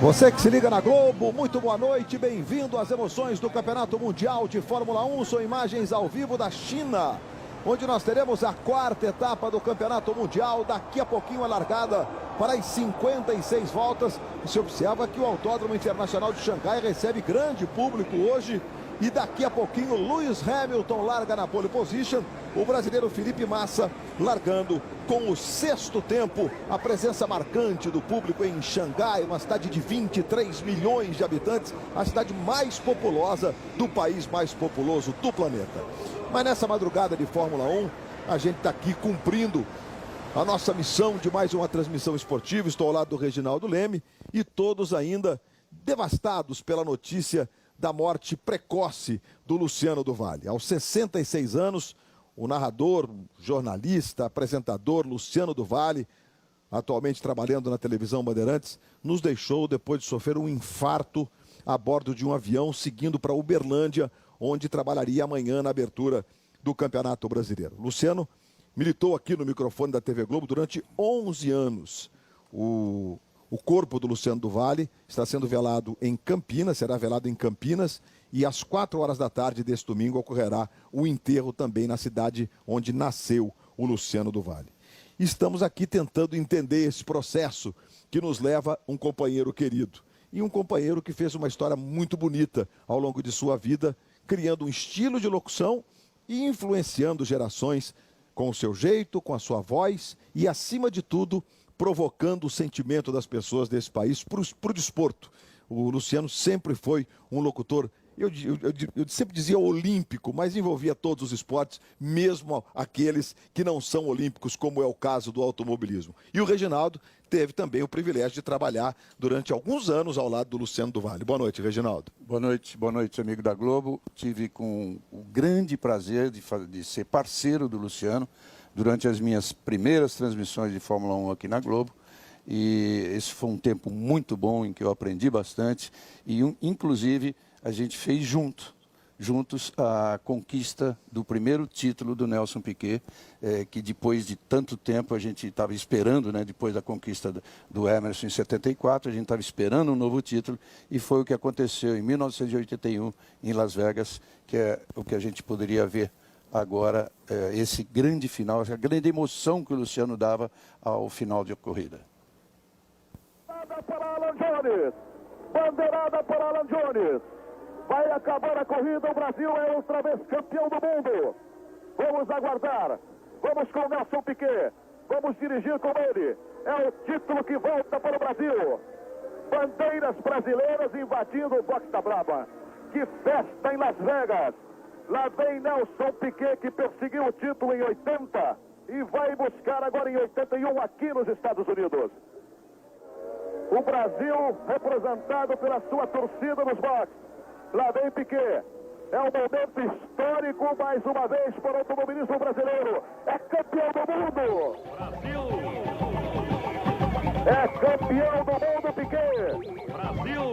Você que se liga na Globo, muito boa noite, bem-vindo às emoções do Campeonato Mundial de Fórmula 1. São imagens ao vivo da China, onde nós teremos a quarta etapa do Campeonato Mundial. Daqui a pouquinho a largada para as 56 voltas. E se observa que o Autódromo Internacional de Xangai recebe grande público hoje. E daqui a pouquinho Lewis Hamilton larga na pole position. O brasileiro Felipe Massa largando com o sexto tempo. A presença marcante do público em Xangai, uma cidade de 23 milhões de habitantes, a cidade mais populosa do país mais populoso do planeta. Mas nessa madrugada de Fórmula 1, a gente está aqui cumprindo a nossa missão de mais uma transmissão esportiva. Estou ao lado do Reginaldo Leme e todos ainda devastados pela notícia da morte precoce do Luciano do Vale. Aos 66 anos, o narrador, jornalista, apresentador Luciano do Vale, atualmente trabalhando na televisão Bandeirantes, nos deixou depois de sofrer um infarto a bordo de um avião seguindo para Uberlândia, onde trabalharia amanhã na abertura do Campeonato Brasileiro. Luciano militou aqui no microfone da TV Globo durante 11 anos. O corpo do Luciano do Vale está sendo velado em Campinas, será velado em Campinas, e às 4 horas da tarde deste domingo ocorrerá o enterro também na cidade onde nasceu o Luciano do Vale. Estamos aqui tentando entender esse processo que nos leva um companheiro querido. E um companheiro que fez uma história muito bonita ao longo de sua vida, criando um estilo de locução e influenciando gerações com o seu jeito, com a sua voz e, acima de tudo, provocando o sentimento das pessoas desse país para o desporto. O Luciano sempre foi um locutor, eu sempre dizia olímpico, mas envolvia todos os esportes, mesmo aqueles que não são olímpicos, como é o caso do automobilismo. E o Reginaldo teve também o privilégio de trabalhar durante alguns anos ao lado do Luciano do Vale. Boa noite, Reginaldo. Boa noite, amigo da Globo. Tive com o grande prazer de ser parceiro do Luciano durante as minhas primeiras transmissões de Fórmula 1 aqui na Globo. E esse foi um tempo muito bom em que eu aprendi bastante. E, inclusive, a gente fez juntos a conquista do primeiro título do Nelson Piquet, que depois de tanto tempo a gente estava esperando, né, depois da conquista do Emerson em 74, a gente estava esperando um novo título, e foi o que aconteceu em 1981 em Las Vegas, que é o que a gente poderia ver agora, esse grande final, essa grande emoção que o Luciano dava ao final de corrida. Para Alan Jones, bandeirada para Alan Jones, vai acabar a corrida, o Brasil é outra vez campeão do mundo. Vamos aguardar, vamos com o Nelson Piquet, vamos dirigir com ele, é o título que volta para o Brasil. Bandeiras brasileiras invadindo o box da Brava, que festa em Las Vegas. Lá vem Nelson Piquet, que perseguiu o título em 80 e vai buscar agora em 81 aqui nos Estados Unidos. O Brasil representado pela sua torcida nos boxes. Lá vem Piquet. É um momento histórico mais uma vez para o automobilismo brasileiro. É campeão do mundo! Brasil! É campeão do mundo, Piquet! Brasil!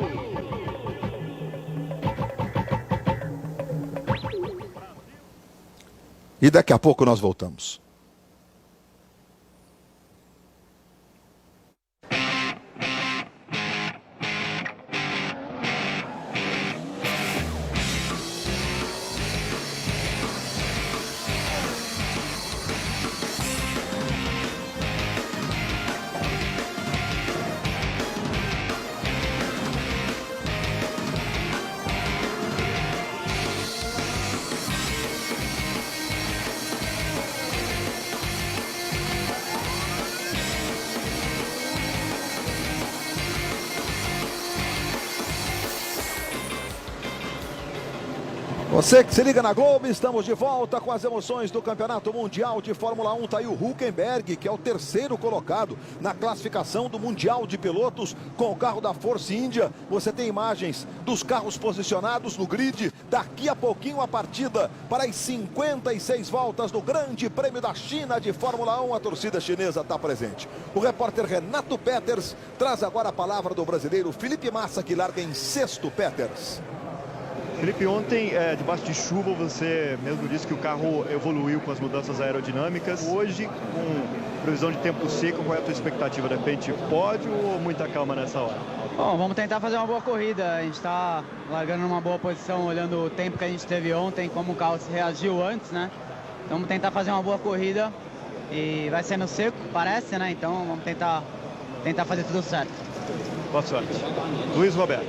E daqui a pouco nós voltamos. Você que se liga na Globo, estamos de volta com as emoções do Campeonato Mundial de Fórmula 1. Tá aí o Hülkenberg, que é o terceiro colocado na classificação do Mundial de Pilotos com o carro da Force India. Você tem imagens dos carros posicionados no grid. Daqui a pouquinho a partida para as 56 voltas do Grande Prêmio da China de Fórmula 1. A torcida chinesa está presente. O repórter Renato Peters traz agora a palavra do brasileiro Felipe Massa, que larga em sexto. Peters. Felipe, ontem, debaixo de chuva, você mesmo disse que o carro evoluiu com as mudanças aerodinâmicas. Hoje, com previsão de tempo seco, qual é a tua expectativa? De repente, pódio ou muita calma nessa hora? Bom, vamos tentar fazer uma boa corrida. A gente está largando numa boa posição, olhando o tempo que a gente teve ontem, como o carro reagiu antes, né? Então vamos tentar fazer uma boa corrida e vai ser no seco, parece, né? Então vamos tentar fazer tudo certo. Boa sorte. Luiz Roberto.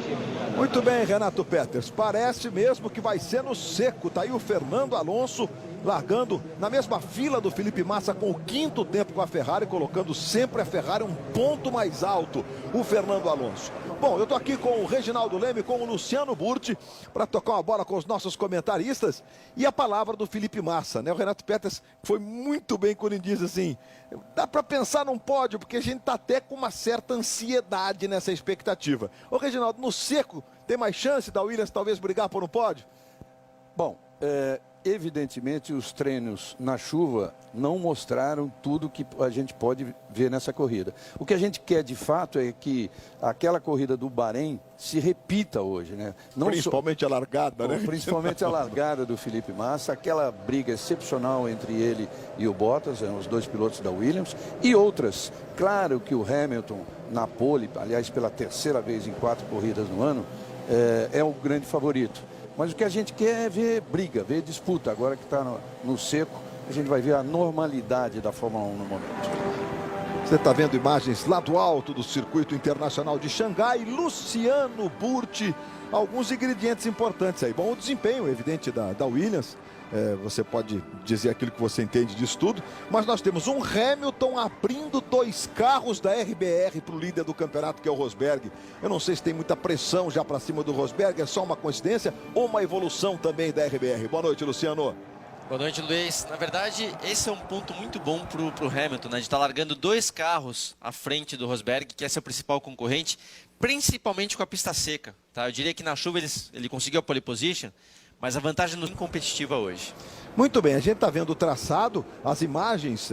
Muito bem, Renato Peters. Parece mesmo que vai ser no seco. Tá aí o Fernando Alonso largando na mesma fila do Felipe Massa com o 5º tempo com a Ferrari, colocando sempre a Ferrari um ponto mais alto, o Fernando Alonso. Bom, eu estou aqui com o Reginaldo Leme, com o Luciano Burti, para tocar uma bola com os nossos comentaristas. E a palavra do Felipe Massa, né? O Renato Peters foi muito bem quando ele diz assim, dá para pensar num pódio, porque a gente está até com uma certa ansiedade nessa expectativa. Ô Reginaldo, no seco, tem mais chance da Williams talvez brigar por um pódio? Bom, evidentemente os treinos na chuva não mostraram tudo que a gente pode ver nessa corrida. O que a gente quer de fato é que aquela corrida do Bahrein se repita hoje, né? Não principalmente a largada, né? Principalmente a largada do Felipe Massa, aquela briga excepcional entre ele e o Bottas, os dois pilotos da Williams, e outras. Claro que o Hamilton na pole, aliás pela 3ª vez em 4 corridas no ano, é o grande favorito. Mas o que a gente quer é ver briga, ver disputa. Agora que está no seco, a gente vai ver a normalidade da Fórmula 1 no momento. Você está vendo imagens lá do alto do Circuito Internacional de Xangai. Luciano Burti, alguns ingredientes importantes aí. Bom, o desempenho evidente da Williams. Você pode dizer aquilo que você entende disso tudo, mas nós temos um Hamilton abrindo 2 carros da RBR para o líder do campeonato, que é o Rosberg. Eu não sei se tem muita pressão já para cima do Rosberg, é só uma coincidência ou uma evolução também da RBR. Boa noite, Luciano. Boa noite, Luiz. Na verdade, esse é um ponto muito bom pro Hamilton, né? De estar largando 2 carros à frente do Rosberg, que é seu principal concorrente, principalmente com a pista seca, tá? Eu diria que na chuva ele conseguiu a pole position, mas a vantagem não é competitiva hoje. Muito bem, a gente está vendo o traçado, as imagens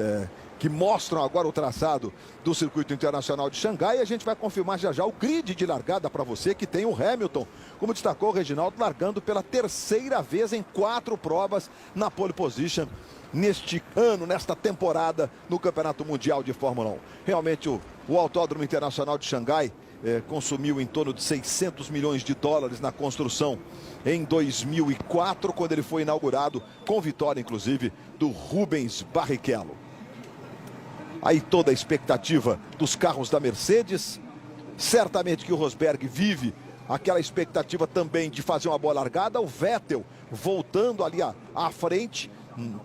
que mostram agora o traçado do Circuito Internacional de Xangai, e a gente vai confirmar já já o grid de largada para você, que tem o Hamilton, como destacou o Reginaldo, largando pela 3ª vez em 4 provas na pole position neste ano, nesta temporada no Campeonato Mundial de Fórmula 1. Realmente o Autódromo Internacional de Xangai consumiu em torno de 600 milhões de dólares na construção em 2004, quando ele foi inaugurado, com vitória inclusive do Rubens Barrichello. Aí toda a expectativa dos carros da Mercedes, certamente que o Rosberg vive aquela expectativa também de fazer uma boa largada. O Vettel voltando ali à frente,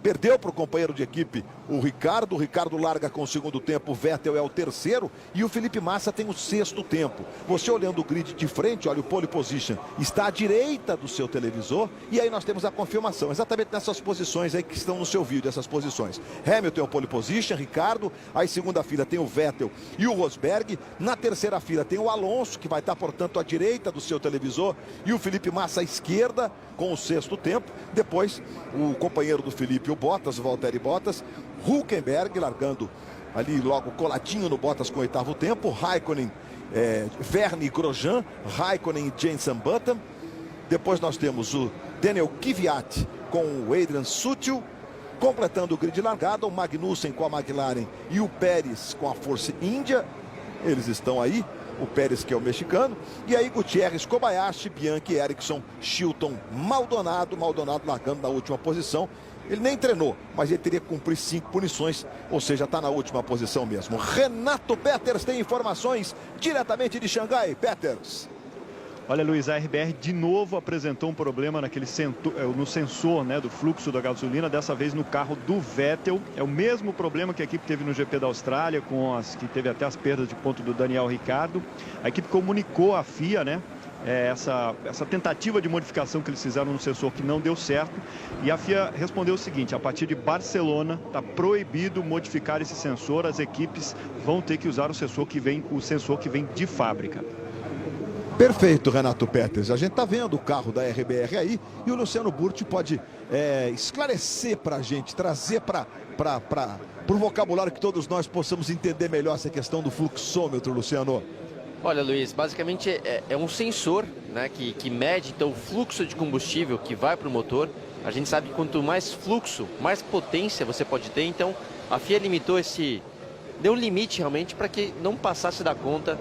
perdeu para o companheiro de equipe, o Ricardo larga com o 2º tempo, o Vettel é o 3º e o Felipe Massa tem o 6º tempo. Você olhando o grid de frente, olha, o pole position está à direita do seu televisor e aí nós temos a confirmação, exatamente nessas posições aí que estão no seu vídeo, essas posições. Hamilton é o pole position, Ricardo, aí 2ª fila tem o Vettel e o Rosberg, na 3ª fila tem o Alonso, que vai estar, portanto, à direita do seu televisor, e o Felipe Massa à esquerda, com o 6º tempo. Depois, o companheiro do Felipe, o Bottas, o Valtteri Bottas, Hülkenberg largando ali logo coladinho no Bottas com o 8º tempo, Raikkonen, Vergne Grosjean, Raikkonen e Jenson Button. Depois nós temos o Daniel Kvyat com o Adrian Sutil, completando o grid de largada, o Magnussen com a McLaren e o Pérez com a Force India. Eles estão aí, o Pérez, que é o mexicano, e aí Gutierrez, Kobayashi, Bianchi, Ericsson, Chilton, Maldonado largando na última posição. Ele nem treinou, mas ele teria que cumprir 5 punições, ou seja, está na última posição mesmo. Renato Peters tem informações diretamente de Xangai. Peters. Olha, Luiz, a RBR de novo apresentou um problema no sensor, né, do fluxo da gasolina, dessa vez no carro do Vettel. É o mesmo problema que a equipe teve no GP da Austrália, que teve até as perdas de ponto do Daniel Ricciardo. A equipe comunicou à FIA, né, essa tentativa de modificação que eles fizeram no sensor, que não deu certo. E a FIA respondeu o seguinte: a partir de Barcelona está proibido modificar esse sensor, as equipes vão ter que usar o sensor que vem de fábrica. Perfeito, Renato Peters. A gente está vendo o carro da RBR aí e o Luciano Burti pode esclarecer para a gente, trazer para o vocabulário que todos nós possamos entender melhor essa questão do fluxômetro, Luciano. Olha, Luiz, basicamente é um sensor, né, que mede então o fluxo de combustível que vai para o motor. A gente sabe que quanto mais fluxo, mais potência você pode ter. Então a FIA limitou deu um limite realmente para que não passasse da conta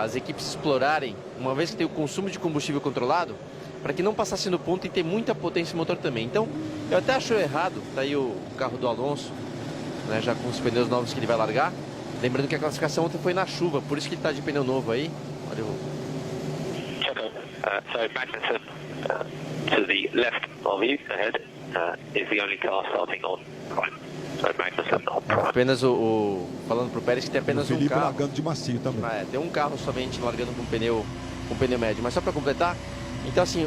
as equipes explorarem, uma vez que tem o consumo de combustível controlado, para que não passasse no ponto e ter muita potência motor também. Então, eu até acho errado, tá aí o carro do Alonso, né, já com os pneus novos que ele vai largar. Lembrando que a classificação ontem foi na chuva, por isso que ele está de pneu novo aí. Olha o... So Magnussen to the left of you ahead is the only car starting on prime. So Magnussen on prime. Apenas falando pro Pérez que tem apenas um carro. largando de macio também. Tem um carro somente largando com pneu médio. Mas só para completar, então assim,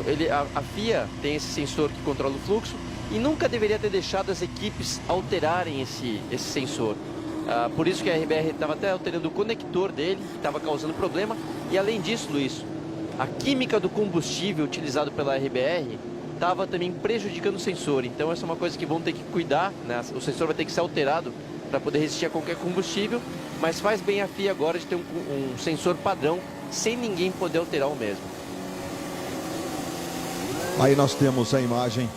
a FIA tem esse sensor que controla o fluxo e nunca deveria ter deixado as equipes alterarem esse sensor. Por isso que a RBR estava até alterando o conector dele, que estava causando problema. E além disso, Luiz, a química do combustível utilizado pela RBR estava também prejudicando o sensor. Então essa é uma coisa que vão ter que cuidar, né? O sensor vai ter que ser alterado para poder resistir a qualquer combustível. Mas faz bem a FIA agora de ter um sensor padrão, sem ninguém poder alterar o mesmo. Aí nós temos a imagem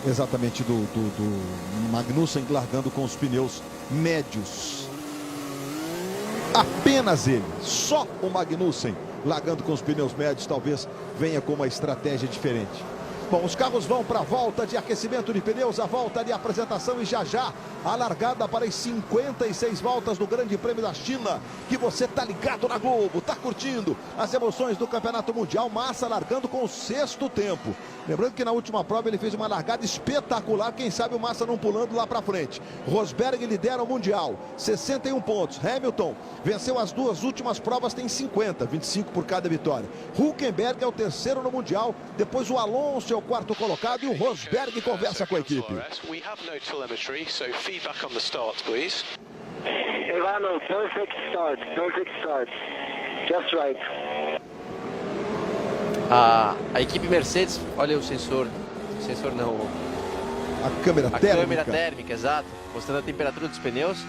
exatamente do Magnussen largando com os pneus médios. Apenas ele, só o Magnussen largando com os pneus médios, talvez venha com uma estratégia diferente. Bom, os carros vão para a volta de aquecimento de pneus, a volta de apresentação e já a largada para as 56 voltas do Grande Prêmio da China, que você tá ligado na Globo, tá curtindo as emoções do Campeonato Mundial. Massa largando com o 6º tempo. Lembrando que na última prova ele fez uma largada espetacular, quem sabe o Massa não pulando lá para frente. Rosberg lidera o Mundial, 61 pontos. Hamilton venceu as 2 últimas provas, tem 50, 25 por cada vitória. Hülkenberg é o 3º no Mundial, depois o Alonso é o 4º colocado e o Rosberg conversa com a equipe. Ivano, perfect start, just right. A equipe Mercedes, olha o sensor não, a câmera térmica, exato, mostrando a temperatura dos pneus.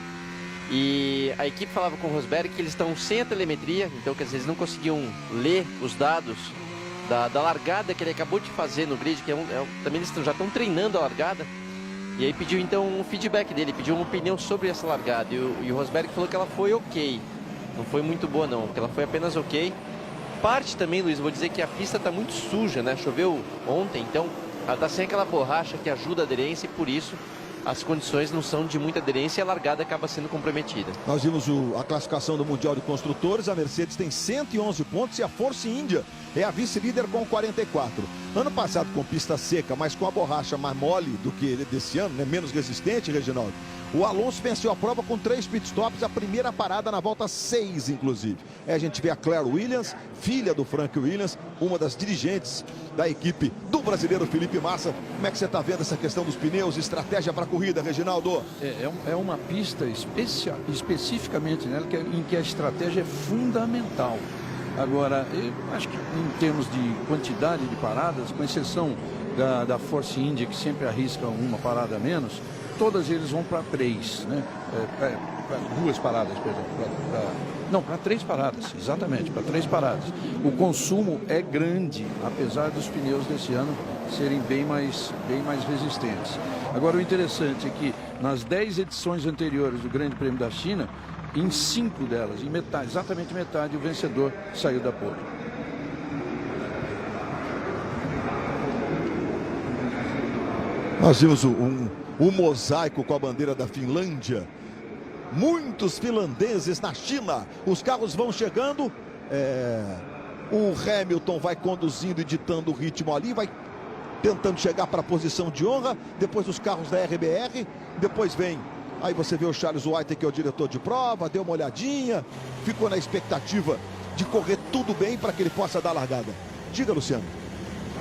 E a equipe falava com o Rosberg que eles estão sem a telemetria, então quer dizer, eles não conseguiam ler os dados da largada que ele acabou de fazer no grid, que também eles já estão treinando a largada. E aí pediu então um feedback dele, pediu uma opinião sobre essa largada. E o Rosberg falou que ela foi ok, não foi muito boa não, que ela foi apenas ok. Parte também, Luiz, vou dizer que a pista está muito suja, né? Choveu ontem, então ela está sem aquela borracha que ajuda a aderência e por isso as condições não são de muita aderência e a largada acaba sendo comprometida. Nós vimos a classificação do Mundial de Construtores. A Mercedes tem 111 pontos e a Force India é a vice-líder com 44. Ano passado com pista seca, mas com a borracha mais mole do que desse ano, né? Menos resistente, Reginaldo. O Alonso venceu a prova com 3 pitstops, a primeira parada na volta 6, inclusive. A gente vê a Claire Williams, filha do Frank Williams, uma das dirigentes da equipe do brasileiro Felipe Massa. Como é que você está vendo essa questão dos pneus, estratégia para a corrida, Reginaldo? É uma pista especificamente nela em que a estratégia é fundamental. Agora, eu acho que em termos de quantidade de paradas, com exceção da Force India, que sempre arrisca uma parada a menos, todas eles vão para 3, né? Para 2 paradas, por exemplo. Para 3 paradas, exatamente, para 3 paradas. O consumo é grande, apesar dos pneus desse ano serem bem mais resistentes. Agora, o interessante é que nas 10 edições anteriores do Grande Prêmio da China, em 5 delas, exatamente metade, o vencedor saiu da pole. Nós vimos um mosaico com a bandeira da Finlândia. Muitos finlandeses na China. Os carros vão chegando. O Hamilton vai conduzindo e ditando o ritmo ali. Vai tentando chegar para a posição de honra. Depois os carros da RBR. Depois vem... Aí você vê o Charles White, que é o diretor de prova. Deu uma olhadinha. Ficou na expectativa de correr tudo bem para que ele possa dar a largada. Diga, Luciano.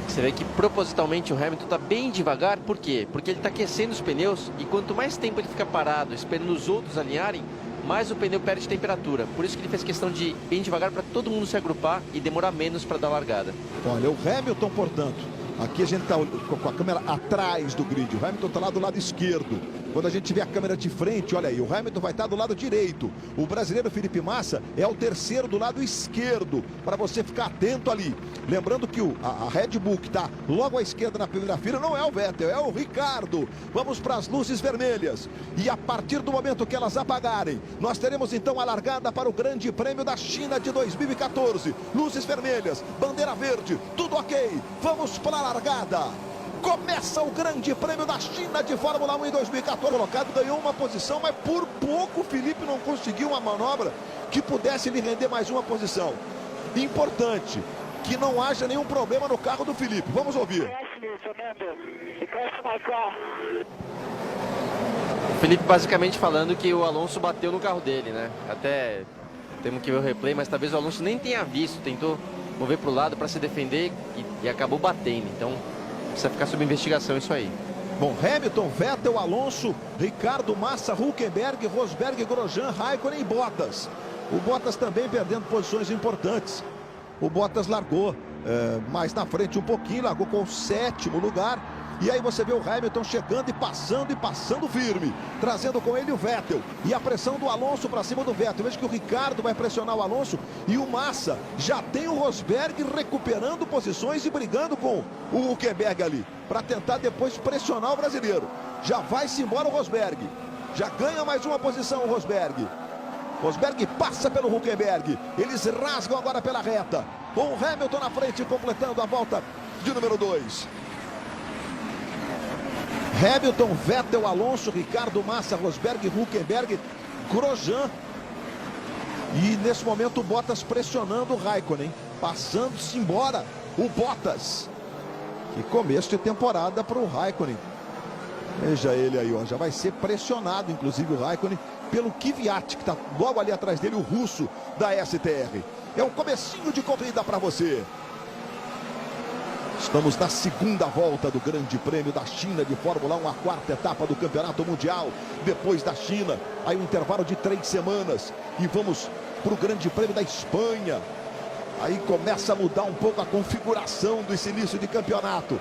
Você vê que propositalmente o Hamilton está bem devagar, por quê? Porque ele está aquecendo os pneus e quanto mais tempo ele fica parado esperando os outros alinharem, mais o pneu perde temperatura. Por isso que ele fez questão de ir bem devagar para todo mundo se agrupar e demorar menos para dar a largada. Olha, o Hamilton, portanto, aqui a gente está com a câmera atrás do grid. O Hamilton está lá do lado esquerdo. quando a gente tiver a câmera de frente, olha aí, o Hamilton vai estar do lado direito. O brasileiro Felipe Massa é o terceiro do lado esquerdo, para você ficar atento ali. Lembrando que a Red Bull, que está logo à esquerda na primeira fila, não é o Vettel, é o Ricardo. Vamos para as luzes vermelhas. E a partir do momento que elas apagarem, nós teremos então a largada para o Grande Prêmio da China de 2014. Luzes vermelhas, bandeira verde, tudo ok. Vamos para a largada. Começa o Grande Prêmio da China de Fórmula 1 em 2014. Colocado, ganhou uma posição, mas por pouco o Felipe não conseguiu uma manobra que pudesse lhe render mais uma posição. Importante que não haja nenhum problema no carro do Felipe. Vamos ouvir. O Felipe basicamente falando que o Alonso bateu no carro dele, né? Até temos que ver o replay, mas talvez o Alonso nem tenha visto. Tentou mover para o lado para se defender e acabou batendo. Então precisa ficar sob investigação isso aí. Bom, Hamilton, Vettel, Alonso, Ricardo, Massa, Hülkenberg, Rosberg, Grosjean, Raikkonen e Bottas. O Bottas também perdendo posições importantes. O Bottas largou mais na frente um pouquinho, largou com o 7º lugar. E aí você vê o Hamilton chegando e passando firme, trazendo com ele o Vettel. E a pressão do Alonso para cima do Vettel. Veja que o Ricardo vai pressionar o Alonso e o Massa já tem o Rosberg recuperando posições e brigando com o Hülkenberg ali, para tentar depois pressionar o brasileiro. Já vai-se embora o Rosberg. Já ganha mais uma posição o Rosberg. Rosberg passa pelo Hülkenberg. Eles rasgam agora pela reta, com o Hamilton na frente, completando a volta de número 2. Hamilton, Vettel, Alonso, Ricardo, Massa, Rosberg, Hülkenberg, Grosjean. E nesse momento o Bottas pressionando o Raikkonen, passando-se embora o Bottas. Que começo de temporada para o Raikkonen. Veja ele aí, ó, já vai ser pressionado, inclusive o Raikkonen, pelo Kvyat, que está logo ali atrás dele, o russo da STR. É um comecinho de corrida para você. Estamos na segunda volta do Grande Prêmio da China de Fórmula 1, a 4ª etapa do Campeonato Mundial. Depois da China, aí um intervalo de 3 semanas. E vamos para o Grande Prêmio da Espanha. Aí começa a mudar um pouco a configuração desse início de campeonato.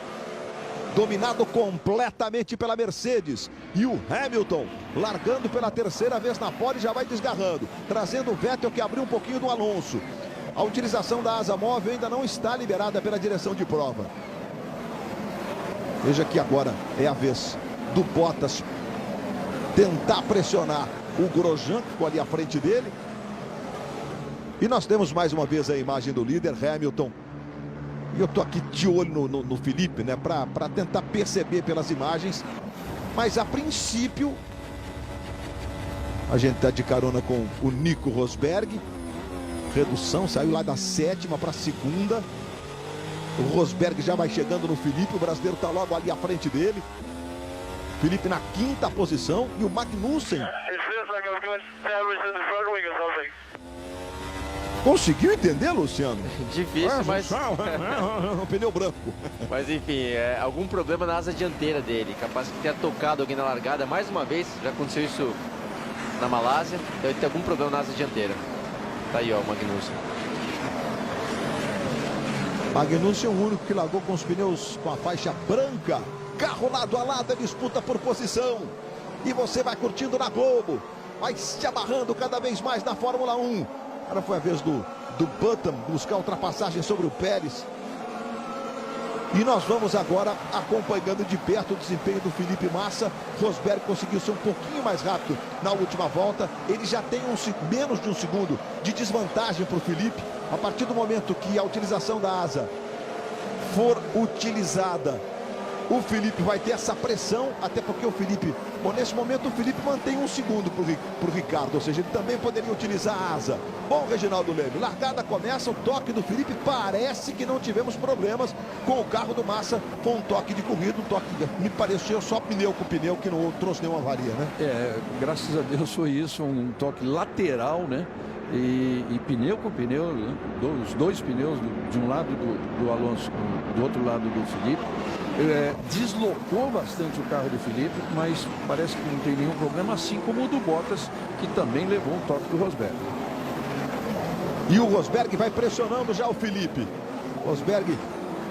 Dominado completamente pela Mercedes. E o Hamilton largando pela terceira vez na pole, já vai desgarrando. Trazendo o Vettel, que abriu um pouquinho do Alonso. A utilização da asa móvel ainda não está liberada pela direção de prova. Veja que agora é a vez do Bottas tentar pressionar o Grosjean, que ficou ali à frente dele. E nós temos mais uma vez a imagem do líder, Hamilton. E eu tô aqui de olho no Felipe, né, para tentar perceber pelas imagens. Mas a princípio, a gente tá de carona com o Nico Rosberg. Redução, saiu lá da 7ª para a 2ª. O Rosberg já vai chegando no Felipe, o brasileiro está logo ali à frente dele. Felipe na 5ª posição e o Magnussen. Conseguiu entender, Luciano? Difícil, mas... um pneu branco. Mas enfim, algum problema na asa dianteira dele. Capaz de ter tocado alguém na largada. Mais uma vez, já aconteceu isso na Malásia. Deve ter algum problema na asa dianteira. Tá aí, ó, o Magnussen. Magnussen é o único que largou com os pneus com a faixa branca. Carro lado a lado, a disputa por posição. E você vai curtindo na Globo. Vai se amarrando cada vez mais na Fórmula 1. Agora foi a vez do Button buscar ultrapassagem sobre o Pérez. E nós vamos agora acompanhando de perto o desempenho do Felipe Massa. Rosberg conseguiu ser um pouquinho mais rápido na última volta. Ele já tem menos de um segundo de desvantagem para o Felipe. A partir do momento que a utilização da asa for utilizada, o Felipe vai ter essa pressão, até porque o Felipe, bom, nesse momento o Felipe mantém um segundo para o Ricardo, ou seja, ele também poderia utilizar a asa. Bom, Reginaldo Leme, largada começa, o toque do Felipe, parece que não tivemos problemas com o carro do Massa, com um toque de corrida, um toque, me pareceu só pneu com pneu, que não trouxe nenhuma avaria, né? Graças a Deus foi isso, um toque lateral, né? E pneu com pneu, né? Os dois pneus, de um lado do Alonso, do outro lado do Felipe. Deslocou bastante o carro do Felipe, mas parece que não tem nenhum problema, assim como o do Bottas, que também levou um toque do Rosberg. E o Rosberg vai pressionando já o Felipe. Rosberg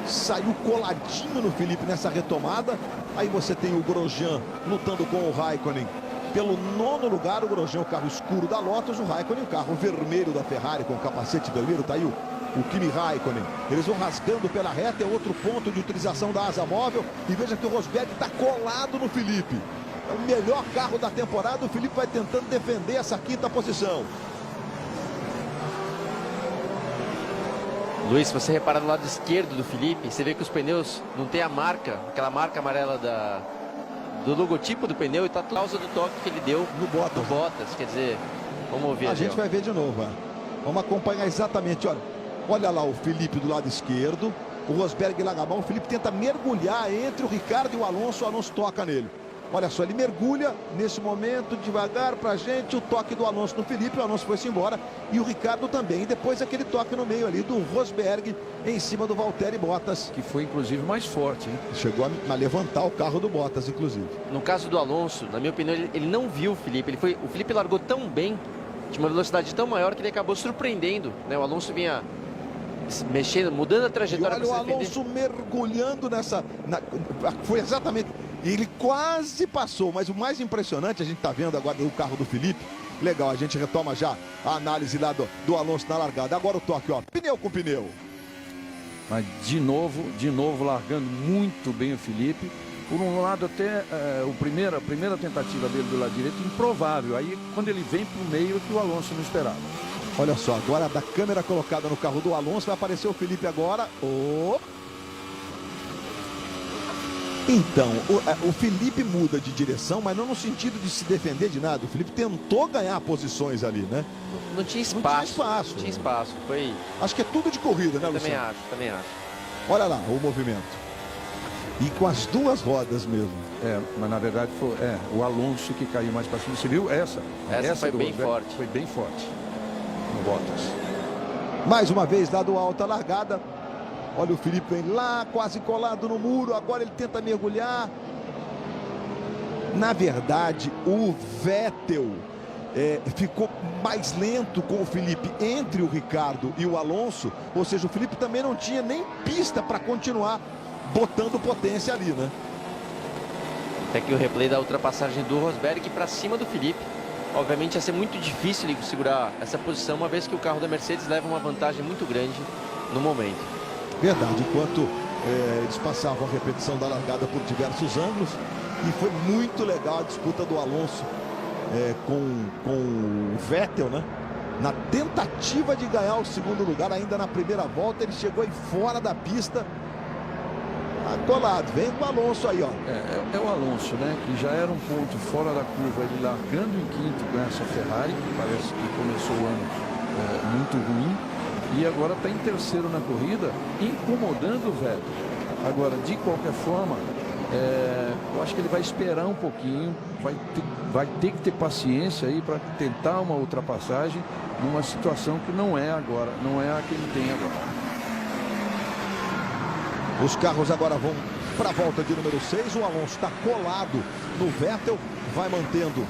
saiu coladinho no Felipe nessa retomada. Aí você tem o Grosjean lutando com o Raikkonen pelo 9º lugar. O Grosjean, o carro escuro da Lotus, o Raikkonen, o carro vermelho da Ferrari com o capacete vermelho. Tá aí o Kimi Raikkonen. Eles vão rasgando pela reta, é outro ponto de utilização da asa móvel. E veja que o Rosberg está colado no Felipe. É o melhor carro da temporada. O Felipe vai tentando defender essa 5ª posição. Luiz, se você reparar no lado esquerdo do Felipe, você vê que os pneus não tem a marca, aquela marca amarela do logotipo do pneu, e tá por causa do toque que ele deu no Bottas. Quer dizer, vamos ouvir. A gente vai ver de novo, ó. Vamos acompanhar exatamente, olha lá o Felipe do lado esquerdo, o Rosberg larga a mão, o Felipe tenta mergulhar entre o Ricardo e o Alonso toca nele. Olha só, ele mergulha nesse momento, devagar pra gente, o toque do Alonso no Felipe, o Alonso foi-se embora, e o Ricardo também. E depois aquele toque no meio ali do Rosberg, em cima do Valtteri Bottas. Que foi, inclusive, mais forte, hein? Chegou a levantar o carro do Bottas, inclusive. No caso do Alonso, na minha opinião, ele não viu o Felipe. O Felipe largou tão bem, de uma velocidade tão maior, que ele acabou surpreendendo, né? O Alonso vinha mexendo, mudando a trajetória. E olha o Alonso mergulhando nessa... Foi exatamente... Ele quase passou, mas o mais impressionante, a gente está vendo agora o carro do Felipe. Legal, a gente retoma já a análise lá do Alonso na largada. Agora o toque, pneu com pneu. Mas de novo largando muito bem o Felipe. Por um lado até a primeira tentativa dele do lado direito, improvável. Aí quando ele vem para o meio, que o Alonso não esperava. Olha só, agora da câmera colocada no carro do Alonso, vai aparecer o Felipe agora. Então, o Felipe muda de direção, mas não no sentido de se defender de nada. O Felipe tentou ganhar posições ali, né? Não tinha espaço. Não tinha espaço. Foi... Acho que é tudo de corrida, né, Luciano? Também acho. Olha lá o movimento. E com as duas rodas mesmo. Mas na verdade foi o Alonso que caiu mais para cima. Você viu essa? Essa foi bem forte. Foi bem forte no Bottas. Mais uma vez, dado alta largada. Olha o Felipe vem lá, quase colado no muro. Agora ele tenta mergulhar. Na verdade, o Vettel ficou mais lento com o Felipe entre o Ricardo e o Alonso. Ou seja, o Felipe também não tinha nem pista para continuar botando potência ali, né? Até que o replay da ultrapassagem do Rosberg para cima do Felipe. Obviamente ia ser muito difícil ele segurar essa posição, uma vez que o carro da Mercedes leva uma vantagem muito grande no momento. Verdade, enquanto eles passavam a repetição da largada por diversos ângulos. E foi muito legal a disputa do Alonso com o Vettel, né? Na tentativa de ganhar o 2º lugar, ainda na primeira volta, ele chegou aí fora da pista. Colado, vem com o Alonso aí, ó. É o Alonso, né? Que já era um ponto fora da curva, ele largando em 5º com essa Ferrari, que parece que começou o ano muito ruim. E agora está em 3º na corrida, incomodando o Vettel. Agora, de qualquer forma, eu acho que ele vai esperar um pouquinho, vai ter que ter paciência aí para tentar uma ultrapassagem numa situação que não é agora, não é a que ele tem agora. Os carros agora vão para a volta de número 6. O Alonso está colado no Vettel, vai mantendo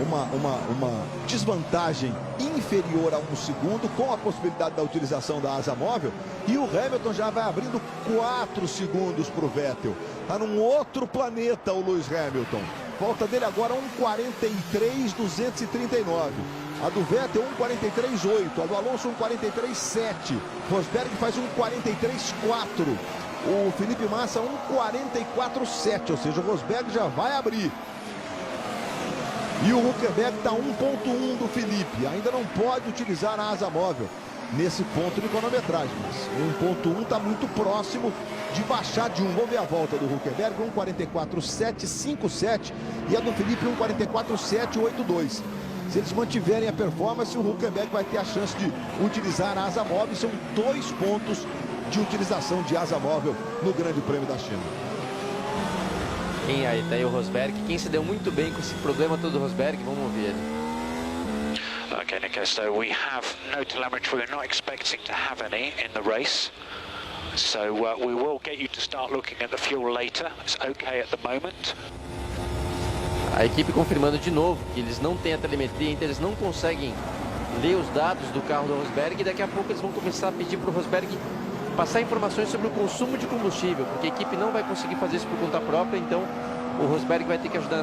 uma desvantagem inferior a 1 segundo, com a possibilidade da utilização da asa móvel. E o Hamilton já vai abrindo 4 segundos para o Vettel. Está num outro planeta o Lewis Hamilton. Volta dele agora 1:43.239. A do Vettel 1:43.8. A do Alonso 1:43.7. Rosberg faz 1:43.4. O Felipe Massa 1:44.7. Ou seja, o Rosberg já vai abrir. E o Hülkenberg está 1.1 do Felipe. Ainda não pode utilizar a asa móvel nesse ponto de cronometragem. Mas 1.1 está muito próximo de baixar de 1. Vamos ver a volta do Hülkenberg. 1:44.757. E a do Felipe 1:44.782. Se eles mantiverem a performance, o Hülkenberg vai ter a chance de utilizar a asa móvel. São 2 pontos de utilização de asa móvel no Grande Prêmio da China. Aí tá aí o Rosberg. Quem se deu muito bem com esse problema todo do Rosberg, vamos ouvir ele. Okay, Nico, so we have no telemetry. We're not expecting to have any in the race. So we will get you to start looking at the fuel later. It's okay at the moment. A equipe confirmando de novo que eles não têm a telemetria, então eles não conseguem ler os dados do carro do Rosberg. E daqui a pouco eles vão começar a pedir para o Rosberg passar informações sobre o consumo de combustível, porque a equipe não vai conseguir fazer isso por conta própria, então o Rosberg vai ter que ajudar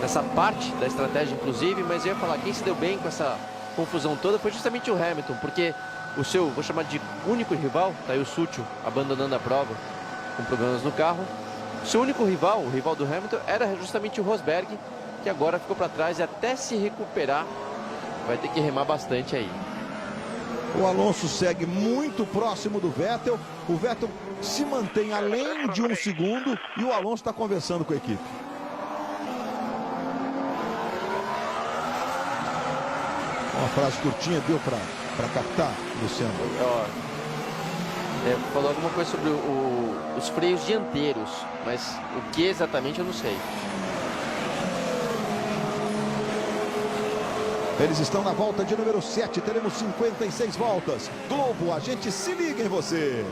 nessa parte da estratégia, inclusive. Mas eu ia falar, quem se deu bem com essa confusão toda foi justamente o Hamilton, porque o seu, vou chamar de único rival, tá aí o Sutil abandonando a prova com problemas no carro. O seu único rival, o rival do Hamilton, era justamente o Rosberg, que agora ficou para trás e até se recuperar vai ter que remar bastante aí. O Alonso segue muito próximo do Vettel. O Vettel se mantém além de 1 segundo e o Alonso está conversando com a equipe. Uma frase curtinha deu para captar, Luciano? Falou alguma coisa sobre os freios dianteiros, mas o que exatamente eu não sei. Eles estão na volta de número 7, teremos 56 voltas. Globo, a gente se liga em você.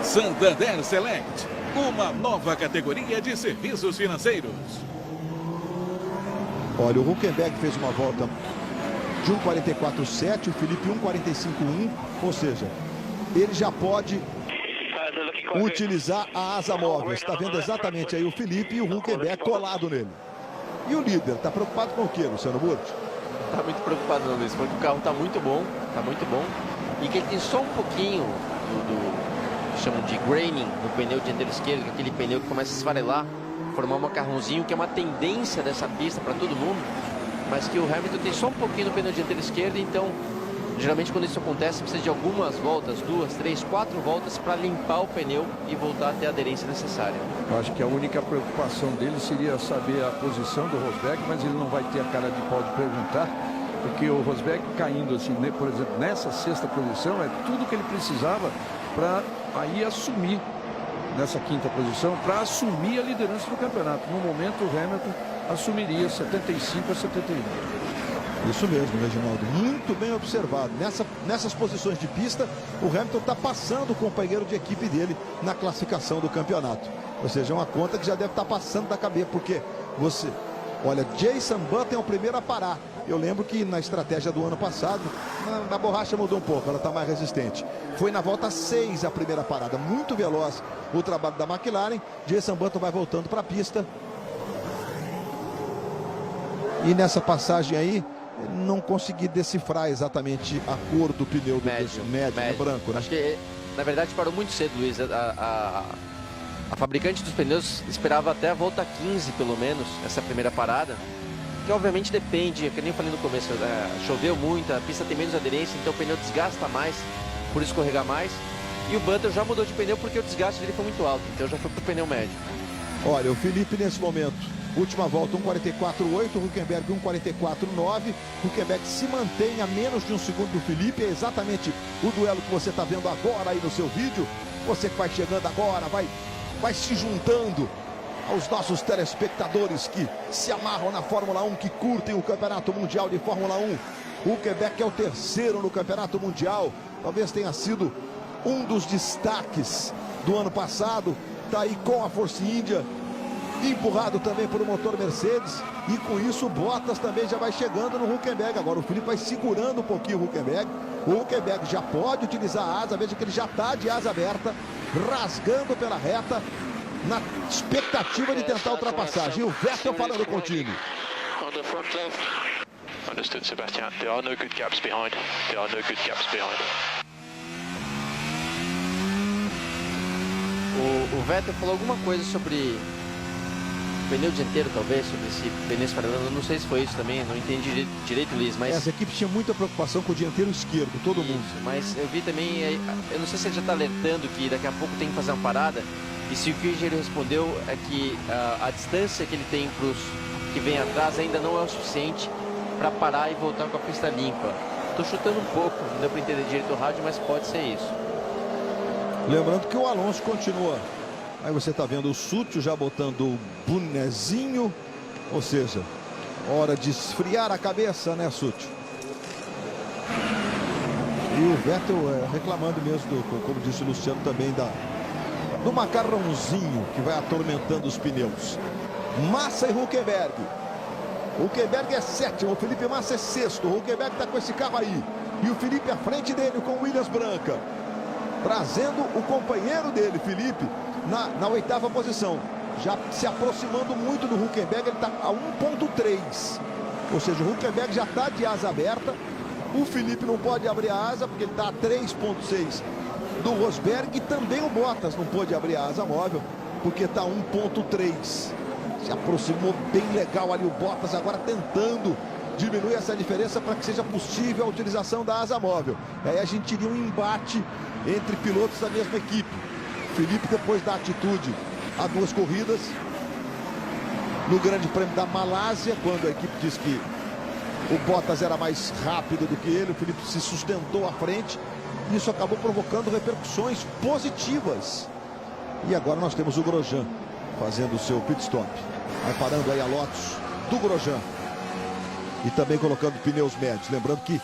Santander Select, uma nova categoria de serviços financeiros. Olha, o Hülkenberg fez uma volta de 1:44.7, o Felipe 1:45.1, ou seja, ele já pode utilizar a asa móvel. Está vendo exatamente aí o Felipe e o Hülkenberg colado nele. E o líder, está preocupado com o que, Luciano Burti? Está muito preocupado não, Luiz, porque o carro está muito bom, e que ele tem só um pouquinho do chamam de graining no pneu dianteiro esquerdo, aquele pneu que começa a esfarelar, formar um macarrãozinho, que é uma tendência dessa pista para todo mundo, mas que o Hamilton tem só um pouquinho no pneu dianteiro esquerdo, então geralmente quando isso acontece precisa de algumas voltas, 2, 3, 4 voltas para limpar o pneu e voltar a ter a aderência necessária. Eu acho que a única preocupação dele seria saber a posição do Rosberg, mas ele não vai ter a cara de pau de perguntar, porque o Rosberg caindo assim, por exemplo, nessa 6ª posição, é tudo que ele precisava para aí assumir nessa 5ª posição, para assumir a liderança do campeonato. No momento o Hamilton assumiria 75 a 71. Isso mesmo, Reginaldo, muito bem observado. Nessas posições de pista, o Hamilton está passando o companheiro de equipe dele na classificação do campeonato. Ou seja, é uma conta que já deve estar passando da cabeça, porque olha, Jason Button é o primeiro a parar. Eu lembro que na estratégia do ano passado, na borracha mudou um pouco, ela está mais resistente. Foi na volta 6 a primeira parada, muito veloz o trabalho da McLaren. Jason Button vai voltando para a pista. E nessa passagem aí, não consegui decifrar exatamente a cor do pneu do médio, branco, né? Acho que, na verdade, parou muito cedo, Luiz. A fabricante dos pneus esperava até a volta 15, pelo menos, essa primeira parada. Que, obviamente, depende, que nem eu falei no começo, choveu muito, a pista tem menos aderência, então o pneu desgasta mais, por escorregar mais. E o Button já mudou de pneu porque o desgaste dele foi muito alto, então já foi para o pneu médio. Olha, o Felipe, nesse momento, última volta 1:44.8, o Hülkenberg 1:44.9. O Hülkenberg se mantém a menos de 1 segundo do Felipe. É exatamente o duelo que você está vendo agora aí no seu vídeo. Você que vai chegando agora, vai se juntando aos nossos telespectadores que se amarram na Fórmula 1, que curtem o Campeonato Mundial de Fórmula 1. O Hülkenberg é o 3º no Campeonato Mundial. Talvez tenha sido um dos destaques do ano passado. Está aí com a Force India, empurrado também por um motor Mercedes, e com isso o Bottas também já vai chegando no Hülkenberg. Agora o Felipe vai segurando um pouquinho o Hülkenberg. O Hülkenberg já pode utilizar a asa, veja que ele já está de asa aberta, rasgando pela reta, na expectativa de tentar a ultrapassagem. E o Vettel falando com o time. Understood, Sebastian. There are no good gaps behind. There are no good gaps behind. O Vettel falou alguma coisa sobre pneu dianteiro, talvez, sobre esse pneu esfarelando. Não sei se foi isso também, não entendi direito, Luiz, mas... Essa equipe tinha muita preocupação com o dianteiro esquerdo, todo mundo. Mas eu vi também, eu não sei se ele já está alertando que daqui a pouco tem que fazer uma parada, e se o que ele respondeu é que a distância que ele tem para os que vem atrás ainda não é o suficiente para parar e voltar com a pista limpa. Estou chutando um pouco, não deu para entender direito o rádio, mas pode ser isso. Lembrando que o Alonso continua. Aí você está vendo o Sutil já botando o bonezinho. Ou seja, hora de esfriar a cabeça, né, Sutil? E o Vettel reclamando mesmo, como disse o Luciano, também do macarrãozinho que vai atormentando os pneus. Massa e Hülkenberg. O Hülkenberg é 7º, o Felipe Massa é 6º. O Hülkenberg está com esse carro aí. E o Felipe à frente dele com o Williams Branca. Trazendo o companheiro dele, Felipe, na 8ª posição. Já se aproximando muito do Hülkenberg, ele está a 1.3. Ou seja, o Hülkenberg já está de asa aberta. O Felipe não pode abrir a asa, porque ele está a 3.6 do Rosberg. E também o Bottas não pode abrir a asa móvel, porque está a 1.3. Se aproximou bem legal ali o Bottas, agora tentando diminuir essa diferença para que seja possível a utilização da asa móvel. Aí a gente teria um embate entre pilotos da mesma equipe. Felipe, depois da atitude há 2 corridas, no Grande Prêmio da Malásia, quando a equipe disse que o Bottas era mais rápido do que ele, o Felipe se sustentou à frente. Isso acabou provocando repercussões positivas. E agora nós temos o Grosjean fazendo o seu pit stop. Vai parando aí a Lotus do Grosjean. E também colocando pneus médios. Lembrando que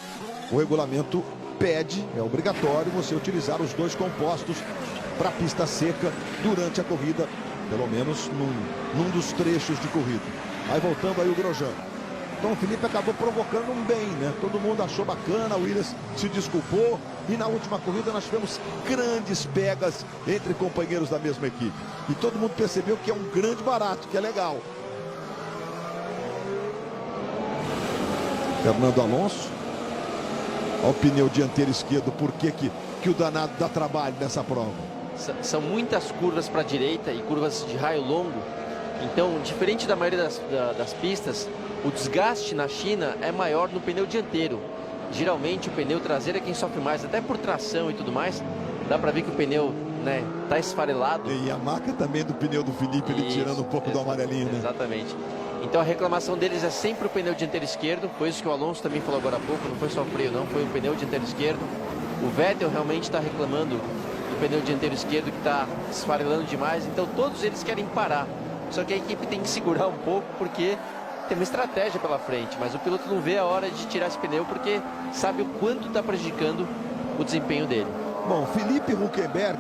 o regulamento pede, é obrigatório você utilizar os 2 compostos para pista seca durante a corrida, pelo menos num dos trechos de corrida. Aí voltando aí o Grosjean. Então o Felipe acabou provocando um bem, né? Todo mundo achou bacana, o Williams se desculpou. E na última corrida nós tivemos grandes pegas entre companheiros da mesma equipe. E todo mundo percebeu que é um grande barato, que é legal. Fernando Alonso. Olha o pneu dianteiro esquerdo, por que o danado dá trabalho nessa prova? São muitas curvas para a direita e curvas de raio longo. Então, diferente da maioria das pistas, o desgaste na China é maior no pneu dianteiro. Geralmente o pneu traseiro é quem sofre mais, até por tração e tudo mais. Dá para ver que o pneu, né, tá esfarelado. E a marca também do pneu do Felipe, ele tirando um pouco do amarelinho, né? Exatamente. Então a reclamação deles é sempre o pneu dianteiro esquerdo. Foi isso que o Alonso também falou agora há pouco. Não foi só o freio, não, foi o pneu dianteiro esquerdo. O Vettel realmente está reclamando do pneu dianteiro esquerdo, que está esfarelando demais. Então todos eles querem parar. Só que a equipe tem que segurar um pouco, porque tem uma estratégia pela frente. Mas o piloto não vê a hora de tirar esse pneu, porque sabe o quanto está prejudicando o desempenho dele. Bom, Felipe Hülkenberg,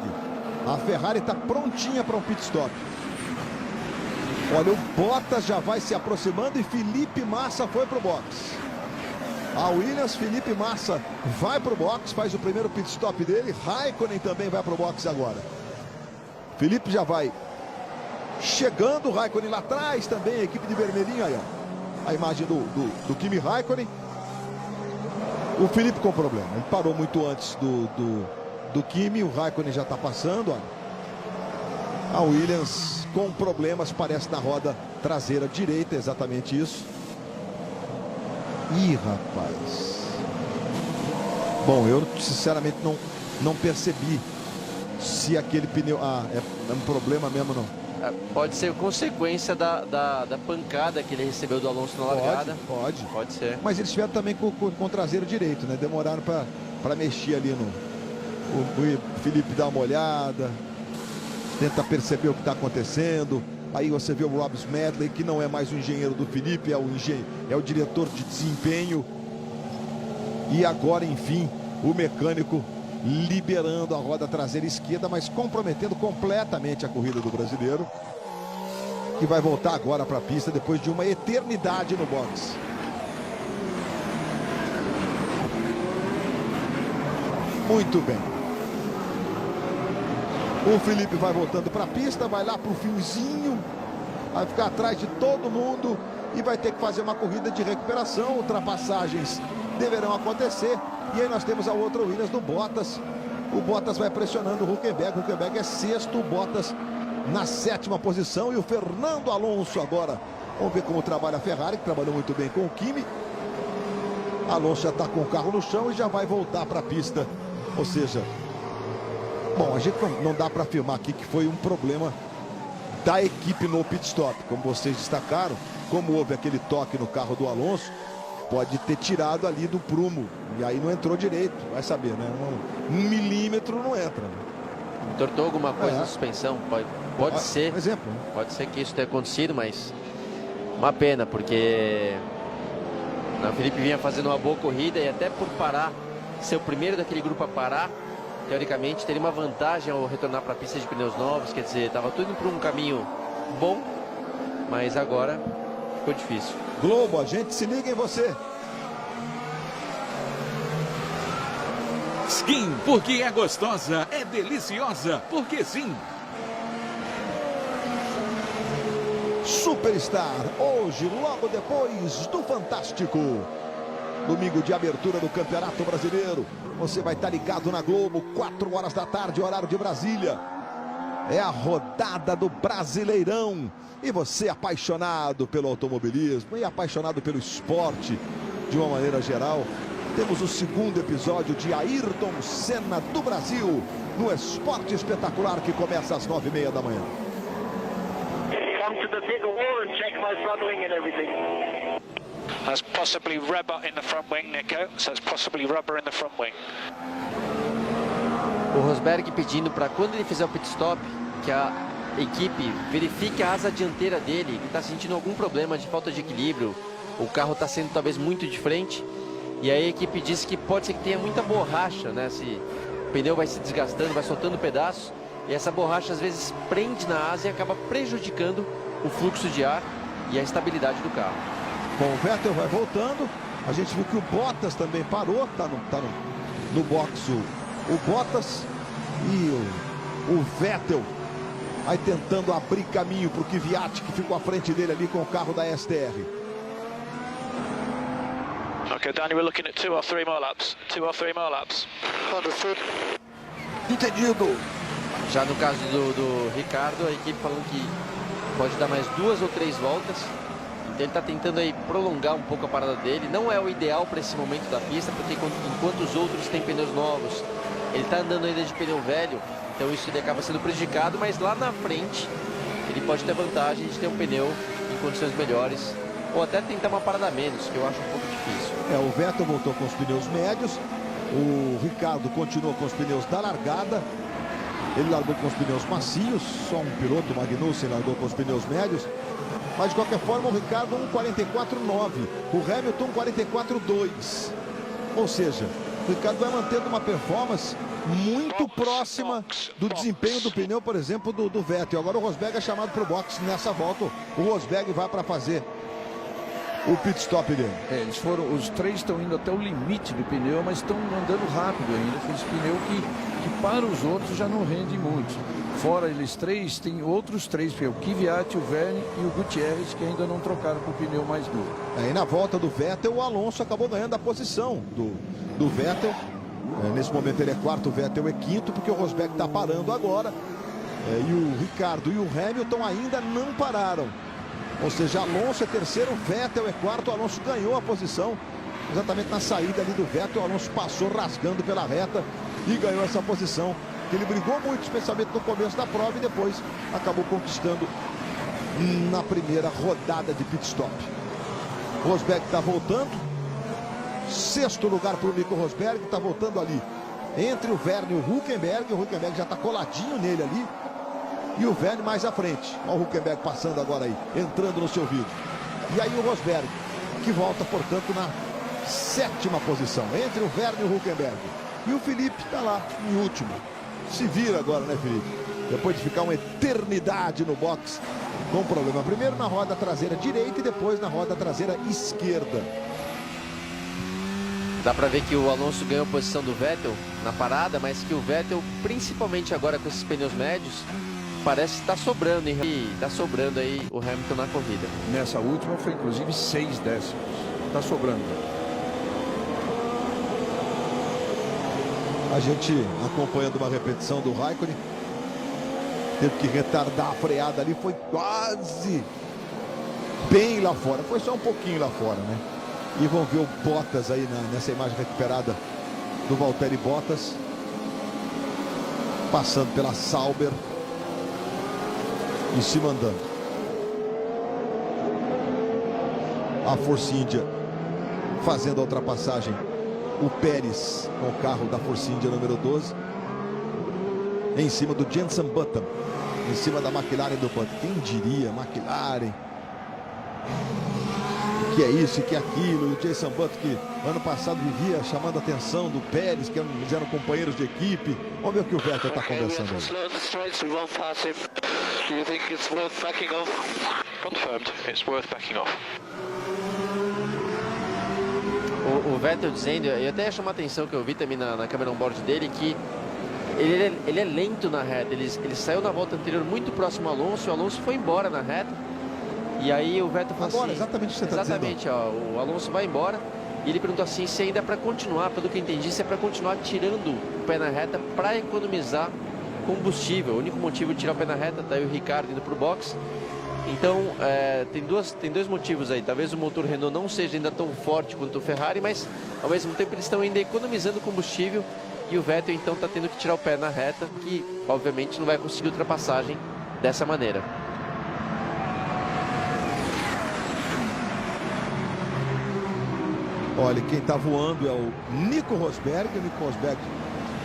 a Ferrari está prontinha para um pit stop. Olha, o Bottas já vai se aproximando e Felipe Massa foi para o box. A Williams, Felipe Massa vai para o box, faz o primeiro pit stop dele. Raikkonen também vai para o box agora. Felipe já vai chegando, Raikkonen lá atrás também, a equipe de vermelhinho aí, ó. A imagem do Kimi Raikkonen. O Felipe com problema, ele parou muito antes do Kimi, o Raikkonen já está passando, ó. A Williams com problemas, parece na roda traseira direita, exatamente isso. Ih, rapaz. Bom, eu sinceramente não percebi se aquele pneu... é um problema mesmo, não. Pode ser consequência da pancada que ele recebeu do Alonso na largada. Pode ser. Mas eles estiveram também com o traseiro direito, né? Demoraram para mexer ali no... O Felipe dá uma olhada, tenta perceber o que está acontecendo. Aí você vê o Rob Smedley, que não é mais o engenheiro do Felipe, é o diretor de desempenho. E agora, enfim, o mecânico liberando a roda traseira esquerda, mas comprometendo completamente a corrida do brasileiro, que vai voltar agora para a pista depois de uma eternidade no box. Muito bem. O Felipe vai voltando para a pista, vai lá para o finzinho, vai ficar atrás de todo mundo e vai ter que fazer uma corrida de recuperação. Ultrapassagens deverão acontecer. E aí nós temos a outra Williams do Bottas. O Bottas vai pressionando o Hülkenberg. O Hülkenberg é sexto, o Bottas na 7ª posição. E o Fernando Alonso agora. Vamos ver como trabalha a Ferrari, que trabalhou muito bem com o Kimi. Alonso já está com o carro no chão e já vai voltar para a pista. Ou seja, bom, a gente não dá para afirmar aqui que foi um problema da equipe no pit stop. Como vocês destacaram, como houve aquele toque no carro do Alonso, pode ter tirado ali do prumo. E aí não entrou direito, vai saber, né? Um milímetro não entra. Entortou alguma coisa na suspensão? Pode ser. Por exemplo. Pode ser que isso tenha acontecido, mas uma pena, porque o Felipe vinha fazendo uma boa corrida e até por parar, ser o primeiro daquele grupo a parar, teoricamente teria uma vantagem ao retornar para a pista de pneus novos. Quer dizer, estava tudo por um caminho bom, mas agora ficou difícil. Globo, a gente se liga em você. Skin, porque é gostosa, é deliciosa, porque sim. Superstar, hoje, logo depois do Fantástico. Domingo de abertura do Campeonato Brasileiro. Você vai estar ligado na Globo, 4 horas da tarde, horário de Brasília. É a rodada do Brasileirão. E você apaixonado pelo automobilismo e apaixonado pelo esporte de uma maneira geral. Temos o segundo episódio de Ayrton Senna do Brasil no Esporte Espetacular, que começa às 9h30 da manhã. Come to the big wall and check my front wing and everything. That's possibly rubber in the front wing, Nico. So it's possibly rubber in the front wing. O Rosberg pedindo para quando ele fizer o pit stop, que a equipe verifique a asa dianteira dele, que está sentindo algum problema de falta de equilíbrio. O carro está sendo talvez muito de frente. E aí a equipe disse que pode ser que tenha muita borracha, né? Se o pneu vai se desgastando, vai soltando pedaços. E essa borracha às vezes prende na asa e acaba prejudicando o fluxo de ar e a estabilidade do carro. Bom, o Vettel vai voltando. A gente viu que o Bottas também parou. Tá no box o Bottas. E o Vettel vai tentando abrir caminho para o Kvyat, que ficou à frente dele ali com o carro da STR. Okay, Danny, we're looking at 2 or 3 more laps. 2 or 3 more laps. Understood. Entendido. Já no caso do Ricardo, a equipe falando que pode dar mais 2 ou 3 voltas. Então ele está tentando aí prolongar um pouco a parada dele. Não é o ideal para esse momento da pista, porque enquanto os outros têm pneus novos, ele está andando ainda de pneu velho. Então isso ele acaba sendo prejudicado, mas lá na frente ele pode ter vantagem de ter um pneu em condições melhores. Ou até tentar uma parada a menos, que eu acho um pouco difícil. O Vettel voltou com os pneus médios. O Ricardo continua com os pneus da largada. Ele largou com os pneus macios. Só um piloto, Magnussen, largou com os pneus médios. Mas de qualquer forma o Ricardo 1,44,9. O Hamilton 1,44,2. Ou seja, o Ricardo vai mantendo uma performance muito próxima do desempenho do pneu, por exemplo, do Vettel. Agora o Rosberg é chamado para o box nessa volta. O Rosberg vai para fazer o pit stop dele. Os três estão indo até o limite do pneu, mas estão andando rápido ainda. Aqueles pneus que para os outros já não rende muito. Fora eles três, tem outros três, o Kvyat, o Vergne e o Gutierrez, que ainda não trocaram para o pneu mais duro. Aí na volta do Vettel, o Alonso acabou ganhando a posição do Vettel. Nesse momento ele é quarto, o Vettel é quinto, porque o Rosberg está parando agora. E o Ricardo e o Hamilton ainda não pararam. Ou seja, Alonso é terceiro, Vettel é quarto. O Alonso ganhou a posição exatamente na saída ali do Vettel. O Alonso passou rasgando pela reta e ganhou essa posição. Ele brigou muito, especialmente no começo da prova, e depois acabou conquistando na primeira rodada de pit stop. Rosberg está voltando. Sexto lugar para o Nico Rosberg, está voltando ali entre o Vergne e o Hülkenberg. O Hülkenberg já está coladinho nele ali. E o Vergne mais à frente. Olha o Hülkenberg passando agora aí, entrando no seu vídeo. E aí o Rosberg, que volta, portanto, na sétima posição, entre o Vergne e o Hülkenberg. E o Felipe está lá, em último. Se vira agora, né, Felipe? Depois de ficar uma eternidade no box com problema. Primeiro na roda traseira direita e depois na roda traseira esquerda. Dá pra ver que o Alonso ganhou a posição do Vettel na parada, mas que o Vettel, principalmente agora com esses pneus médios, parece estar sobrando, e tá sobrando aí o Hamilton na corrida. Nessa última foi inclusive 6 décimos. Tá sobrando. A gente acompanhando uma repetição do Raikkonen. Teve que retardar a freada ali, foi quase bem lá fora. Foi só um pouquinho lá fora, né? E vão ver o Bottas aí nessa imagem recuperada do Valtteri Bottas. Passando pela Sauber. Em cima andando. A Force India fazendo a ultrapassagem. O Pérez com o carro da Force India número 12. Em cima do Jenson Button. Em cima da McLaren do Button. Quem diria, McLaren. Que é isso, que é aquilo. O Jenson Button, que ano passado vivia chamando a atenção do Pérez, que eram companheiros de equipe. Vamos ver o que o Vettel está conversando aí. Do you think it's worth backing off? Confirmed, it's worth backing off. O Vettel dizendo, e até chamou a atenção que eu vi também na câmera on-board dele, que ele é lento na reta. Ele saiu na volta anterior muito próximo ao Alonso, e o Alonso foi embora na reta. E aí o Vettel falou Agora, assim... exatamente o que você está dizendo. Exatamente, ó, o Alonso vai embora. E ele perguntou assim se ainda é para continuar, pelo que eu entendi, se é para continuar tirando o pé na reta para economizar combustível. O único motivo de tirar o pé na reta, tá aí o Ricardo indo para o box. Então, tem dois motivos aí. Talvez o motor Renault não seja ainda tão forte quanto o Ferrari, mas ao mesmo tempo eles estão ainda economizando combustível. E o Vettel então está tendo que tirar o pé na reta, que obviamente não vai conseguir ultrapassagem dessa maneira. Olha, quem está voando é o Nico Rosberg. O Nico Rosberg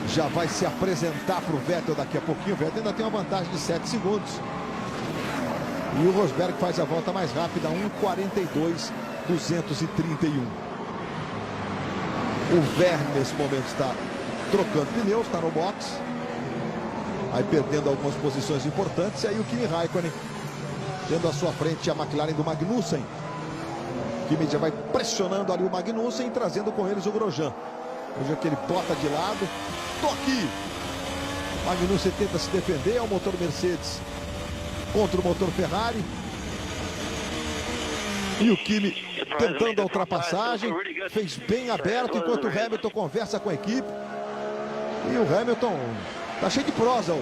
já vai se apresentar para o Vettel daqui a pouquinho. O Vettel ainda tem uma vantagem de 7 segundos. E o Rosberg faz a volta mais rápida, 1:42.231. O Vergne, nesse momento, está trocando pneus, está no box. Aí perdendo algumas posições importantes. E aí o Kimi Raikkonen tendo à sua frente a McLaren do Magnussen. O Kimi já vai pressionando ali o Magnussen e trazendo com eles o Grosjean. Veja que ele bota de lado. Tô aqui. Magnussen tenta se defender. É o motor Mercedes contra o motor Ferrari. E o Kimi tentando a ultrapassagem. Fez bem aberto enquanto o Hamilton conversa com a equipe. E o Hamilton tá cheio de prosa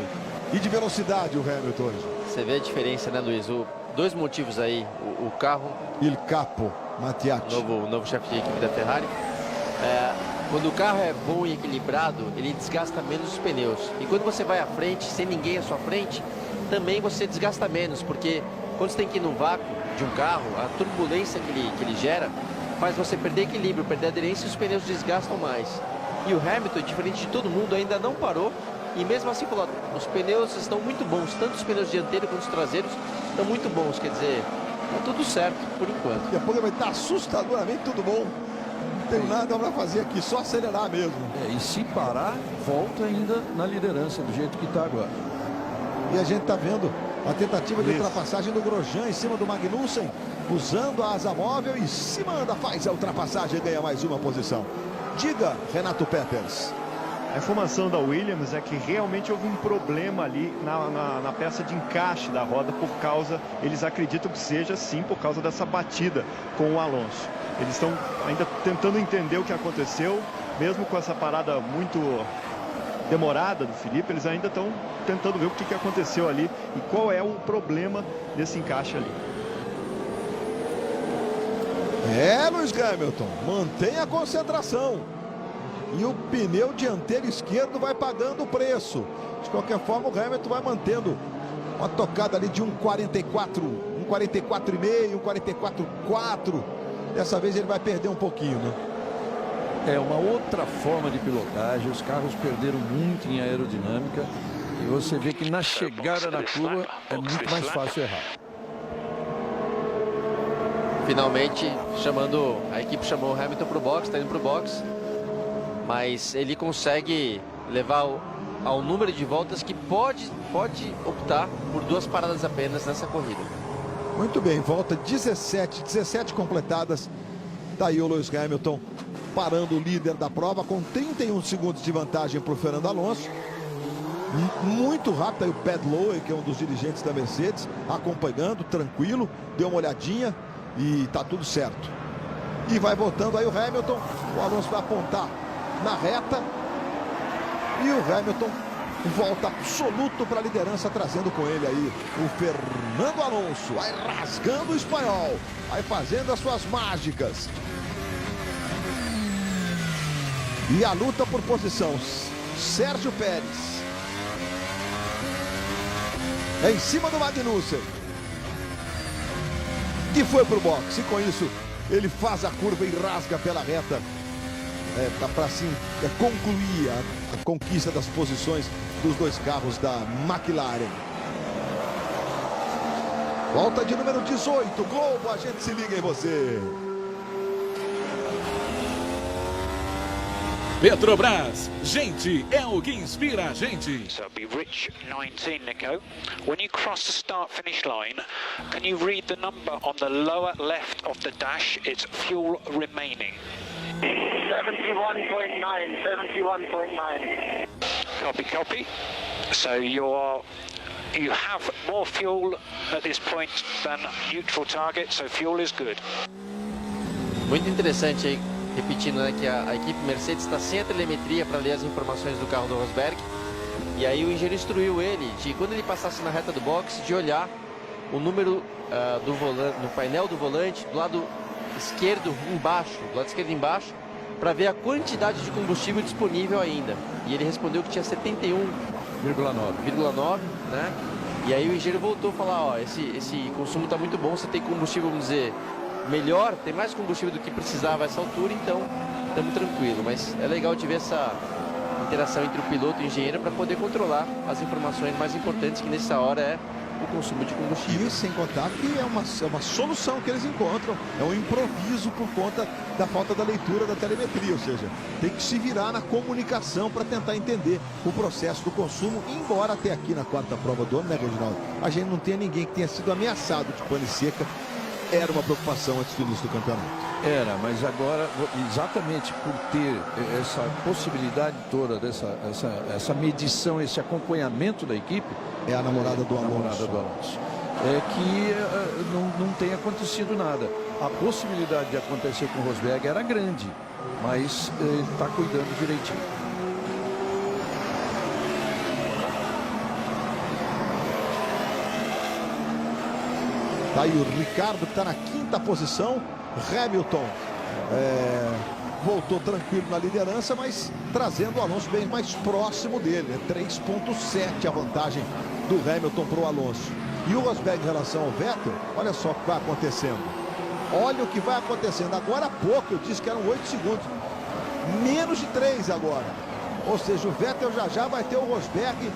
e de velocidade, o Hamilton hoje. Você vê a diferença, né, Luiz? Dois motivos aí. O carro... Il Capo Mattiacci. Novo chefe de equipe da Ferrari. Quando o carro é bom e equilibrado, ele desgasta menos os pneus. E quando você vai à frente, sem ninguém à sua frente, também você desgasta menos. Porque quando você tem que ir no vácuo de um carro, a turbulência que ele gera faz você perder equilíbrio, perder aderência e os pneus desgastam mais. E o Hamilton, diferente de todo mundo, ainda não parou. E mesmo assim falou, os pneus estão muito bons. Tanto os pneus dianteiros quanto os traseiros estão muito bons. Quer dizer, tá tudo certo por enquanto. Daqui a pouco vai estar assustadoramente tudo bom. Não tem nada para fazer aqui, só acelerar mesmo. E se parar, volta ainda na liderança do jeito que está agora. E a gente está vendo a tentativa de ultrapassagem do Grosjean em cima do Magnussen, usando a asa móvel e se manda, faz a ultrapassagem e ganha mais uma posição. Diga, Renato Peters. A informação da Williams é que realmente houve um problema ali na peça de encaixe da roda por causa, eles acreditam que seja sim por causa dessa batida com o Alonso. Eles estão ainda tentando entender o que aconteceu, mesmo com essa parada muito demorada do Felipe, eles ainda estão tentando ver o que aconteceu ali e qual é o problema desse encaixe ali. Lewis Hamilton, mantenha a concentração. E o pneu dianteiro esquerdo vai pagando o preço. De qualquer forma, o Hamilton vai mantendo uma tocada ali de 1:44, 1:44,5, 1:44,4. Dessa vez ele vai perder um pouquinho, né? É uma outra forma de pilotagem. Os carros perderam muito em aerodinâmica. E você vê que na chegada na curva é muito mais fácil errar. Finalmente, a equipe chamou o Hamilton para o box, está indo para o box. Mas ele consegue levar ao número de voltas que pode optar por 2 paradas apenas nessa corrida. Muito bem, volta 17 completadas. Daí o Lewis Hamilton parando o líder da prova com 31 segundos de vantagem para o Fernando Alonso. Muito rápido aí o Pat Lowe, que é um dos dirigentes da Mercedes, acompanhando, tranquilo, deu uma olhadinha e tá tudo certo. E vai voltando aí o Hamilton, o Alonso vai apontar na reta e o Hamilton volta absoluto para a liderança, trazendo com ele aí o Fernando Alonso, vai rasgando o espanhol, vai fazendo as suas mágicas. E a luta por posição, Sérgio Pérez é em cima do Magnussen, que foi pro boxe, e com isso ele faz a curva e rasga pela reta. Tá para assim concluir a conquista das posições dos 2 carros da McLaren. Volta de número 18, Globo, a gente se liga em você. Petrobras, gente é o que inspira a gente. So it'll be Rich 19, Nico. When you cross the start-finish line, can you read the number on the lower left of the dash? It's fuel remaining. 71.9, 71.9. Copy, copy. So you have more fuel at this point than neutral target, so fuel is good. Muito interessante aí, repetindo, né, que a equipe Mercedes está sem a telemetria para ler as informações do carro do Rosberg. E aí o engenheiro instruiu ele de, quando ele passasse na reta do box, de olhar o número do volante, no painel do volante, do lado esquerdo embaixo, para ver a quantidade de combustível disponível ainda. E ele respondeu que tinha 71,9, né? E aí o engenheiro voltou a falar, ó, esse consumo está muito bom, você tem combustível, vamos dizer, melhor, tem mais combustível do que precisava a essa altura, então estamos tranquilo. Mas é legal de ver essa interação entre o piloto e o engenheiro para poder controlar as informações mais importantes, que nessa hora é o consumo de combustível. E sem contar que é uma solução que eles encontram, é um improviso por conta da falta da leitura da telemetria, ou seja, tem que se virar na comunicação para tentar entender o processo do consumo, embora até aqui na quarta prova do ano, né, Reginaldo, a gente não tenha ninguém que tenha sido ameaçado de pane seca. Era uma preocupação antes do início do campeonato. Era, mas agora, exatamente por ter essa possibilidade toda, essa medição, esse acompanhamento da equipe, é a namorada do Alonso. É que não tem acontecido nada. A possibilidade de acontecer com o Rosberg era grande, mas ele está cuidando direitinho. Tá aí o Ricardo, que está na quinta posição. Hamilton voltou tranquilo na liderança, mas trazendo o Alonso bem mais próximo dele. 3,7 a vantagem do Hamilton para o Alonso. E o Rosberg em relação ao Vettel, olha só o que vai acontecendo. Olha o que vai acontecendo. Agora há pouco eu disse que eram 8 segundos. Menos de 3 agora. Ou seja, o Vettel já vai ter o Rosberg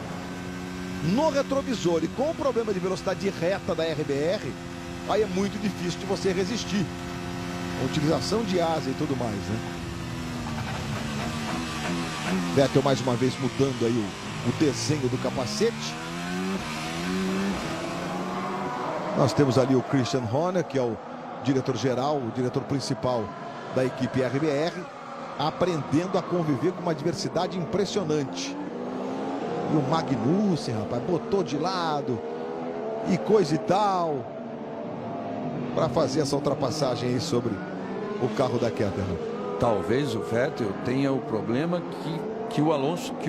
no retrovisor. E com o problema de velocidade reta da RBR, aí é muito difícil de você resistir. A utilização de asa e tudo mais, né? Vettel mais uma vez mudando aí o desenho do capacete. Nós temos ali o Christian Horner, que é o diretor-geral, o diretor principal da equipe RBR, aprendendo a conviver com uma diversidade impressionante. E o Magnussen, rapaz, botou de lado e coisa e tal, para fazer essa ultrapassagem aí sobre o carro da Caterham. Talvez o Vettel tenha o problema que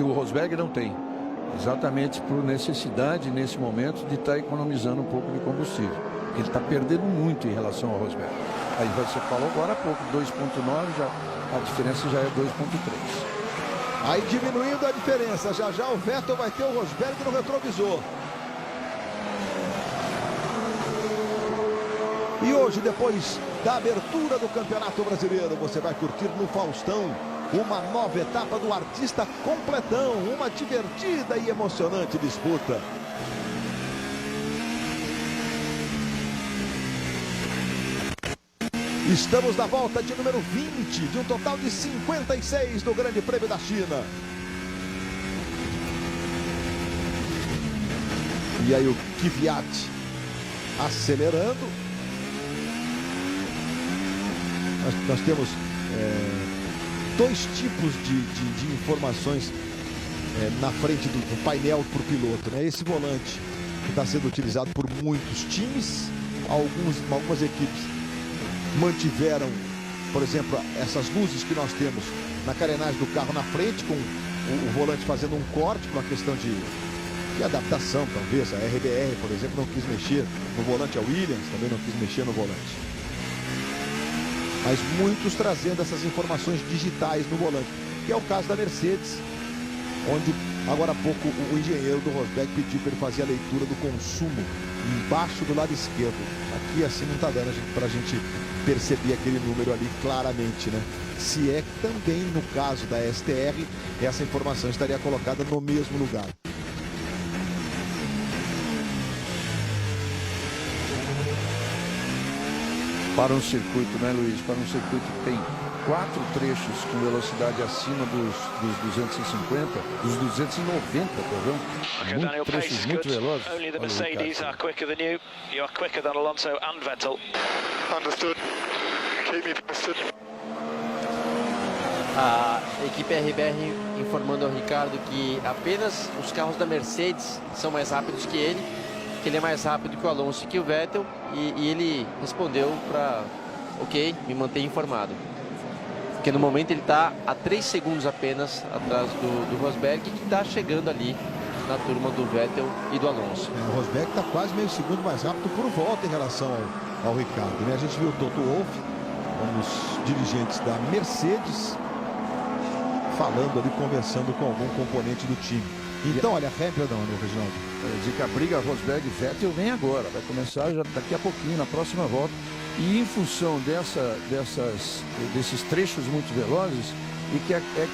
o Rosberg não tem. Exatamente por necessidade, nesse momento, de estar economizando um pouco de combustível. Ele está perdendo muito em relação ao Rosberg. Aí você falou agora há pouco, 2,9, a diferença já é 2,3. Aí diminuindo a diferença, já o Vettel vai ter o Rosberg no retrovisor. E hoje, depois da abertura do Campeonato Brasileiro, você vai curtir no Faustão uma nova etapa do Artista Completão, uma divertida e emocionante disputa. Estamos na volta de número 20, de um total de 56 do Grande Prêmio da China. E aí o Kvyat acelerando. Nós temos dois tipos de informações na frente do painel para o piloto, né? Esse volante que está sendo utilizado por muitos times, algumas equipes mantiveram, por exemplo, essas luzes que nós temos na carenagem do carro na frente, com o volante fazendo um corte por uma questão de adaptação, talvez. A RBR, por exemplo, não quis mexer no volante, a Williams também não quis mexer no volante. Mas muitos trazendo essas informações digitais no volante, que é o caso da Mercedes, onde agora há pouco o engenheiro do Rosberg pediu para ele fazer a leitura do consumo embaixo do lado esquerdo. Aqui assim não está dando para a gente perceber aquele número ali claramente, né? Se é que também no caso da STR, essa informação estaria colocada no mesmo lugar. Para um circuito, né, Luiz? Para um circuito que tem 4 trechos com velocidade acima dos 250, dos 290, perdão. Muito trechos muito velozes. Only the Mercedes are quicker than you. You are quicker than Alonso and Vettel. Understood. Keep me posted. A equipe RBR informando ao Ricardo que apenas os carros da Mercedes são mais rápidos que ele é mais rápido que o Alonso e que o Vettel, e ele respondeu para ok, me mantenha informado. Porque no momento ele está a 3 segundos apenas atrás do Rosberg, que está chegando ali na turma do Vettel e do Alonso. O Rosberg está quase meio segundo mais rápido por volta em relação ao Ricardo, né? A gente viu o Toto Wolff, um dos dirigentes da Mercedes, falando ali, conversando com algum componente do time. Então, olha, perdão, Reginaldo. Dizer que a briga Rosberg-Vettel vem agora, vai começar já daqui a pouquinho, na próxima volta. E em função desses trechos muito velozes, e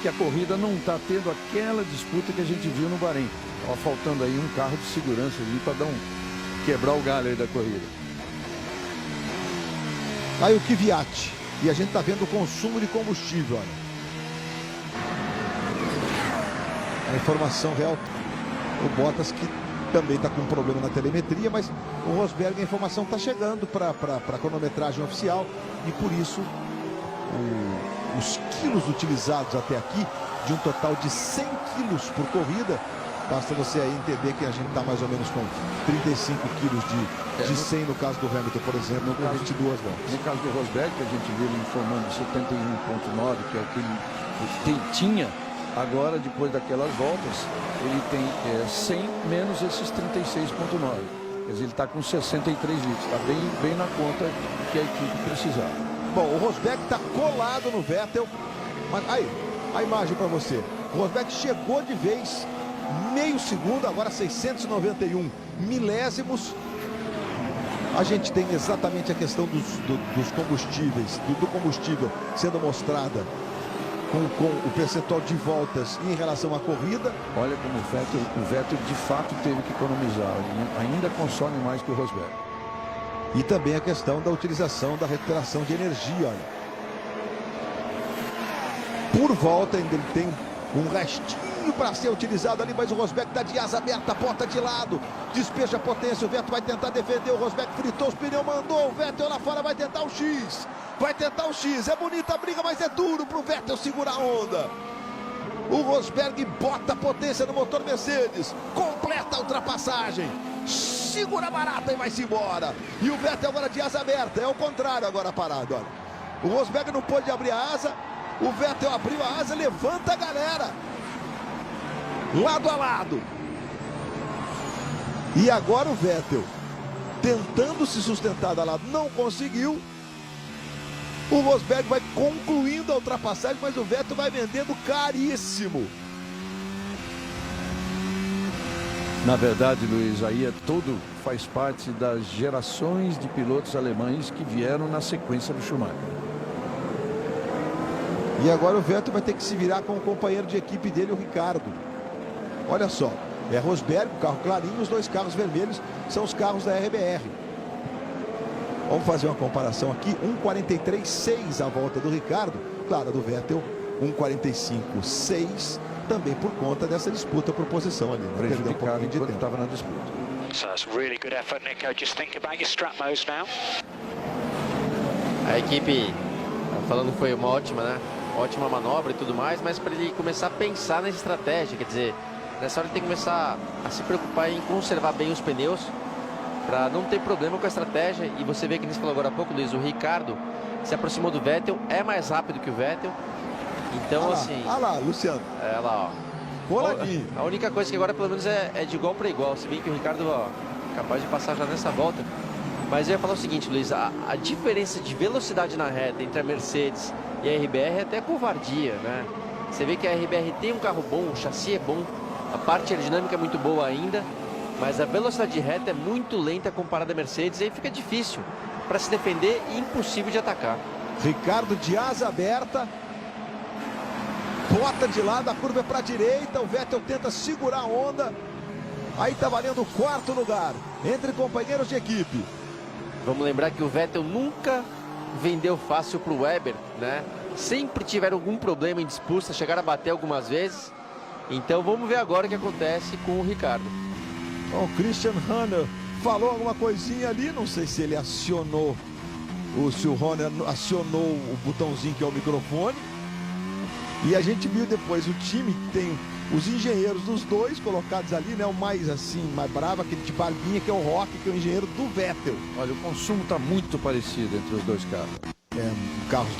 que a corrida não está tendo aquela disputa que a gente viu no Bahrein. Estava faltando aí um carro de segurança ali para quebrar o galho aí da corrida. Aí o Kvyat. E a gente está vendo o consumo de combustível, olha. A informação real, o Bottas que também está com um problema na telemetria, mas o Rosberg, a informação está chegando para a cronometragem oficial, e por isso os quilos utilizados até aqui, de um total de 100 quilos por corrida, basta você aí entender que a gente está mais ou menos com 35 quilos de 100 no caso do Hamilton, por exemplo, no caso de 22 voltas. No caso do Rosberg, que a gente viu ele informando 71,9, que é o que ele tinha. Agora, depois daquelas voltas, ele tem 100 menos esses 36,9. Quer dizer, ele está com 63 litros. Está bem na conta que a equipe precisava. Bom, o Rosberg está colado no Vettel. Mas aí, a imagem para você. O Rosberg chegou de vez, meio segundo, agora 691 milésimos. A gente tem exatamente a questão dos combustíveis, do combustível sendo mostrada com o percentual de voltas em relação à corrida. Olha como o Vettel de fato teve que economizar. Ele ainda consome mais que o Rosberg. E também a questão da utilização, da recuperação de energia. Olha. Por volta ainda ele tem um restinho para ser utilizado ali, mas o Rosberg está de asa aberta, bota de lado, despeja a potência, o Vettel vai tentar defender, o Rosberg fritou os pneus, mandou o Vettel lá fora, vai tentar o X. Vai tentar o X, é bonita a briga, mas é duro pro Vettel segurar a onda. O Rosberg bota a potência no motor Mercedes, completa a ultrapassagem, segura a barata e vai-se embora. E o Vettel agora de asa aberta, é o contrário agora parado, olha. O Rosberg não pôde abrir a asa, o Vettel abriu a asa, levanta a galera. Lado a lado. E agora o Vettel, tentando se sustentar da lado, não conseguiu. O Rosberg vai concluindo a ultrapassagem, mas o Vettel vai vendendo caríssimo. Na verdade, Luiz, aí tudo faz parte das gerações de pilotos alemães que vieram na sequência do Schumacher. E agora o Vettel vai ter que se virar com o companheiro de equipe dele, o Ricardo. Olha só, é Rosberg, o carro clarinho, os dois carros vermelhos são os carros da RBR. Vamos fazer uma comparação aqui, 1:43,6 a volta do Ricardo, claro, do Vettel, 1:45,6, também por conta dessa disputa por posição ali. Perdeu um pouquinho de tempo. Estava na disputa. So that's really good effort, Nico. Just think about your strap modes now. A equipe falando que foi uma ótima manobra e tudo mais, mas para ele começar a pensar nessa estratégia, quer dizer, nessa hora ele tem que começar a se preocupar em conservar bem os pneus, para não ter problema com a estratégia. E você vê que você falou agora há pouco, Luiz, o Ricardo se aproximou do Vettel, é mais rápido que o Vettel. Então, assim... Olha lá, Luciano. É lá, ó. Coladinho. A única coisa que agora, pelo menos, é de igual para igual. Se bem que o Ricardo, ó, capaz de passar já nessa volta. Mas eu ia falar o seguinte, Luiz, a diferença de velocidade na reta entre a Mercedes e a RBR é até covardia, né? Você vê que a RBR tem um carro bom, o chassi é bom, a parte aerodinâmica é muito boa ainda, mas a velocidade de reta é muito lenta comparada à Mercedes, e aí fica difícil para se defender e impossível de atacar. Ricardo de asa aberta, bota de lado, a curva é para a direita, o Vettel tenta segurar a onda, aí está valendo o 4º lugar entre companheiros de equipe. Vamos lembrar que o Vettel nunca vendeu fácil para o Weber, né? Sempre tiveram algum problema em disputa, chegaram a bater algumas vezes. Então vamos ver agora o que acontece com o Ricardo. O Christian Horner falou alguma coisinha ali, não sei se ele acionou, ou se o Horner acionou o botãozinho que é o microfone. E a gente viu depois o time que tem os engenheiros dos dois colocados ali, né? O mais assim, mais bravo, aquele de barbinha, que é o Rock, que é o engenheiro do Vettel. Olha, o consumo está muito parecido entre os dois carros. Carros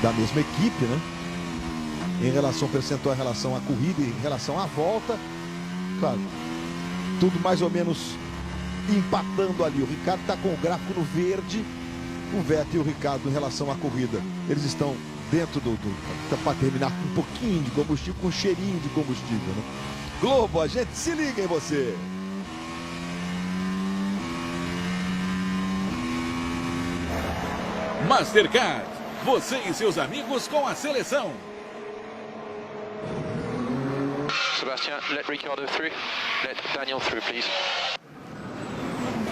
da mesma equipe, né? Em relação ao percentual, em relação à corrida e em relação à volta. Claro, tudo mais ou menos empatando ali. O Ricardo está com o gráfico no verde. O Vettel e o Ricardo em relação à corrida. Eles estão dentro para terminar com um pouquinho de combustível, com um cheirinho de combustível, né? Globo, a gente se liga em você. Mastercard, você e seus amigos com a seleção. Sebastian, let Ricciardo through. Let Daniel through, please.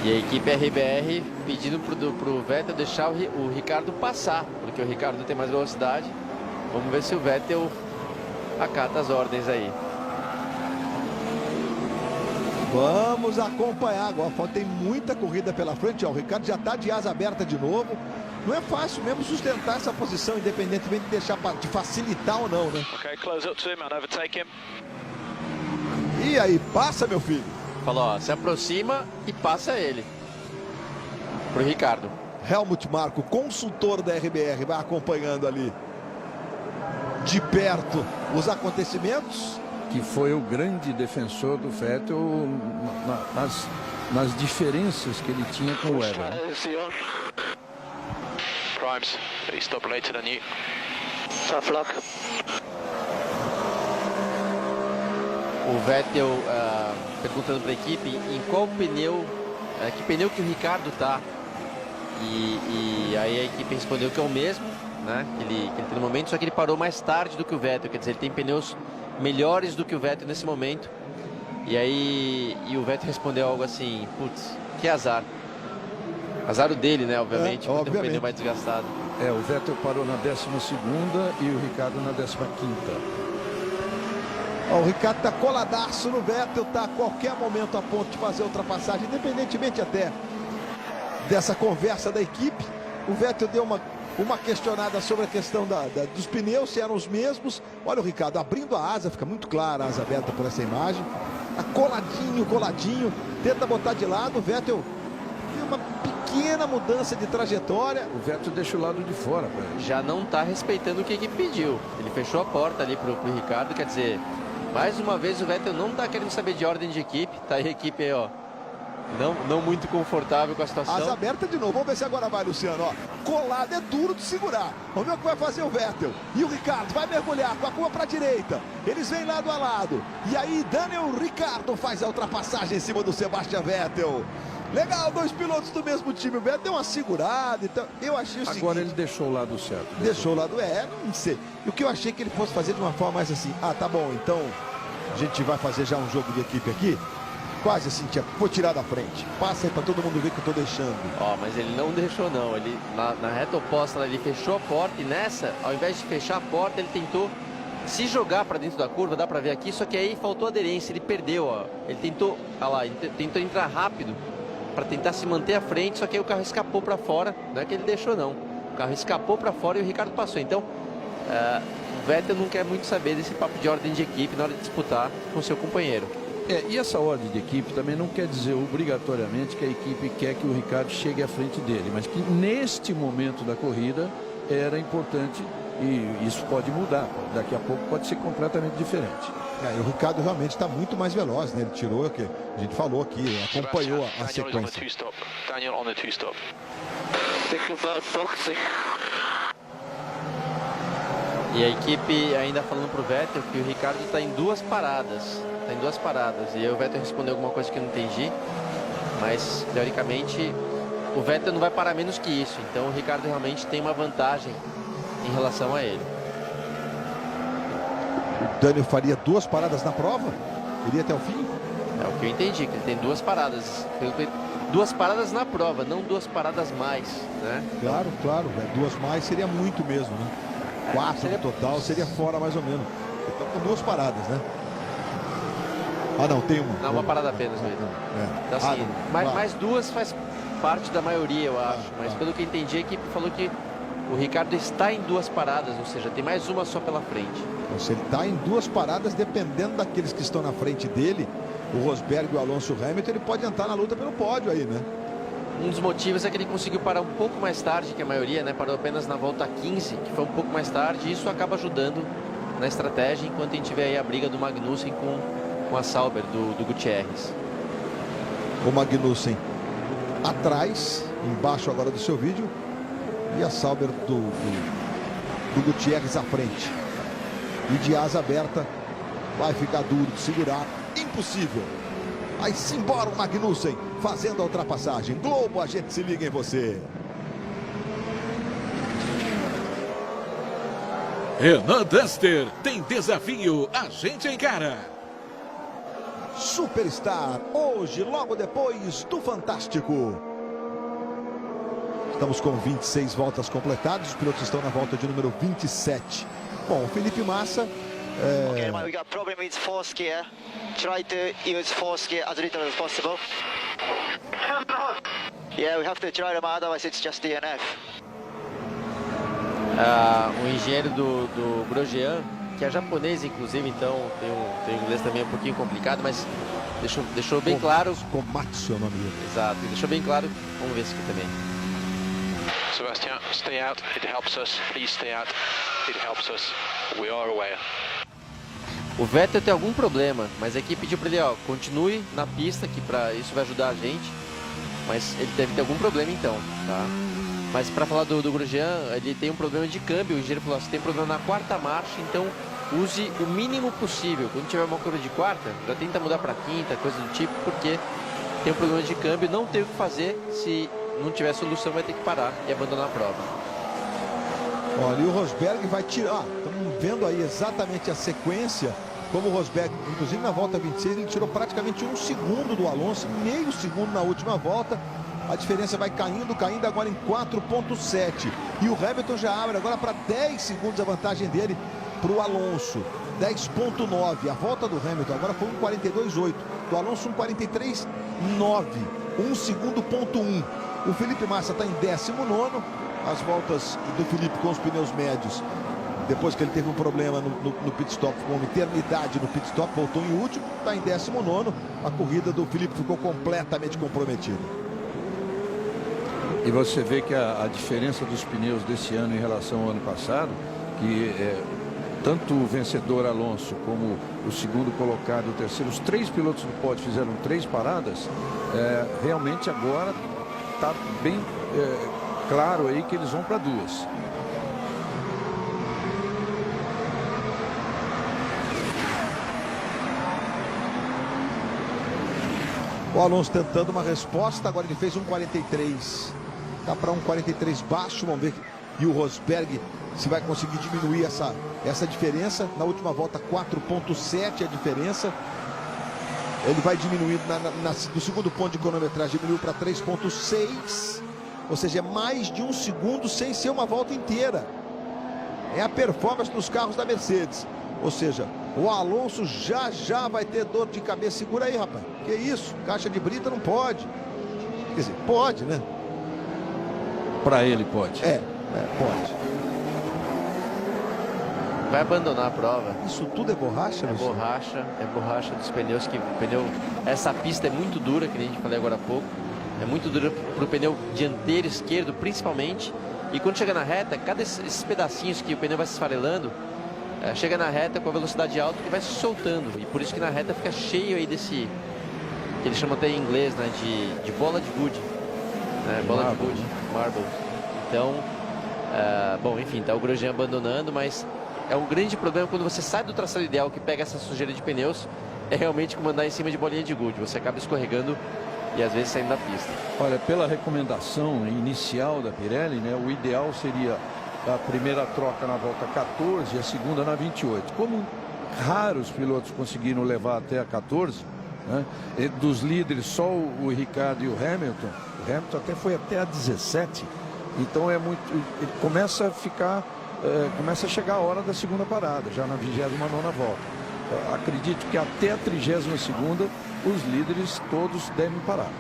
E a equipe RBR pedindo pro Vettel deixar o Ricardo passar, porque o Ricardo tem mais velocidade. Vamos ver se o Vettel acata as ordens aí. Vamos acompanhar agora. Tem muita corrida pela frente. Ó, o Ricardo já está de asa aberta de novo. Não é fácil mesmo sustentar essa posição, independentemente de facilitar ou não, né? Okay, close up to him and overtake him. E aí, passa, meu filho. Falou, ó, se aproxima e passa ele pro Ricardo. Helmut Marko, consultor da RBR, vai acompanhando ali de perto os acontecimentos. Que foi o grande defensor do Vettel nas diferenças que ele tinha com o Weber. Primes, but he stopped later than you. Tough luck. O Vettel perguntando para a equipe em qual pneu, que pneu que o Ricardo tá. E aí a equipe respondeu que é o mesmo, né? Que ele tem no momento, só que ele parou mais tarde do que o Vettel, quer dizer, ele tem pneus melhores do que o Vettel nesse momento. E o Vettel respondeu algo assim, putz, que azar. Azar o dele, né, obviamente, por ter um pneu mais desgastado. O Vettel parou na 12ª e o Ricardo na 15ª. O Ricardo está coladaço no Vettel, está a qualquer momento a ponto de fazer ultrapassagem, independentemente até dessa conversa da equipe. O Vettel deu uma questionada sobre a questão dos pneus, se eram os mesmos. Olha o Ricardo abrindo a asa, fica muito clara a asa aberta por essa imagem. Tá coladinho, tenta botar de lado. O Vettel tem uma pequena mudança de trajetória. O Vettel deixa o lado de fora. Já não está respeitando o que a equipe pediu. Ele fechou a porta ali pro Ricardo, quer dizer, mais uma vez o Vettel não está querendo saber de ordem de equipe. Tá aí a equipe aí, ó. Não muito confortável com a situação. Asa aberta de novo. Vamos ver se agora vai, Luciano. Ó, colado é duro de segurar. Vamos ver o que vai fazer o Vettel. E o Ricardo vai mergulhar com a curva para a direita. Eles vêm lado a lado. E aí Daniel Ricciardo faz a ultrapassagem em cima do Sebastian Vettel. Legal, dois pilotos do mesmo time. O Vettel deu uma segurada. Então, eu achei o seguinte. Agora ele deixou o lado certo. Deixou o lado, não sei. E o que eu achei que ele fosse fazer de uma forma mais assim. Tá bom, então a gente vai fazer já um jogo de equipe aqui. Quase assim, vou tirar da frente. Passa aí pra todo mundo ver que eu tô deixando. Mas ele não deixou não. Ele, na reta oposta, ele fechou a porta e nessa, ao invés de fechar a porta, ele tentou se jogar pra dentro da curva, dá pra ver aqui, só que aí faltou aderência, ele perdeu, ó. Ele tentou, ele tentou entrar rápido pra tentar se manter à frente, só que aí o carro escapou pra fora. Não é que ele deixou não. O carro escapou pra fora e o Ricardo passou. Então, o Vettel não quer muito saber desse papo de ordem de equipe na hora de disputar com seu companheiro. E essa ordem de equipe também não quer dizer obrigatoriamente que a equipe quer que o Ricardo chegue à frente dele, mas que neste momento da corrida era importante e isso pode mudar. Daqui a pouco pode ser completamente diferente. O Ricardo realmente está muito mais veloz, né? Ele tirou o que a gente falou aqui, acompanhou a sequência. Daniel on the two-stop. E a equipe ainda falando pro Vettel que o Ricardo está em duas paradas. E aí o Vettel respondeu alguma coisa que eu não entendi. Mas, teoricamente, o Vettel não vai parar menos que isso. Então o Ricardo realmente tem uma vantagem em relação a ele. O Daniel faria duas paradas na prova? Iria até o fim? É o que eu entendi, que ele tem duas paradas. Duas paradas na prova, não duas paradas mais, né? Claro. Duas mais seria muito mesmo, né? 4 no total, seria fora mais ou menos. Então com duas paradas, né? Não, tem uma. Não, uma parada apenas mesmo. Então, assim, mais duas faz parte da maioria, eu acho. Mas pelo que eu entendi, a equipe falou que o Ricciardo está em 2 paradas, ou seja, tem mais uma só pela frente. Então, se ele está em 2 paradas, dependendo daqueles que estão na frente dele, o Rosberg e o Alonso Hamilton, ele pode entrar na luta pelo pódio aí, né? Um dos motivos é que ele conseguiu parar um pouco mais tarde que a maioria, né? Parou apenas na volta 15, que foi um pouco mais tarde, e isso acaba ajudando na estratégia, enquanto a gente vê aí a briga do Magnussen com a Sauber, do Gutierrez. O Magnussen atrás, embaixo agora do seu vídeo, e a Sauber do Gutierrez à frente. E de asa aberta, vai ficar duro de segurar, impossível. Aí simbora o Magnussen fazendo a ultrapassagem. Globo, a gente se liga em você. Renan Duster tem desafio, a gente encara. Superstar, hoje, logo depois do Fantástico. Estamos com 26 voltas completadas, os pilotos estão na volta de número 27. Bom, Felipe Massa... Okay, we got problem with fourth gear. Try to use fourth gear as little as possible. Yeah, we have to try them, otherwise it's just DNF. O engenheiro do Grosjean, que é japonês inclusive, então tem um inglês também um pouquinho complicado, mas deixou bem claro. Komatsu é o nome dele. Exato, deixou bem claro. Vamos ver isso aqui também. Sebastian, stay out. It helps us. Please stay out. It helps us. We are aware. O Vettel tem algum problema, mas a equipe pediu para ele, ó, continue na pista, que para isso vai ajudar a gente. Mas ele deve ter algum problema então, tá? Mas para falar do Grosjean, ele tem um problema de câmbio. O engenheiro falou, você tem problema na 4ª marcha, então use o mínimo possível. Quando tiver uma curva de 4ª, já tenta mudar para 5ª, coisa do tipo, porque tem um problema de câmbio, não tem o que fazer. Se não tiver solução, vai ter que parar e abandonar a prova. Olha, e o Rosberg vai tirar. Estamos vendo aí exatamente a sequência. Como o Rosberg, inclusive na volta 26, ele tirou praticamente 1 segundo do Alonso, meio segundo na última volta. A diferença vai caindo agora em 4,7. E o Hamilton já abre agora para 10 segundos a vantagem dele para o Alonso. 10,9. A volta do Hamilton agora foi 1,42,8. Do Alonso 1,43,9. 1 segundo, ponto 1. O Felipe Massa está em 19º. As voltas do Felipe com os pneus médios, depois que ele teve um problema no pit stop, com uma eternidade no pit stop, voltou em último, está em 19º. A corrida do Felipe ficou completamente comprometida. E você vê que a diferença dos pneus desse ano em relação ao ano passado, que tanto o vencedor Alonso como o segundo colocado, o terceiro, os 3 pilotos do pódio fizeram 3 paradas, realmente agora está bem claro aí que eles vão para 2. O Alonso tentando uma resposta, agora ele fez 1,43. Tá para 1,43 baixo, vamos ver. E o Rosberg se vai conseguir diminuir essa diferença. Na última volta 4,7 a diferença. Ele vai diminuir no segundo ponto de cronometragem, diminuiu para 3,6. Ou seja, é mais de 1 segundo sem ser uma volta inteira. É a performance dos carros da Mercedes. Ou seja, o Alonso já vai ter dor de cabeça. Segura aí, rapaz. Que isso? Caixa de brita não pode. Quer dizer, pode, né? Para ele pode. Pode. Vai abandonar a prova. Isso tudo é borracha? É borracha dos pneus. Essa pista é muito dura, que a gente falei agora há pouco. É muito dura para o pneu dianteiro esquerdo, principalmente. E quando chega na reta, esses pedacinhos que o pneu vai se esfarelando, chega na reta com a velocidade alta e vai se soltando. E por isso que na reta fica cheio aí desse, que eles chamam até em inglês, né, de bola de gude. Bola de gude, marble. Então, bom, enfim, tá o Grosjean abandonando, mas é um grande problema quando você sai do traçado ideal, que pega essa sujeira de pneus, é realmente como andar em cima de bolinha de gude. Você acaba escorregando e às vezes saindo da pista. Olha, pela recomendação inicial da Pirelli, né, o ideal seria a primeira troca na volta 14 e a segunda na 28. Como raros pilotos conseguiram levar até a 14, né, dos líderes só o Ricciardo e o Hamilton até foi até a 17. Então ele começa a ficar, começa a chegar a hora da segunda parada, já na 29ª volta. Acredito que até a 32ª os líderes todos devem parar.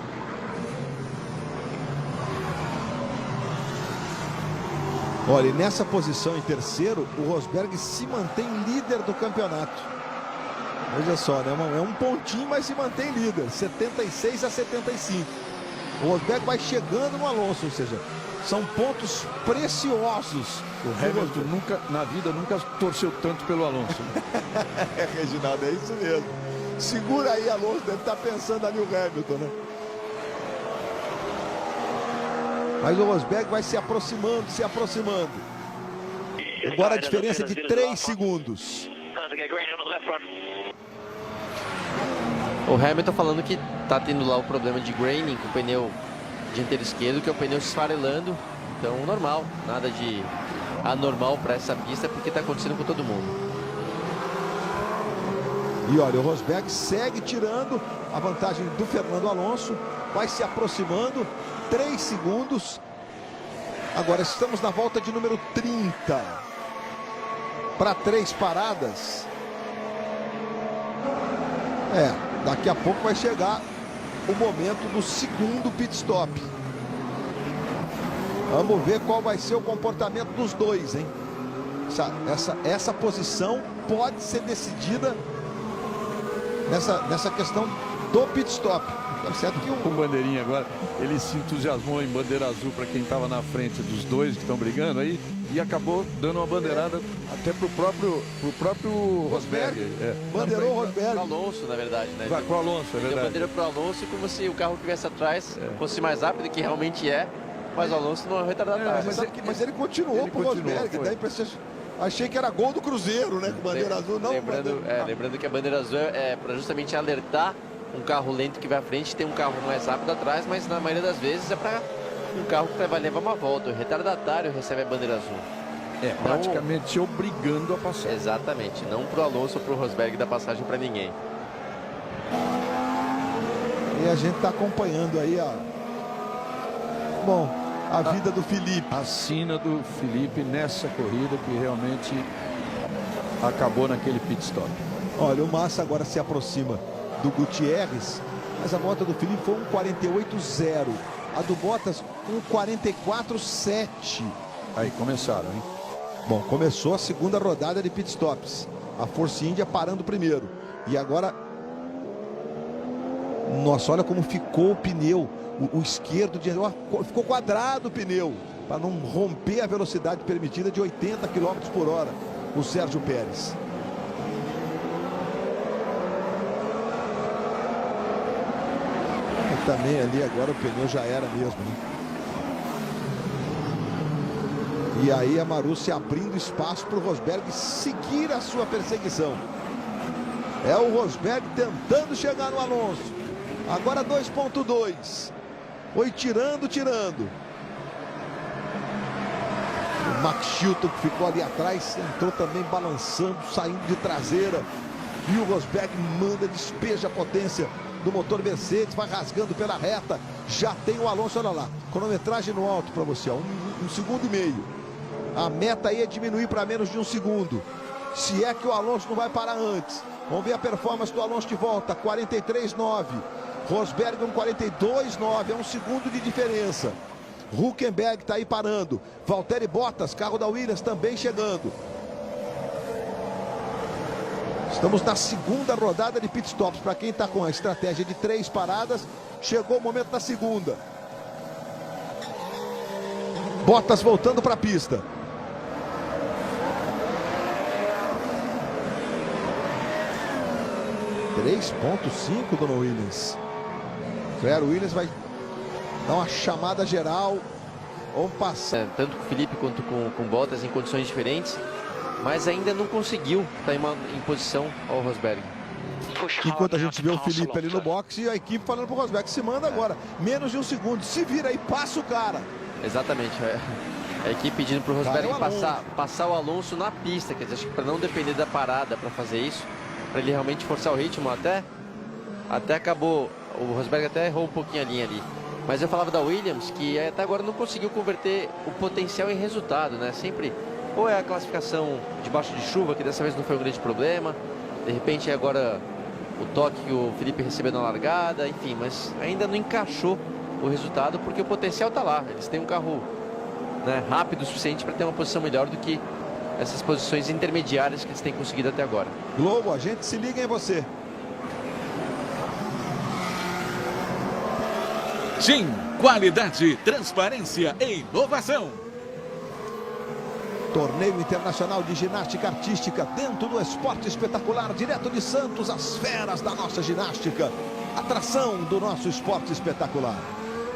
Olha, e nessa posição em terceiro, o Rosberg se mantém líder do campeonato. Veja só, né? É um pontinho, mas se mantém líder. 76 a 75. O Rosberg vai chegando no Alonso, ou seja, são pontos preciosos. O Hamilton nunca, na vida, nunca torceu tanto pelo Alonso. Reginaldo, é isso mesmo. Segura aí, Alonso, deve estar pensando ali o Hamilton, né? Mas o Rosberg vai se aproximando, se aproximando. Agora a diferença de 3 segundos. O Hamilton falando que tá tendo lá o problema de graining com o pneu dianteiro esquerdo, que é o pneu se esfarelando. Então, normal, nada de anormal para essa pista, porque tá acontecendo com todo mundo. E olha, o Rosberg segue tirando a vantagem do Fernando Alonso, vai se aproximando, 3 segundos. Agora estamos na volta de número 30. Para 3 paradas. Daqui a pouco vai chegar o momento do segundo pit stop. Vamos ver qual vai ser o comportamento dos dois, hein? Essa posição pode ser decidida nessa questão do pit stop. Tá certo que com bandeirinha agora, ele se entusiasmou em bandeira azul para quem estava na frente dos dois que estão brigando aí e acabou dando uma bandeirada até pro próprio Rosberg. Bandeirou o Rosberg. Pro Alonso, na verdade, né? Vai pro Alonso, é verdade. Deu bandeira pro Alonso como se o carro que viesse atrás fosse mais rápido, que realmente é, mas o Alonso não é retardatário. Mas ele continuou pro Rosberg, daí achei que era gol do Cruzeiro, né? Com bandeira azul, não. Lembrando que a bandeira azul é para justamente alertar um carro lento que vai à frente, tem um carro mais rápido atrás, mas na maioria das vezes é para um carro que vai levar uma volta. O retardatário recebe a bandeira azul. Praticamente obrigando a passar. Exatamente, não pro Alonso ou pro Rosberg dar passagem para ninguém. E a gente tá acompanhando aí a vida do Felipe. A sina do Felipe nessa corrida que realmente acabou naquele pit stop. Olha, o Massa agora se aproxima do Gutierrez, mas a volta do Felipe foi um 48,0. A do Bottas um 44,7. Aí começaram, hein? Bom, começou a segunda rodada de pitstops. A Force India parando primeiro. E agora, nossa, olha como ficou o pneu. O esquerdo ficou quadrado o pneu, para não romper a velocidade permitida de 80 km por hora. O Sérgio Pérez. Também ali agora o pneu já era mesmo, né? E aí a Marussia abrindo espaço para o Rosberg seguir a sua perseguição. É o Rosberg tentando chegar no Alonso. Agora 2.2. Foi tirando. O Max Chilton, que ficou ali atrás, entrou também balançando, saindo de traseira. E o Rosberg manda, despeja a potência do motor Mercedes, vai rasgando pela reta. Já tem o Alonso, olha lá, cronometragem no alto para você, 1,5 segundos. A meta aí é diminuir para menos de 1 segundo, se é que o Alonso não vai parar antes. Vamos ver a performance do Alonso de volta, 43,9. Rosberg 42,9, é 1 segundo de diferença. Hülkenberg está aí parando. Valtteri Bottas, carro da Williams, também chegando. Estamos na segunda rodada de pitstops. Para quem está com a estratégia de 3 paradas, chegou o momento da segunda. Bottas voltando para a pista. (3.5) Dona Williams. Claire Williams vai dar uma chamada geral. Vamos passar. Tanto com o Felipe quanto com Bottas em condições diferentes, mas ainda não conseguiu estar em posição ao Rosberg. Enquanto a gente vê o Felipe ali no boxe e a equipe falando pro Rosberg, se manda agora, menos de 1 segundo, se vira aí, passa o cara. Exatamente, a equipe pedindo pro Rosberg passar o Alonso na pista, quer dizer, acho que para não depender da parada para fazer isso, para ele realmente forçar o ritmo, até acabou, o Rosberg até errou um pouquinho a linha ali. Mas eu falava da Williams, que até agora não conseguiu converter o potencial em resultado, né? Sempre, ou é a classificação debaixo de chuva, que dessa vez não foi um grande problema, de repente agora o toque que o Felipe recebeu na largada, enfim, mas ainda não encaixou o resultado, porque o potencial tá lá. Eles têm um carro né, rápido o suficiente para ter uma posição melhor do que essas posições intermediárias que eles têm conseguido até agora. Globo, a gente se liga em você. Sim, qualidade, transparência e inovação. Torneio Internacional de Ginástica Artística dentro do Esporte Espetacular, direto de Santos, as feras da nossa ginástica, atração do nosso esporte espetacular.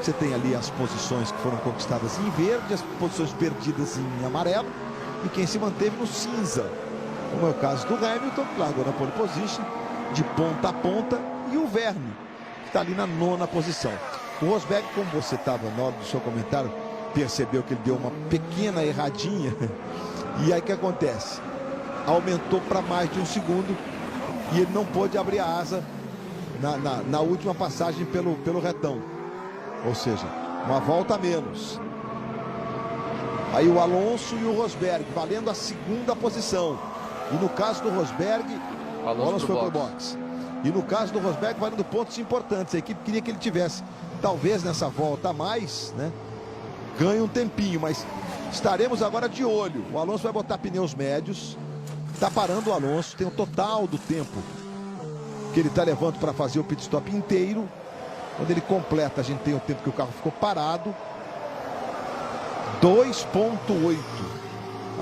Você tem ali as posições que foram conquistadas em verde, as posições perdidas em amarelo e quem se manteve no cinza, como é o caso do Hamilton, que largou na pole position, de ponta a ponta, e o Verne, que está ali na 9ª posição. O Rosberg, como você estava na hora do seu comentário, percebeu que ele deu uma pequena erradinha. E aí o que acontece? Aumentou para mais de 1 segundo e ele não pôde abrir a asa na última passagem pelo retão. Ou seja, uma volta a menos. Aí o Alonso e o Rosberg valendo a 2ª posição. E no caso do Rosberg, o Alonso foi para o box. E no caso do Rosberg, valendo pontos importantes. A equipe queria que ele tivesse, talvez nessa volta a mais, né, ganhe um tempinho, mas estaremos agora de olho. O Alonso vai botar pneus médios. Está parando o Alonso, tem o total do tempo que ele está levando para fazer o pit stop inteiro. Quando ele completa, a gente tem o tempo que o carro ficou parado. 2.8.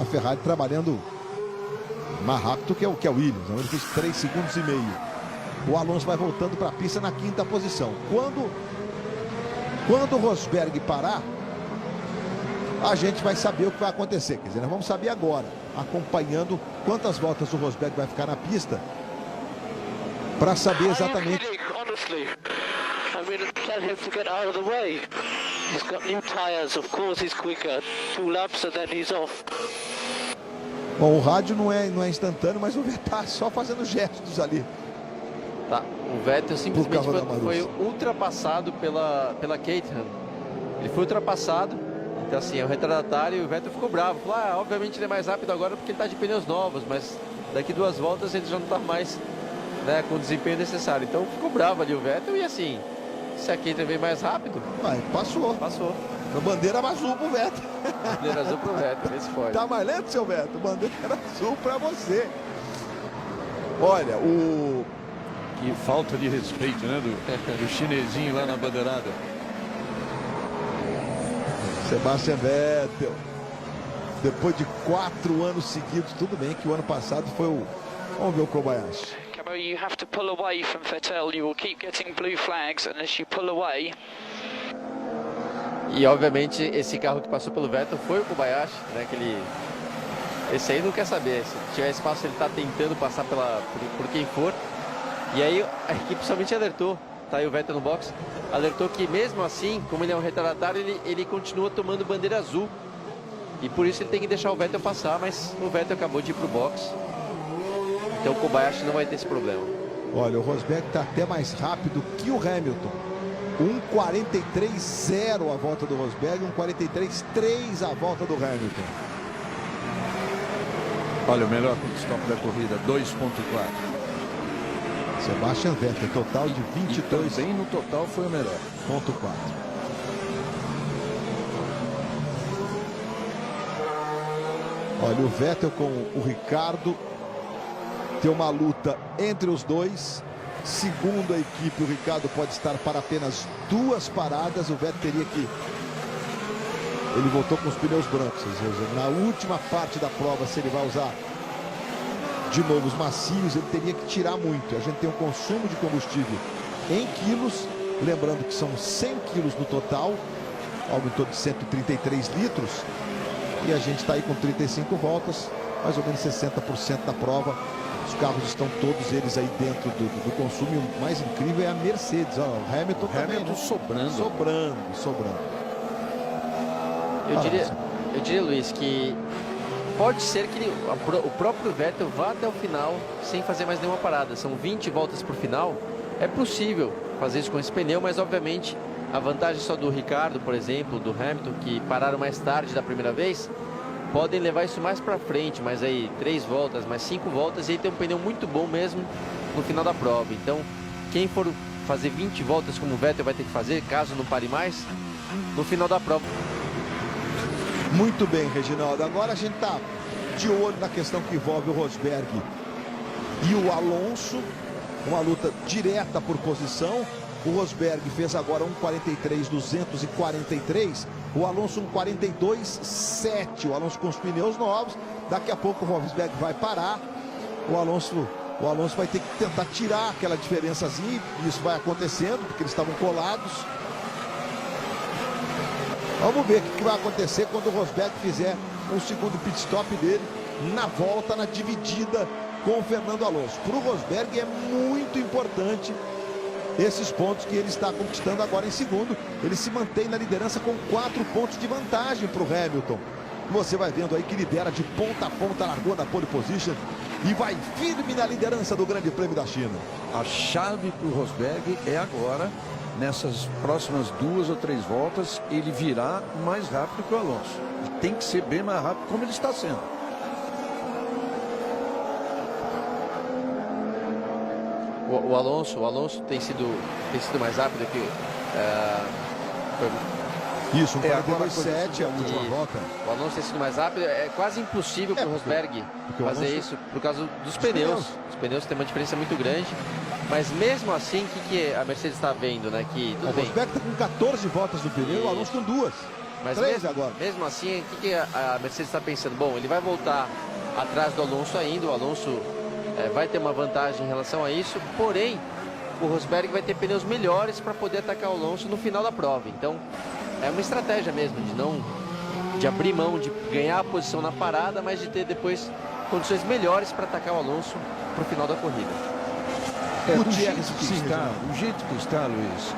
A Ferrari trabalhando mais rápido que é o Williams. Ele fez 3 segundos e meio. O Alonso vai voltando para a pista na 5ª posição. Quando o Rosberg parar, a gente vai saber o que vai acontecer. Quer dizer, nós vamos saber agora, acompanhando quantas voltas o Rosberg vai ficar na pista, para saber exatamente. Bom, o rádio não é instantâneo, mas o Vettel tá só fazendo gestos ali. Tá, o Vettel simplesmente foi ultrapassado pela Caterham. Ele foi ultrapassado. Então assim, é o retardatário e o Vettel ficou bravo. Falou, obviamente ele é mais rápido agora porque ele está de pneus novos, mas daqui 2 voltas ele já não está mais, né, com o desempenho necessário. Então ficou bravo ali o Vettel e assim, se a Caterham veio mais rápido... Passou. A bandeira azul pro Vettel. Bandeira azul pro Vettel, esse pode. Tá mais lento, seu Vettel? Bandeira azul para você. Olha, Que falta de respeito, né, do chinesinho lá na bandeirada. Sebastian Vettel, depois de 4 anos seguidos, tudo bem que o ano passado foi o... Vamos ver o Kobayashi. You have to pull away from Vettel. You will keep getting blue flags, and as you pull away. E obviamente esse carro que passou pelo Vettel foi o Kobayashi, né? Esse aí não quer saber. Se tiver espaço, ele está tentando passar por quem for. E aí a equipe somente alertou, tá aí o Vettel no box, alertou que mesmo assim, como ele é um retardatário, ele continua tomando bandeira azul. E por isso ele tem que deixar o Vettel passar, mas o Vettel acabou de ir pro box. Então o Kobayashi não vai ter esse problema. Olha, o Rosberg está até mais rápido que o Hamilton. 1:43.0 a volta do Rosberg, 1:43.3 a volta do Hamilton. Olha, o melhor pit stop da corrida, 2.4. Sebastian Vettel, total de 22. Bem no total foi o melhor. Ponto 4. Olha, o Vettel com o Ricardo tem uma luta entre os dois. Segundo a equipe, o Ricardo pode estar para apenas 2 paradas. O Vettel teria que... Ele voltou com os pneus brancos. Ou seja, na última parte da prova, se ele vai usar de novo os macios, ele teria que tirar muito. A gente tem um consumo de combustível em quilos. Lembrando que são 100 quilos no total. Algo em torno de 133 litros. E a gente está aí com 35 voltas. Mais ou menos 60% da prova. Os carros estão todos eles aí dentro do consumo. E o mais incrível é a Mercedes. Olha, o Hamilton também, né? Sobrando. Eu diria, Luiz, que pode ser que o próprio Vettel vá até o final sem fazer mais nenhuma parada. São 20 voltas por final. É possível fazer isso com esse pneu, mas obviamente a vantagem só do Ricardo, por exemplo, do Hamilton, que pararam mais tarde da primeira vez, podem levar isso mais para frente, mas aí 3 voltas, mais 5 voltas, e aí tem um pneu muito bom mesmo no final da prova. Então, quem for fazer 20 voltas como o Vettel vai ter que fazer, caso não pare mais, no final da prova. Muito bem, Reginaldo. Agora a gente está de olho na questão que envolve o Rosberg e o Alonso. Uma luta direta por posição. O Rosberg fez agora 1:43.243. O Alonso 1:42.7. O Alonso com os pneus novos. Daqui a pouco o Rosberg vai parar. O Alonso vai ter que tentar tirar aquela diferençazinha. E isso vai acontecendo porque eles estavam colados. Vamos ver o que vai acontecer quando o Rosberg fizer o segundo pit stop dele na volta, na dividida com o Fernando Alonso. Para o Rosberg é muito importante esses pontos que ele está conquistando agora em segundo. Ele se mantém na liderança com 4 pontos de vantagem para o Hamilton. Você vai vendo aí que lidera de ponta a ponta, largou na pole position e vai firme na liderança do Grande Prêmio da China. A chave para o Rosberg é agora, nessas próximas 2 ou 3 voltas, ele virá mais rápido que o Alonso. Tem que ser bem mais rápido como ele está sendo. O Alonso tem sido mais rápido que... Isso, 1:42.7 a última volta. O Alonso tem sido mais rápido. É quase impossível para o Rosberg fazer isso por causa dos pneus. Os pneus têm uma diferença muito grande. Mas mesmo assim, o que a Mercedes está vendo, né? Que tudo bem. O Rosberg está com 14 voltas no pneu, o Alonso com 2. Mas 3 agora. Mesmo assim, o que a Mercedes está pensando? Bom, ele vai voltar atrás do Alonso ainda. O Alonso vai ter uma vantagem em relação a isso. Porém, o Rosberg vai ter pneus melhores para poder atacar o Alonso no final da prova. Então, é uma estratégia mesmo de abrir mão, de ganhar a posição na parada, mas de ter depois condições melhores para atacar o Alonso para o final da corrida. Do jeito que está, Luiz,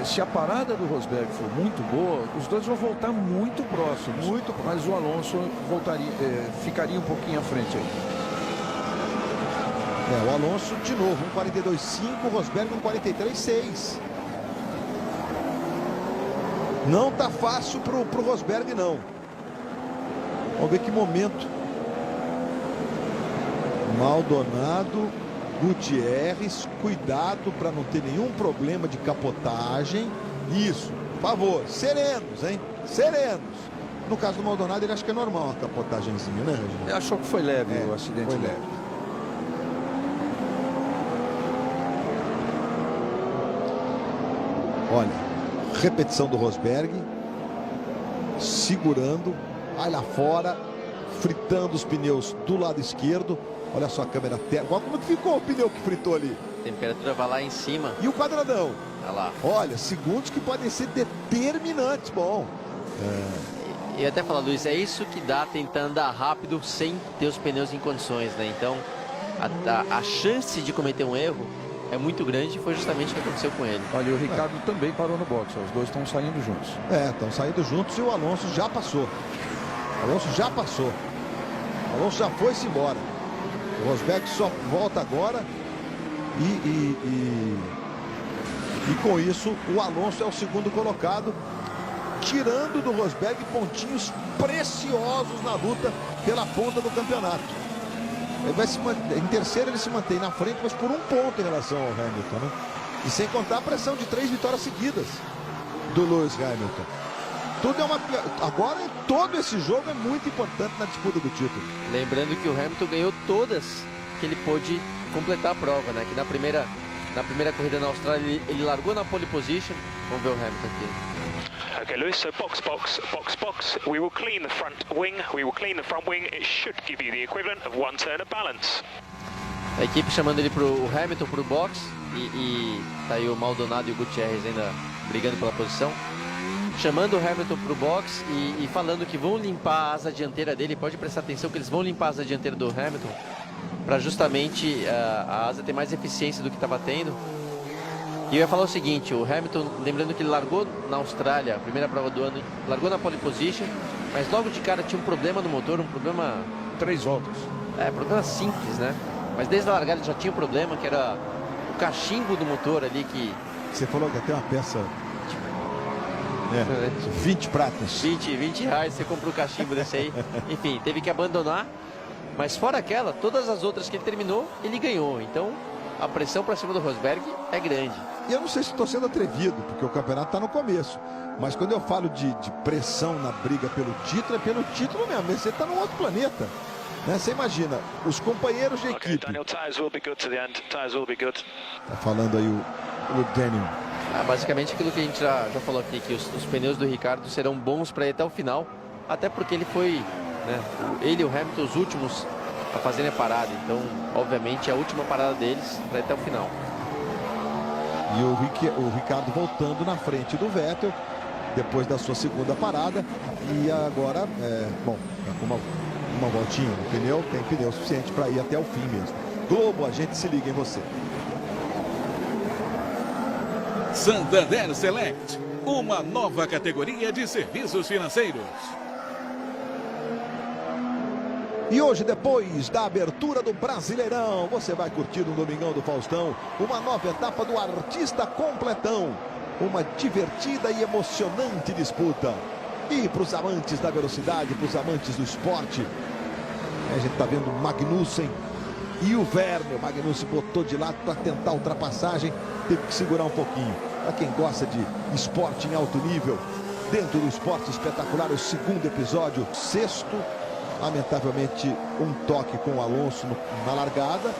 se a parada do Rosberg for muito boa, os dois vão voltar muito próximos. Mas o Alonso ficaria um pouquinho à frente aí. O Alonso de novo, 1:42.5, o Rosberg 1:43.6. Não tá fácil pro Rosberg, não. Vamos ver que momento. Maldonado, Gutierrez, cuidado para não ter nenhum problema de capotagem. Isso, por favor, serenos, hein? Serenos. No caso do Maldonado, ele acha que é normal uma capotagemzinha, né, Regina? Ele achou que foi leve o acidente. Foi leve. Olha, repetição do Rosberg, segurando, vai lá fora, fritando os pneus do lado esquerdo. Olha só a câmera térmica. Olha como que ficou o pneu que fritou ali. A temperatura vai lá em cima. E o quadradão? Olha lá. Olha, segundos que podem ser determinantes. Bom. E até falar, Luiz, é isso que dá tentar andar rápido sem ter os pneus em condições, né? Então, a chance de cometer um erro é muito grande, foi justamente o que aconteceu com ele. Olha, o Ricardo também parou no box, os dois estão saindo juntos. Estão saindo juntos e o Alonso já passou. O Alonso já passou. O Alonso já foi-se embora. O Rosberg só volta agora e com isso o Alonso é o segundo colocado, tirando do Rosberg pontinhos preciosos na luta pela ponta do campeonato. Ele vai em terceiro ele se mantém na frente, mas por 1 ponto em relação ao Hamilton, né? E sem contar a pressão de 3 vitórias seguidas do Lewis Hamilton. Agora todo esse jogo é muito importante na disputa do título. Lembrando que o Hamilton ganhou todas que ele pôde completar a prova, né? Que na primeira corrida na Austrália ele largou na pole position. Vamos ver o Hamilton aqui. Okay, Lewis, so box. We will clean the front wing. It should give you the equivalent of 1 turn of balance. A equipe chamando ele o Hamilton pro box e tá aí o Maldonado e o Gutierrez ainda brigando pela posição. Chamando o Hamilton pro box e falando que vão limpar a asa dianteira dele. Pode prestar atenção que eles vão limpar a asa dianteira do Hamilton para justamente a asa ter mais eficiência do que estava tendo. E eu ia falar o seguinte, o Hamilton, lembrando que ele largou na Austrália, a primeira prova do ano, largou na pole position, mas logo de cara tinha um problema no motor, um problema... 3 voltas. Problema simples, né? Mas desde a largada ele já tinha um problema, que era o cachimbo do motor ali que... Você falou que até uma peça... 20 pratas. 20 reais, você comprou o cachimbo desse aí. Enfim, teve que abandonar. Mas fora aquela, todas as outras que ele terminou, ele ganhou. Então, a pressão para cima do Rosberg é grande. E eu não sei se estou sendo atrevido, porque o campeonato está no começo. Mas quando eu falo de pressão na briga pelo título, é pelo título mesmo. Você está num outro planeta. Né? Você imagina, os companheiros de equipe. Daniel, tires will be good to the end. Tires will be good. Tá falando aí o Daniel. Basicamente aquilo que a gente já falou aqui, que os pneus do Ricardo serão bons para ir até o final. Até porque ele foi, né, ele e o Hamilton os últimos a fazerem a parada. Então, obviamente, é a última parada deles para ir até o final. E o Ricardo voltando na frente do Vettel, depois da sua segunda parada. E agora, com uma voltinha no pneu, tem pneu suficiente para ir até o fim mesmo. Globo, a gente se liga em você. Santander Select, uma nova categoria de serviços financeiros. E hoje, depois da abertura do Brasileirão, você vai curtir um Domingão do Faustão, uma nova etapa do Artista Completão. Uma divertida e emocionante disputa. E para os amantes da velocidade, para os amantes do esporte, a gente está vendo o Magnussen e o Werner. O Magnussen botou de lado para tentar a ultrapassagem, teve que segurar um pouquinho. Para quem gosta de esporte em alto nível, dentro do esporte espetacular, o segundo episódio, sexto. Lamentavelmente, um toque com o Alonso na largada.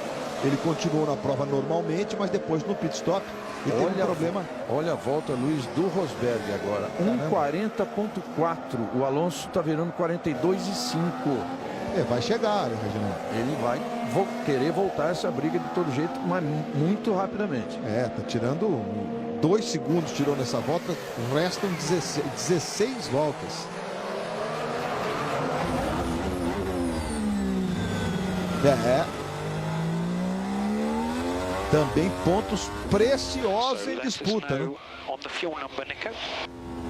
Ele continuou na prova normalmente, mas depois no pit stop ele teve um problema. Olha a volta, Luiz, do Rosberg agora. 1:40.4. O Alonso está virando 42,5. Vai chegar, Reginaldo. Ele vai querer voltar essa briga de todo jeito, mas muito rapidamente. Tá tirando 2 segundos, tirou nessa volta, restam 16 voltas. Também pontos preciosos em disputa, né? On the fuel number, Nico.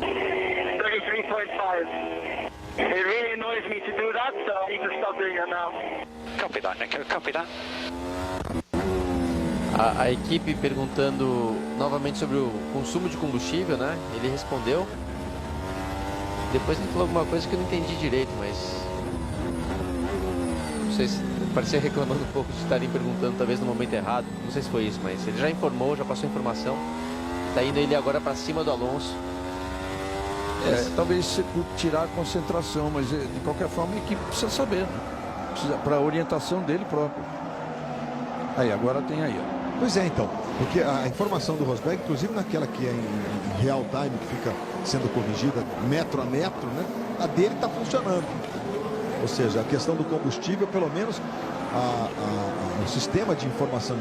33.5. It really annoys me to do that, so I need to stop doing it now. Copy that, Nico. Copy that. A equipe perguntando novamente sobre o consumo de combustível, né? Ele respondeu. Depois ele falou alguma coisa que eu não entendi direito, mas não sei se parecia reclamando um pouco de estarem perguntando talvez no momento errado. Não sei se foi isso, mas ele já informou, já passou a informação. Tá indo ele agora para cima do Alonso. Talvez tirar a concentração, mas de qualquer forma a equipe precisa saber, né? Precisa para a orientação dele próprio. Aí, agora tem aí, ó. Pois é, então, porque a informação do Rosberg, inclusive naquela que é em real time, que fica sendo corrigida metro a metro, né? A dele está funcionando. Ou seja, a questão do combustível, pelo menos o sistema de informação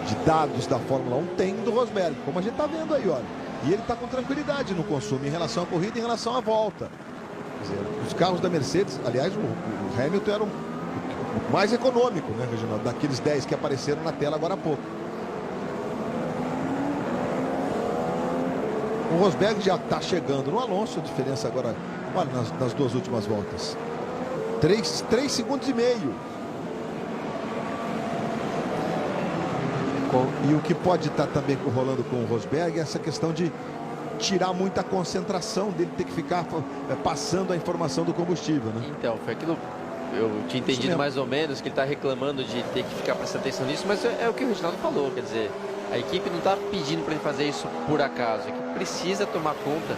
de dados da Fórmula 1 tem do Rosberg, como a gente está vendo aí, olha. E ele está com tranquilidade no consumo em relação à corrida e em relação à volta. Quer dizer, os carros da Mercedes, aliás, o Hamilton era o mais econômico, né, Reginaldo? Daqueles 10 que apareceram na tela agora há pouco. O Rosberg já está chegando no Alonso, a diferença agora, olha, nas 2 últimas voltas. 3 segundos e meio. E o que pode estar também rolando com o Rosberg é essa questão de tirar muita concentração dele, ter que ficar passando a informação do combustível, né? Então, foi aquilo. Eu tinha entendido mais ou menos que ele está reclamando de ter que ficar prestando atenção nisso, mas é o que o Reginaldo falou, quer dizer, a equipe não está pedindo para ele fazer isso por acaso, a equipe precisa tomar conta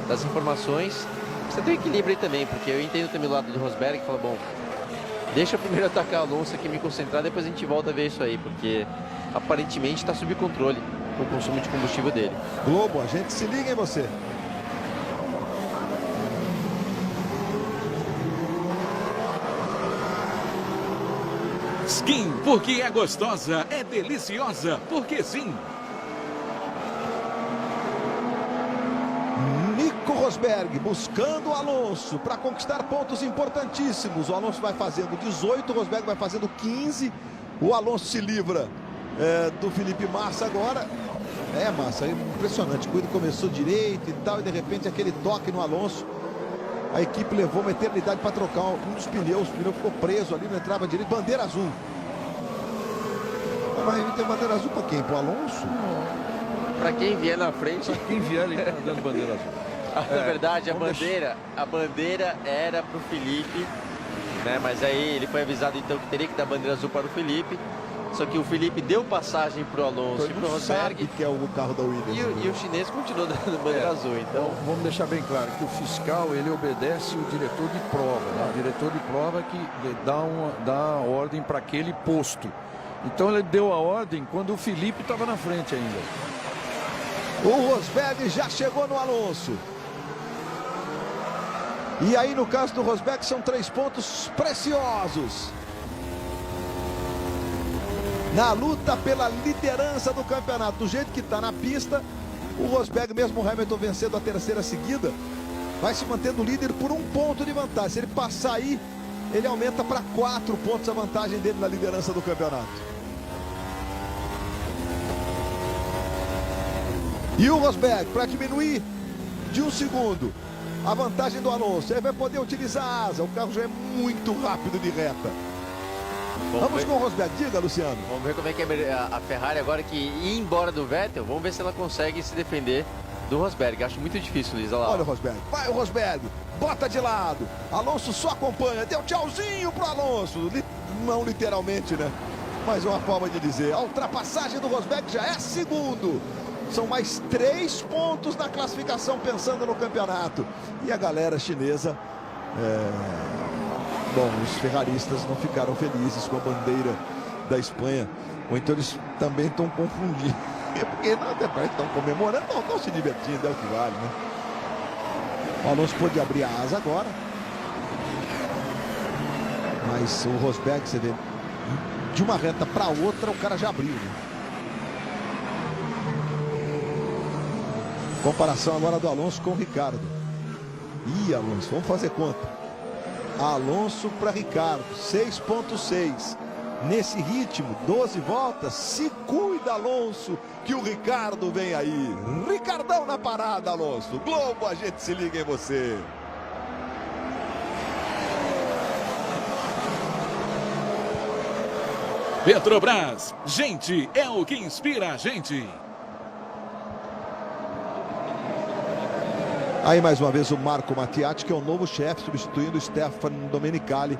das informações. Precisa ter um equilíbrio aí também, porque eu entendo também o lado do Rosberg, que fala, bom, deixa eu primeiro atacar o Alonso aqui, me concentrar, depois a gente volta a ver isso aí, porque aparentemente está sob controle o consumo de combustível dele. Globo, a gente se liga em você. Skin, porque é gostosa, é deliciosa, porque sim. Nico Rosberg buscando o Alonso para conquistar pontos importantíssimos. O Alonso vai fazendo 18, o Rosberg vai fazendo 15. O Alonso se livra do Felipe Massa agora. Massa, é impressionante. O corrida começou direito e tal, e de repente aquele toque no Alonso. A equipe levou uma eternidade para trocar um dos pneus. O pneu ficou preso ali, não entrava direito. Bandeira azul. Mas tem bandeira azul para quem? Para o Alonso? Para quem vier na frente. Para quem vier, ele está dando bandeira azul. Na verdade, a bandeira era para o Felipe, né? Mas aí ele foi avisado então que teria que dar bandeira azul para o Felipe. Só que o Felipe deu passagem pro Alonso e pro Rosberg. Que é o carro da Williams. E o chinês continuou dando bandeira azul, então... Vamos deixar bem claro que o fiscal, ele obedece o diretor de prova, né? O diretor de prova que dá a ordem para aquele posto. Então ele deu a ordem quando o Felipe estava na frente ainda. O Rosberg já chegou no Alonso. E aí, no caso do Rosberg, são 3 pontos preciosos na luta pela liderança do campeonato. Do jeito que está na pista, o Rosberg, mesmo o Hamilton vencendo a 3ª seguida, vai se mantendo líder por 1 ponto de vantagem. Se ele passar aí, ele aumenta para 4 pontos a vantagem dele na liderança do campeonato. E o Rosberg, para diminuir de 1 segundo a vantagem do Alonso, ele vai poder utilizar a asa. O carro já é muito rápido de reta. Vamos com o Rosberg, diga, Luciano. Vamos ver como é que é a Ferrari agora que ir embora do Vettel. Vamos ver se ela consegue se defender do Rosberg. Acho muito difícil, Luiz. Olha lá. Olha o Rosberg, vai o Rosberg, bota de lado. Alonso só acompanha, deu tchauzinho pro Alonso. Não literalmente, né? Mas uma forma de dizer. A ultrapassagem do Rosberg já é segundo. São mais 3 pontos na classificação, pensando no campeonato. E a galera chinesa... Bom, os ferraristas não ficaram felizes com a bandeira da Espanha. Ou então eles também estão confundindo. Porque na verdade estão comemorando, não estão se divertindo, é o que vale, né? O Alonso pôde abrir a asa agora. Mas o Rosberg, você vê, de uma reta para outra o cara já abriu, né? Comparação agora do Alonso com o Ricardo. Ih, Alonso, vamos fazer conta. Alonso para Ricardo, 6.6. Nesse ritmo, 12 voltas. Se cuida, Alonso, que o Ricardo vem aí. Ricardão na parada, Alonso. Globo, a gente se liga em você. Petrobras, gente é o que inspira a gente. Aí mais uma vez o Marco Mattiatti, que é o novo chefe, substituindo o Stefano Domenicali,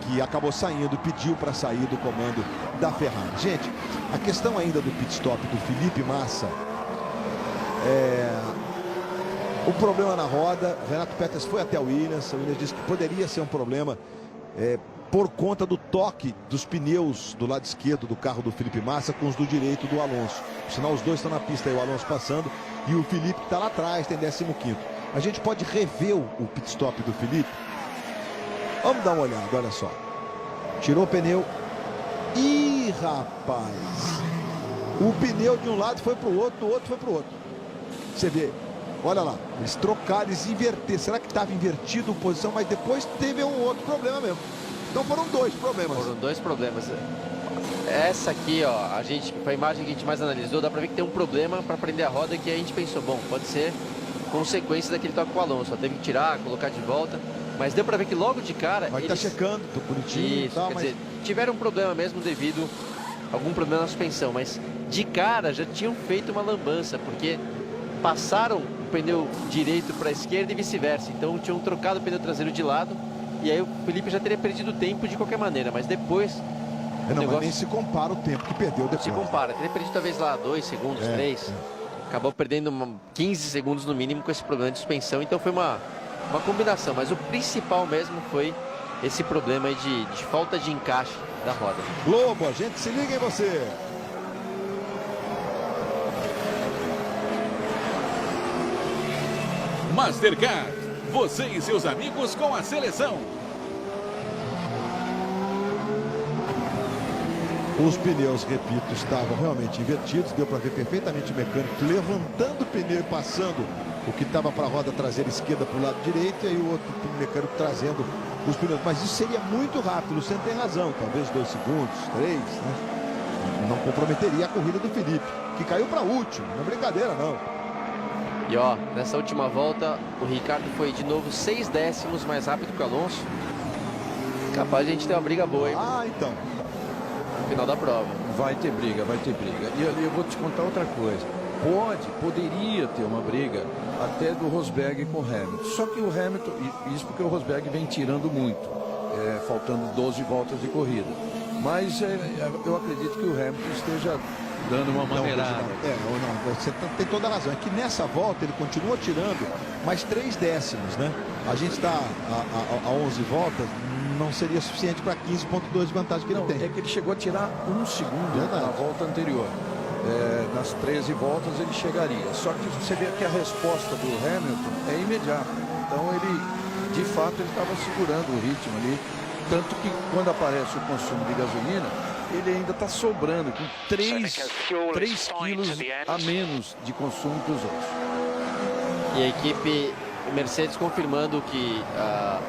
que acabou saindo, pediu para sair do comando da Ferrari. Gente, a questão ainda do pit stop do Felipe Massa, o problema na roda. Renato Peters foi até o Williams disse que poderia ser um problema por conta do toque dos pneus do lado esquerdo do carro do Felipe Massa com os do direito do Alonso. Por sinal, os dois estão na pista aí, o Alonso passando e o Felipe está lá atrás, tem 15º. A gente pode rever o pit stop do Felipe. Vamos dar uma olhada, olha só. Tirou o pneu. Ih, rapaz. O pneu de um lado foi para o outro, do outro foi para o outro. Você vê, olha lá, eles trocaram, eles inverteram. Será que estava invertido a posição? Mas depois teve um outro problema mesmo. Então foram 2 problemas. Foram 2 problemas. Essa aqui, ó, foi a imagem que a gente mais analisou. Dá pra ver que tem um problema para prender a roda, que a gente pensou, bom, pode ser consequência daquele toque com o Alonso. Teve que tirar, colocar de volta. Mas deu pra ver que logo de cara... Vai estar checando, tô bonitinho. Isso, quer dizer, tiveram um problema mesmo devido a algum problema na suspensão. Mas de cara já tinham feito uma lambança, porque passaram o pneu direito para a esquerda e vice-versa. Então tinham trocado o pneu traseiro de lado. E aí o Felipe já teria perdido tempo de qualquer maneira, mas depois... Mas nem se compara o tempo que perdeu depois. Se compara, teria perdido talvez lá 2 segundos, 3. Acabou perdendo 15 segundos no mínimo com esse problema de suspensão, então foi uma combinação. Mas o principal mesmo foi esse problema aí de falta de encaixe da roda. Globo, a gente se liga em você. Mastercard, você e seus amigos com a seleção. Os pneus, repito, estavam realmente invertidos. Deu para ver perfeitamente o mecânico levantando o pneu e passando o que estava para a roda traseira esquerda para o lado direito. E aí o outro mecânico trazendo os pneus. Mas isso seria muito rápido, o Luciano tem razão. Talvez 2 segundos, 3, né? Não comprometeria a corrida do Felipe, que caiu para último. Não é brincadeira, não. E ó, nessa última volta, o Ricardo foi de novo 6 décimos mais rápido que o Alonso. Capaz de a gente ter uma briga boa, hein? Ah, então. No final da prova. Vai ter briga, vai ter briga. E eu vou te contar outra coisa. Poderia ter uma briga até do Rosberg com o Hamilton. Só que o Hamilton, isso porque o Rosberg vem tirando muito, faltando 12 voltas de corrida. Mas eu acredito que o Hamilton esteja dando uma maneirada. Você tem toda a razão. É que nessa volta ele continua tirando mais 3 décimos, né? A gente está a 11 voltas, não seria suficiente para 15,2 de vantagem que ele tem. É que ele chegou a tirar 1 segundo na volta anterior. Nas 13 voltas ele chegaria. Só que você vê que a resposta do Hamilton é imediata. Então ele, de fato, ele estava segurando o ritmo ali. Tanto que quando aparece o consumo de gasolina, ele ainda está sobrando com 3 quilos a menos de consumo que os outros. E a equipe Mercedes confirmando que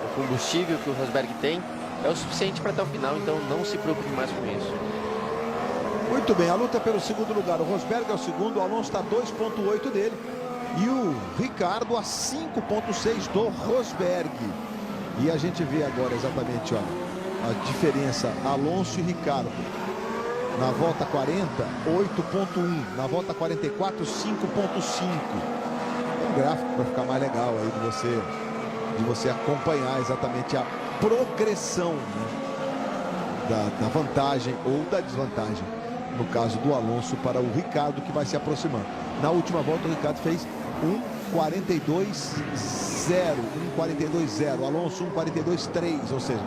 o combustível que o Rosberg tem é o suficiente para até o final, então não se preocupe mais com isso. Muito bem, a luta é pelo segundo lugar. O Rosberg é o segundo, o Alonso está 2,8 dele. E o Ricardo a 5,6 do Rosberg. E a gente vê agora exatamente, ó, a diferença Alonso e Ricardo. Na volta 40, 8,1. Na volta 44, 5,5. Um gráfico para ficar mais legal aí de você acompanhar exatamente a progressão, né, da vantagem ou da desvantagem. No caso do Alonso para o Ricardo, que vai se aproximando. Na última volta o Ricardo fez 1,42,0. Alonso 1,42,3. Ou seja,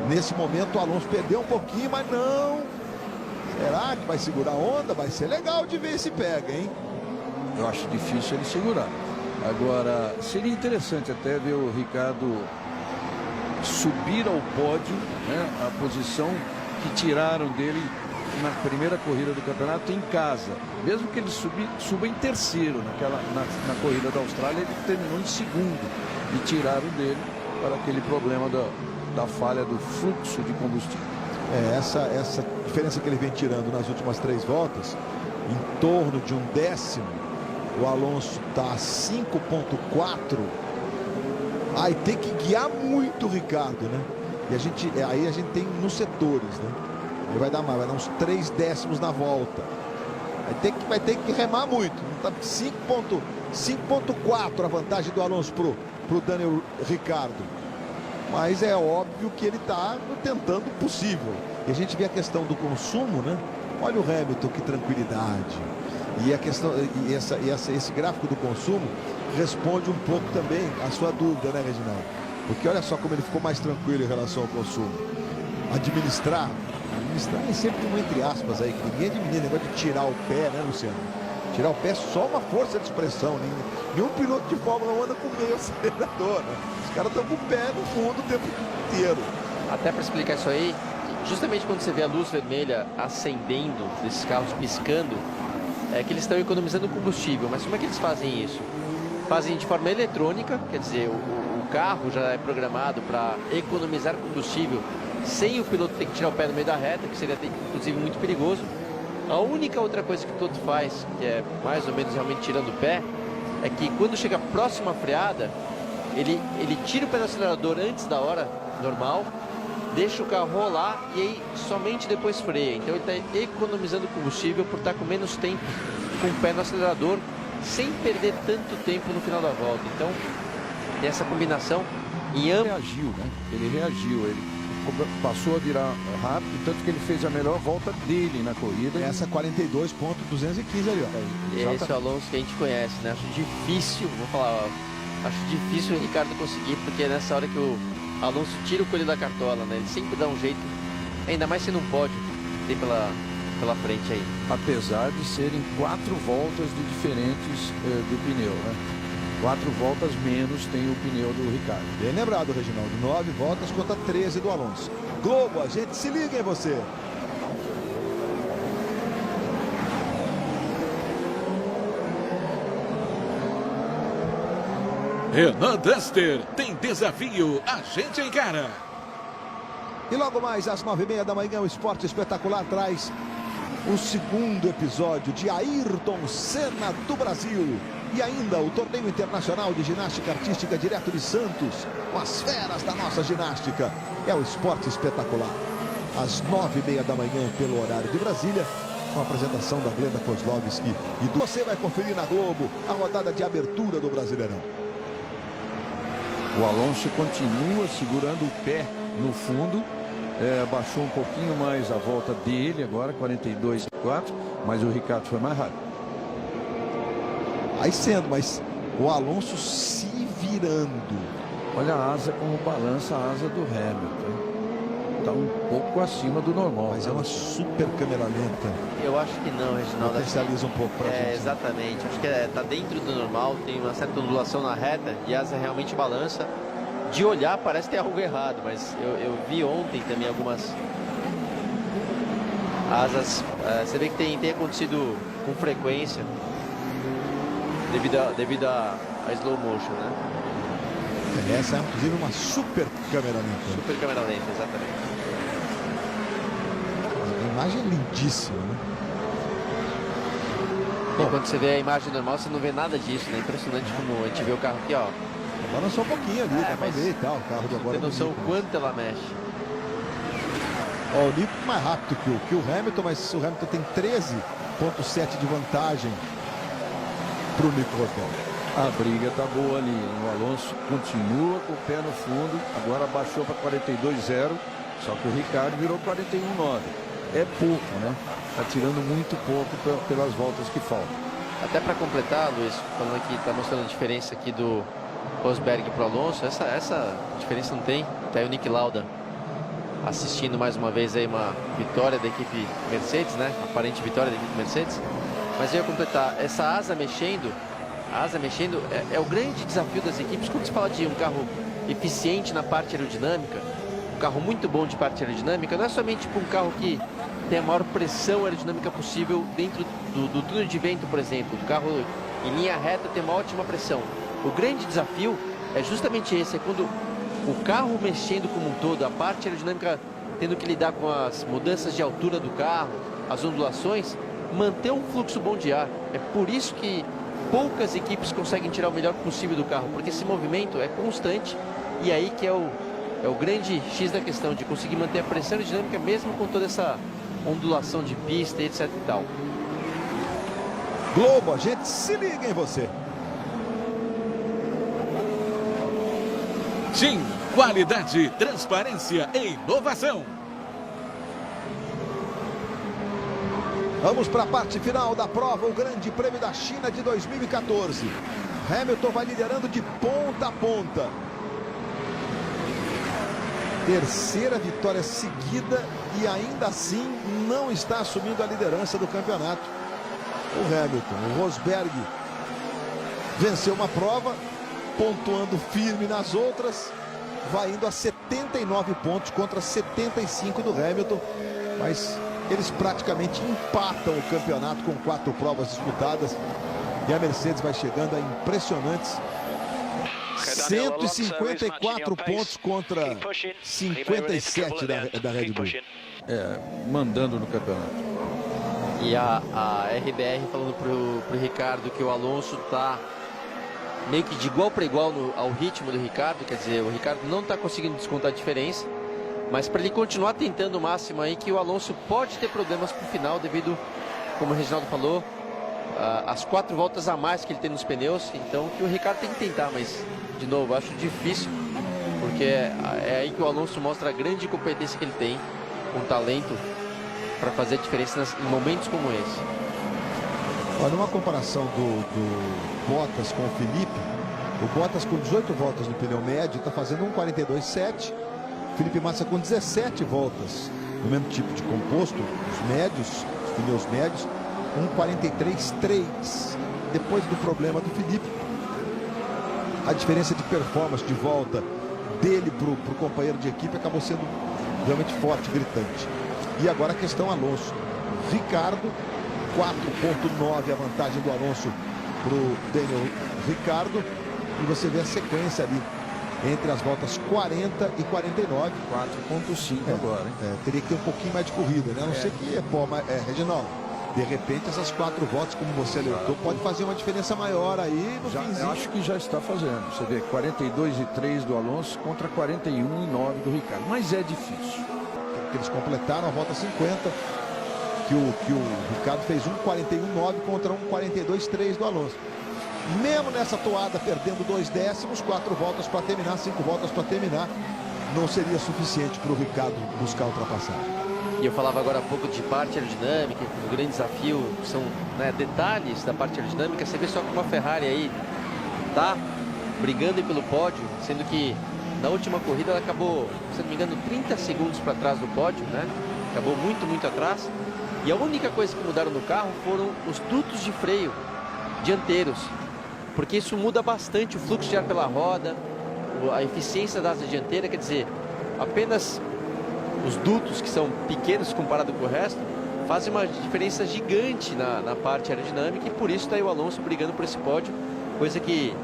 nesse momento o Alonso perdeu um pouquinho, mas não. Será que vai segurar a onda? Vai ser legal de ver se pega, hein? Eu acho difícil ele segurar. Agora, seria interessante até ver o Ricardo subir ao pódio, né, a posição que tiraram dele na primeira corrida do campeonato em casa. Mesmo que ele suba em terceiro na corrida da Austrália, ele terminou em segundo e tiraram dele para aquele problema da falha do fluxo de combustível. Essa diferença que ele vem tirando nas últimas 3 voltas, em torno de 1 décimo, o Alonso está a 5,4. Aí tem que guiar muito o Ricardo, né? E aí a gente tem nos setores, né? Ele vai dar mais, vai dar uns 3 décimos na volta. Vai ter que remar muito. Tá 5,4 a vantagem do Alonso pro Daniel Ricciardo. Mas é óbvio que ele está tentando o possível. E a gente vê a questão do consumo, né? Olha o Hamilton, que tranquilidade. E a questão, esse gráfico do consumo responde um pouco também a sua dúvida, né, Reginaldo? Porque olha só como ele ficou mais tranquilo em relação ao consumo. Administrar é sempre um entre aspas aí, que ninguém administra, negócio de tirar o pé, né, Luciano? Tirar o pé é só uma força de expressão. Nenhum piloto de Fórmula 1 anda com meio acelerador, né? Os caras estão com o pé no fundo o tempo inteiro. Até para explicar isso aí, justamente quando você vê a luz vermelha acendendo, desses carros piscando, é que eles estão economizando combustível. Mas como é que eles fazem isso? Fazem de forma eletrônica, quer dizer, o carro já é programado para economizar combustível sem o piloto ter que tirar o pé no meio da reta, que seria inclusive muito perigoso. A única outra coisa que o piloto faz, que é mais ou menos realmente tirando o pé, é que quando chega próximo à freada, ele tira o pé do acelerador antes da hora normal, deixa o carro rolar e aí somente depois freia. Então ele está economizando combustível por estar com menos tempo com o pé no acelerador, sem perder tanto tempo no final da volta. Então, tem essa combinação e Ele reagiu, ele passou a virar rápido, tanto que ele fez a melhor volta dele na corrida. Essa 42,215 ali, ó. Esse é o Alonso que a gente conhece, né? Acho difícil, vou falar, acho difícil o Ricardo conseguir, porque é nessa hora que o Alonso tira o coelho da cartola, né? Ele sempre dá um jeito, ainda mais sendo um pódio, tem pela frente aí. Apesar de serem 4 voltas de diferentes do pneu, né? 4 voltas menos tem o pneu do Ricardo. Bem lembrado, Reginaldo. 9 voltas contra 13 do Alonso. Globo, a gente se liga em você. Renan Duster tem desafio, a gente encara. E logo mais às 9h30 da manhã, o Esporte Espetacular traz o segundo episódio de Ayrton Senna do Brasil. E ainda o torneio internacional de ginástica artística direto de Santos, com as feras da nossa ginástica. É o Esporte Espetacular. Às 9h30 da manhã, pelo horário de Brasília, com a apresentação da Glenda Kozlovski. E você vai conferir na Globo a rodada de abertura do Brasileirão. O Alonso continua segurando o pé no fundo. baixou um pouquinho mais a volta dele agora, 42,4, mas o Ricciardo foi mais rápido. Aí sendo, mas o Alonso se virando. Olha a asa como balança a asa do Hamilton. Está um pouco acima do normal. Mas é uma super câmera lenta. Eu acho que não, Reginaldo. Potencializa um pouco pra gente. Exatamente. Acho que está dentro do normal, tem uma certa ondulação na reta e a asa realmente balança. De olhar parece ter algo errado, mas eu vi ontem também algumas asas. Você vê que tem acontecido com frequência devido a slow motion, né? Essa é inclusive uma super câmera lenta. Super câmera lenta, exatamente. A imagem é lindíssima, né? E quando você vê a imagem normal, você não vê nada disso, né? Impressionante como a gente vê o carro aqui, ó. Balançou um pouquinho ali, dá pra ver e tal. O carro de agora. Tem noção o quanto ela mexe. Ó, o Nico mais rápido que o Hamilton, mas o Hamilton tem 13,7 de vantagem pro Nico Rosberg. A briga tá boa ali, hein? O Alonso continua com o pé no fundo, agora baixou para 42,0, só que o Ricciardo virou 41,9. É pouco, né? Tá tirando muito pouco pelas voltas que faltam. Até para completar, Luiz, falando aqui, tá mostrando a diferença aqui do Rosberg pro Alonso, essa diferença não tem. Tá aí o Nick Lauda assistindo mais uma vez aí uma vitória da equipe Mercedes, né? Aparente vitória da equipe Mercedes. Mas eu ia completar, essa asa mexendo é o grande desafio das equipes. Quando se fala de um carro eficiente na parte aerodinâmica, um carro muito bom de parte aerodinâmica, não é somente tipo um carro que tem a maior pressão aerodinâmica possível dentro do túnel de vento, por exemplo. O carro em linha reta tem uma ótima pressão. O grande desafio é justamente esse, é quando o carro mexendo como um todo, a parte aerodinâmica tendo que lidar com as mudanças de altura do carro, as ondulações, manter um fluxo bom de ar. É por isso que poucas equipes conseguem tirar o melhor possível do carro, porque esse movimento é constante e aí que é o grande X da questão, de conseguir manter a pressão aerodinâmica mesmo com toda essa ondulação de pista, etc e tal. Globo, a gente se liga em você. Sim, qualidade, transparência e inovação. Vamos para a parte final da prova, o Grande Prêmio da China de 2014. Hamilton vai liderando de ponta a ponta. Terceira vitória seguida e ainda assim não está assumindo a liderança do campeonato. O Hamilton, o Rosberg venceu uma prova, pontuando firme nas outras, vai indo a 79 pontos contra 75 do Hamilton, mas eles praticamente empatam o campeonato com 4 provas disputadas e a Mercedes vai chegando a impressionantes 154 pontos contra 57 da Red Bull. Mandando no campeonato. E a RBR falando pro Ricciardo que o Alonso tá meio que de igual para igual ao ritmo do Ricciardo, quer dizer, o Ricciardo não está conseguindo descontar a diferença, mas para ele continuar tentando o máximo aí, que o Alonso pode ter problemas pro final devido, como o Reginaldo falou, as 4 voltas a mais que ele tem nos pneus, então que o Ricciardo tem que tentar, mas de novo, acho difícil, porque é aí que o Alonso mostra a grande competência que ele tem, com talento para fazer a diferença em momentos como esse. Olha, uma comparação do Bottas com o Felipe, o Bottas com 18 voltas no pneu médio está fazendo 1,42,7, Felipe Massa com 17 voltas no mesmo tipo de composto, os médios, os pneus médios, 1,43,3. Depois do problema do Felipe, a diferença de performance de volta dele para o companheiro de equipe acabou sendo realmente forte, gritante. E agora a questão Alonso. Ricciardo, 4,9 a vantagem do Alonso para o Daniel Ricciardo. E você vê a sequência ali entre as voltas 40 e 49. 4,5 agora, hein? Teria que ter um pouquinho mais de corrida, né? A não ser que, Reginaldo, de repente essas 4 voltas, como você alertou, pode fazer uma diferença maior aí no finzinho. Acho que já está fazendo. Você vê 42,3 do Alonso contra 41,9 do Ricciardo. Mas é difícil. Eles completaram a volta 50, que o Ricciardo fez 1,41,9 contra 1,42,3 do Alonso. Mesmo nessa toada, perdendo 2 décimos, 4 voltas para terminar, 5 voltas para terminar. não seria suficiente para o Ricardo buscar a ultrapassagem. E eu falava agora há pouco de parte aerodinâmica, o grande desafio são, né, detalhes da parte aerodinâmica. Você vê só como a Ferrari aí tá brigando aí pelo pódio, sendo que na última corrida ela acabou, se não me engano, 30 segundos para trás do pódio, né? Acabou muito atrás. E a única coisa que mudaram no carro foram os dutos de freio dianteiros, porque isso muda bastante o fluxo de ar pela roda, a eficiência da asa dianteira. Quer dizer, apenas os dutos, que são pequenos comparado com o resto, fazem uma diferença gigante na parte aerodinâmica, e por isso está aí o Alonso brigando por esse pódio, coisa que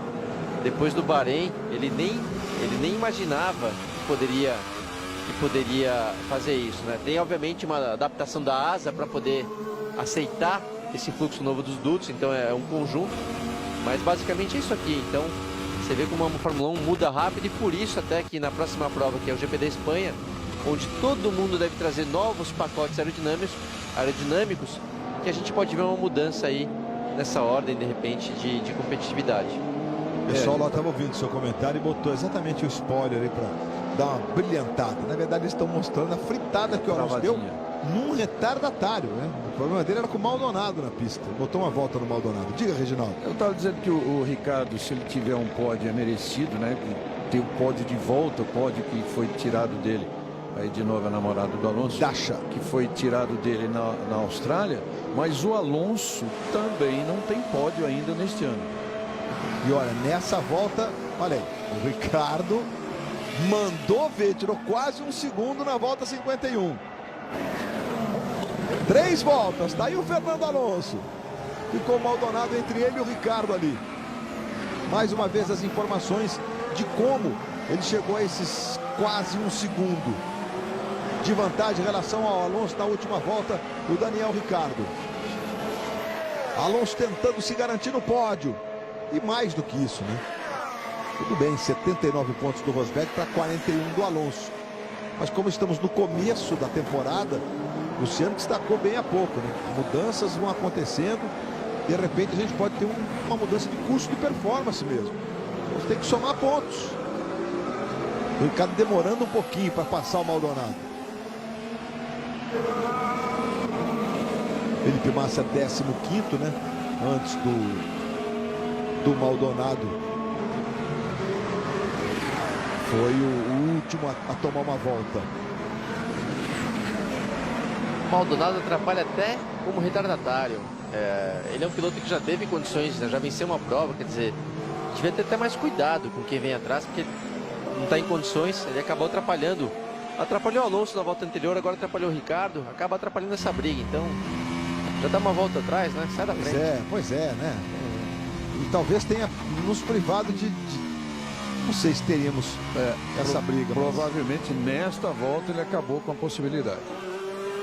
depois do Bahrein ele nem imaginava que poderia fazer isso, né? Tem obviamente uma adaptação da asa para poder aceitar esse fluxo novo dos dutos, então é um conjunto, mas basicamente é isso aqui. Então você vê como a Fórmula 1 muda rápido, e por isso até que na próxima prova, que é o GP da Espanha, onde todo mundo deve trazer novos pacotes aerodinâmicos, que a gente pode ver uma mudança aí nessa ordem, de repente, de competitividade. O pessoal lá estava ouvindo seu comentário e botou exatamente o spoiler aí para dar uma brilhantada. Na verdade, eles estão mostrando a fritada que o Alonso deu num retardatário, né? O problema dele era com o Maldonado na pista. Botou uma volta no Maldonado. Diga, Reginaldo. Eu estava dizendo que o Ricardo, se ele tiver um pódio, é merecido, né? Ter o pódio de volta, o pódio que foi tirado dele. Aí de novo é namorado do Alonso, Dacha, que foi tirado dele na Austrália, mas o Alonso também não tem pódio ainda neste ano. E olha, nessa volta, olha aí, o Ricardo mandou ver, tirou quase um segundo na volta 51. 3 voltas, tá aí o Fernando Alonso. Ficou o Maldonado entre ele e o Ricardo ali. Mais uma vez as informações de como ele chegou a esses quase um segundo de vantagem em relação ao Alonso na última volta, o Daniel Ricciardo. Alonso tentando se garantir no pódio. E mais do que isso, né? Tudo bem, 79 pontos do Rosberg para 41 do Alonso. Mas como estamos no começo da temporada, o Luciano destacou bem há pouco, né? Mudanças vão acontecendo. De repente a gente pode ter uma mudança de custo de performance mesmo. Então tem que somar pontos. O Ricardo demorando um pouquinho para passar o Maldonado. Felipe Massa 15º, né? Antes do Maldonado. Foi o último a tomar uma volta. O Maldonado atrapalha até como retardatário. Ele é um piloto que já teve condições, né? Já venceu uma prova, quer dizer, devia ter até mais cuidado com quem vem atrás, porque não está em condições. Ele acabou atrapalhando. Atrapalhou o Alonso na volta anterior, agora atrapalhou o Ricardo, acaba atrapalhando essa briga. Então, já dá uma volta atrás, né? Sai da frente. Pois é, né? E talvez tenha nos privado de não sei se teríamos essa briga. Provavelmente nesta volta ele acabou com a possibilidade.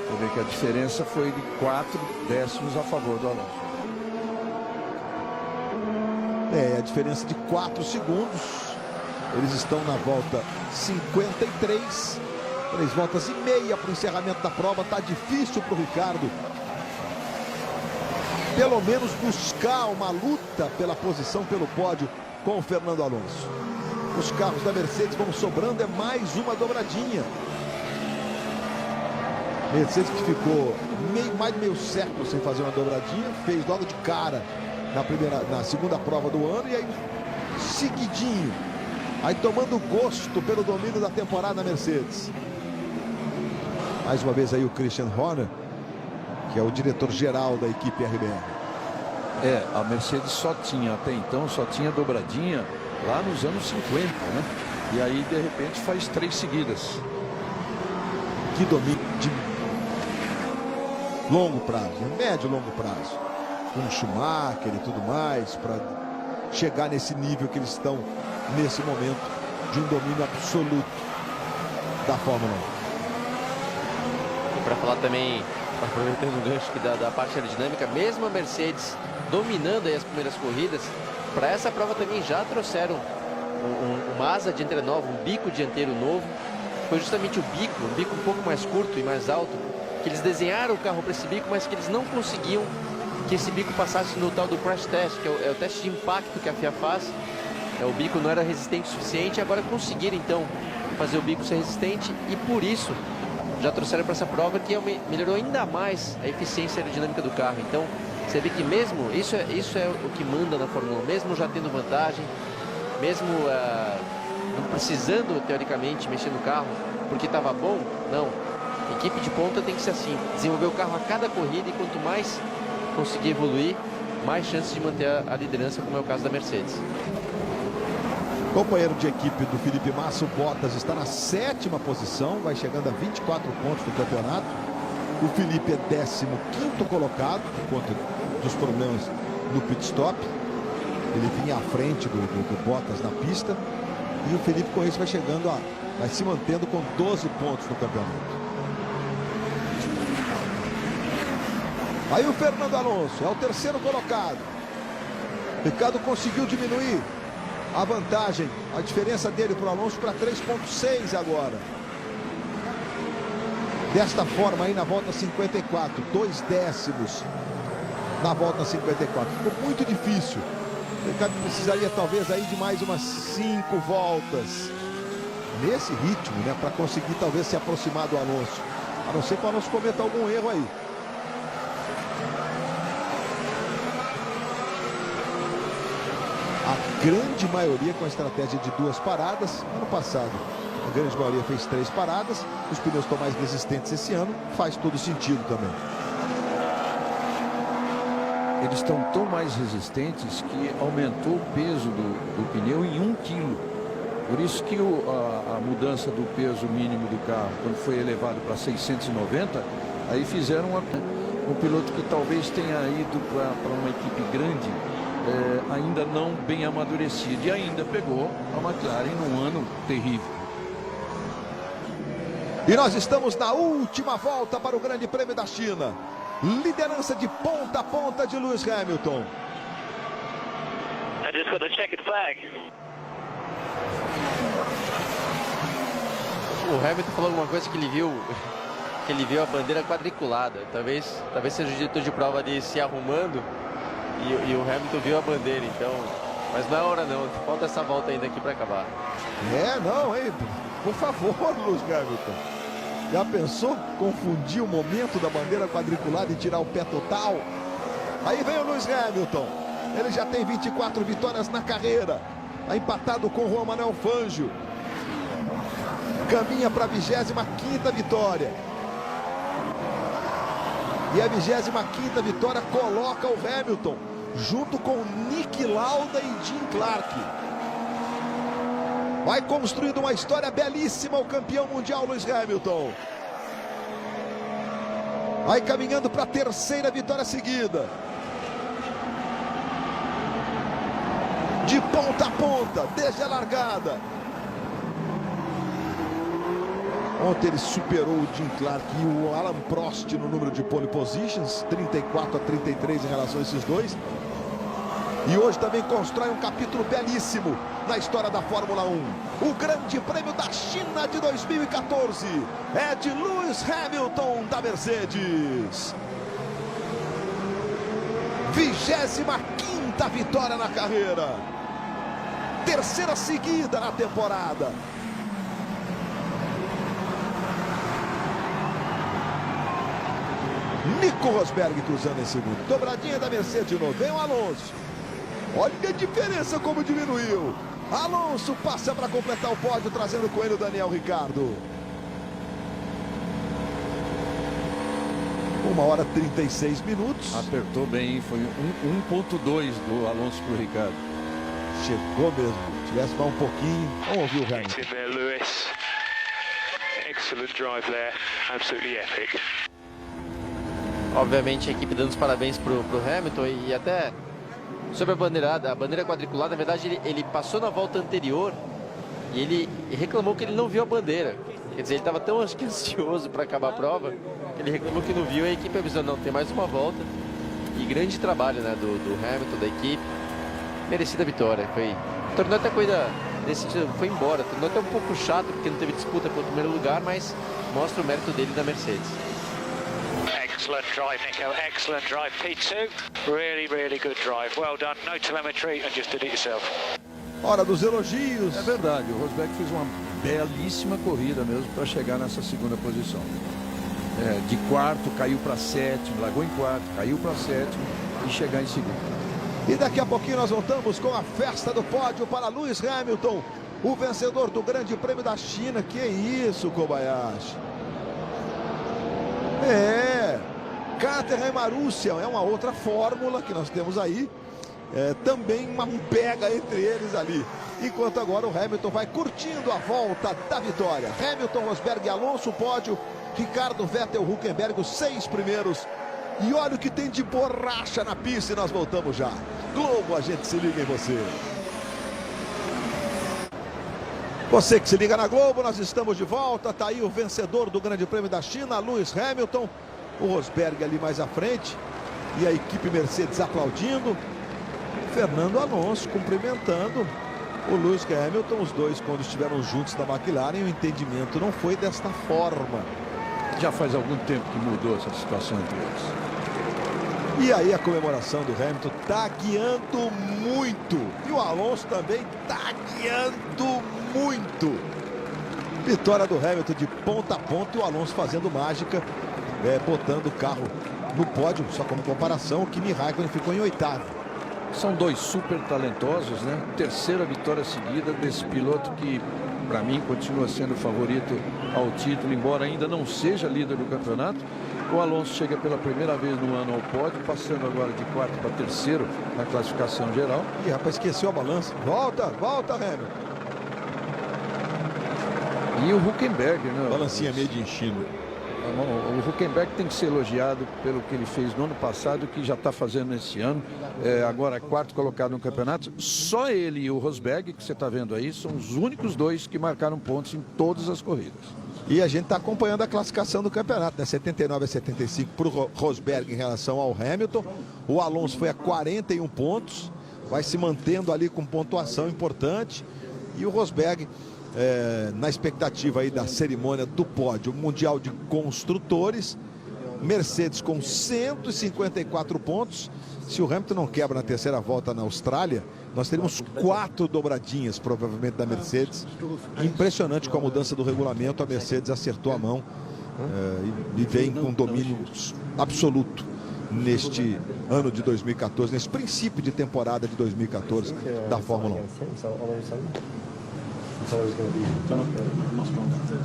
Você vê que a diferença foi de 4 décimos a favor do Alonso. A diferença de 4 segundos. Eles estão na volta 53. 3 voltas e meia para o encerramento da prova. Tá difícil para o Ricardo pelo menos buscar uma luta pela posição, pelo pódio com o Fernando Alonso. Os carros da Mercedes vão sobrando, é mais uma dobradinha. Mercedes que ficou mais de meio século sem fazer uma dobradinha, fez logo de cara na segunda prova do ano, e aí seguidinho, aí tomando gosto pelo domínio da temporada Mercedes. Mais uma vez aí o Christian Horner, que é o diretor-geral da equipe RBR. A Mercedes até então só tinha dobradinha lá nos anos 50, né? E aí, de repente, faz 3 seguidas. Que domínio de longo prazo, médio e longo prazo. Com Schumacher e tudo mais, para chegar nesse nível que eles estão nesse momento de um domínio absoluto da Fórmula 1. E para falar também, aproveitando o gancho da parte aerodinâmica, mesmo a Mercedes dominando aí as primeiras corridas, para essa prova também já trouxeram uma asa dianteira nova, um bico dianteiro novo. Foi justamente um bico um pouco mais curto e mais alto, que eles desenharam o carro para esse bico, mas que eles não conseguiam que esse bico passasse no tal do crash test, que é o teste de impacto que a FIA faz. O bico não era resistente o suficiente, agora conseguiram então fazer o bico ser resistente e por isso já trouxeram para essa prova que melhorou ainda mais a eficiência aerodinâmica do carro. Então você vê que mesmo, isso é o que manda na Fórmula 1, mesmo já tendo vantagem, mesmo não precisando teoricamente mexer no carro porque estava bom, não. Equipe de ponta tem que ser assim, desenvolver o carro a cada corrida e quanto mais conseguir evoluir, mais chances de manter a liderança, como é o caso da Mercedes. Companheiro de equipe do Felipe Massa, o Bottas está na 7ª posição, vai chegando a 24 pontos no campeonato. O Felipe é 15º colocado, por conta dos problemas no pit stop. Ele vinha à frente do Bottas na pista. E o Felipe com isso vai chegando, vai se mantendo com 12 pontos no campeonato. Aí o Fernando Alonso é o 3º colocado. Ricardo conseguiu diminuir a vantagem, a diferença dele para o Alonso para 3,6 agora. Desta forma aí na volta 54, 2 décimos na volta 54. Ficou muito difícil. O Ricardo precisaria talvez aí de mais umas 5 voltas nesse ritmo, né, para conseguir talvez se aproximar do Alonso. A não ser que o Alonso cometa algum erro aí. A grande maioria com a estratégia de 2 paradas. Ano passado, a grande maioria fez 3 paradas. Os pneus estão mais resistentes esse ano. Faz todo sentido também. Eles estão tão mais resistentes que aumentou o peso do pneu em 1 quilo. Por isso que a mudança do peso mínimo do carro, quando foi elevado para 690, aí fizeram um piloto que talvez tenha ido para uma equipe grande, ainda não bem amadurecido, e ainda pegou a McLaren num ano terrível. E nós estamos na última volta para o Grande Prêmio da China. Liderança de ponta a ponta de Lewis Hamilton. I just got the checkered flag. O Hamilton falou alguma coisa que ele viu a bandeira quadriculada. Talvez seja o diretor de prova ali se arrumando e o Hamilton viu a bandeira, então. Mas não é hora não, falta essa volta ainda aqui para acabar. Não, hein? Por favor, Lewis Hamilton. Já pensou confundir o momento da bandeira quadriculada e tirar o pé total? Aí vem o Lewis Hamilton. Ele já tem 24 vitórias na carreira. Está empatado com o Juan Manuel Fangio. Caminha para a 25ª vitória. E a 25ª vitória coloca o Hamilton junto com Nick Lauda e Jim Clark. Vai construindo uma história belíssima o campeão mundial Lewis Hamilton. Vai caminhando para a 3ª vitória seguida. De ponta a ponta, desde a largada. Ontem ele superou o Jim Clark e o Alan Prost no número de pole positions, 34 a 33 em relação a esses dois. E hoje também constrói um capítulo belíssimo na história da Fórmula 1. O Grande Prêmio da China de 2014 é de Lewis Hamilton da Mercedes. 25ª vitória na carreira. 3ª seguida na temporada. Nico Rosberg cruzando em segundo. Dobradinha da Mercedes de novo. Vem o Alonso. Olha a diferença como diminuiu. Alonso passa para completar o pódio, trazendo com ele o Daniel Ricciardo. 1h 36 minutos. Apertou bem, foi 1.2 do Alonso para o Ricciardo. Chegou mesmo. Se tivesse mais um pouquinho. Vamos ouvir o Hamilton. Lewis. Excellent drive there. Absolutely epic. Obviamente a equipe dando os parabéns pro Hamilton e até sobre a bandeira quadriculada, na verdade ele passou na volta anterior e ele reclamou que ele não viu a bandeira. Quer dizer, ele estava tão ansioso para acabar a prova que ele reclamou que não viu, e a equipe avisou, não, tem mais uma volta. E grande trabalho, né, do Hamilton, da equipe. Merecida vitória. Tornou até a corrida nesse sentido, foi embora. Tornou até um pouco chato porque não teve disputa pelo primeiro lugar, mas mostra o mérito dele da Mercedes. Excellent drive, Nico. Excellent drive. P2. Really, really good drive. Well done. No telemetry and just did it yourself. Hora dos elogios. É verdade, o Rosberg fez uma belíssima corrida mesmo para chegar nessa segunda posição. De quarto, caiu para sétimo, largou em quarto, caiu para sétimo e chegar em segundo. E daqui a pouquinho nós voltamos com a festa do pódio para Lewis Hamilton, o vencedor do Grande Prêmio da China. Que isso, Kobayashi? Caterham e Marussia é uma outra fórmula que nós temos aí. Também uma pega entre eles ali. Enquanto agora o Hamilton vai curtindo a volta da vitória. Hamilton, Rosberg e Alonso, pódio. Ricardo, Vettel, Hülkenberg, os 6 primeiros. E olha o que tem de borracha na pista e nós voltamos já. Globo, a gente se liga em você. Você que se liga na Globo, nós estamos de volta. Tá aí o vencedor do Grande Prêmio da China, Lewis Hamilton. O Rosberg ali mais à frente. E a equipe Mercedes aplaudindo. Fernando Alonso cumprimentando o Lewis Hamilton. Os dois, quando estiveram juntos na McLaren, o entendimento não foi desta forma. Já faz algum tempo que mudou essa situação entre eles. E aí a comemoração do Hamilton tá guiando muito. E o Alonso também tá guiando muito. Vitória do Hamilton de ponta a ponta e o Alonso fazendo mágica, botando o carro no pódio. Só como comparação, o Kimi Raikkonen ficou em 8º. São dois super talentosos, né? Terceira vitória seguida desse piloto que, para mim, continua sendo o favorito ao título, embora ainda não seja líder do campeonato. O Alonso chega pela primeira vez no ano ao pódio, passando agora de quarto para terceiro na classificação geral. Ih, rapaz, esqueceu a balança. Volta, Hamilton. E o Hülkenberg, né? Balancinha meio de enchino. O Hülkenberg tem que ser elogiado pelo que ele fez no ano passado, que já está fazendo esse ano. Agora quarto colocado no campeonato. Só ele e o Rosberg, que você está vendo aí, são os únicos dois que marcaram pontos em todas as corridas. E a gente está acompanhando a classificação do campeonato, né? 79 a 75 para o Rosberg em relação ao Hamilton. O Alonso foi a 41 pontos, vai se mantendo ali com pontuação importante. E o Rosberg, na expectativa aí da cerimônia do pódio mundial de construtores, Mercedes com 154 pontos. Se o Hamilton não quebra na terceira volta na Austrália, nós teríamos 4 dobradinhas provavelmente da Mercedes. Impressionante com a mudança do regulamento, a Mercedes acertou a mão e vem com domínio absoluto neste ano de 2014, nesse princípio de temporada de 2014 da Fórmula 1.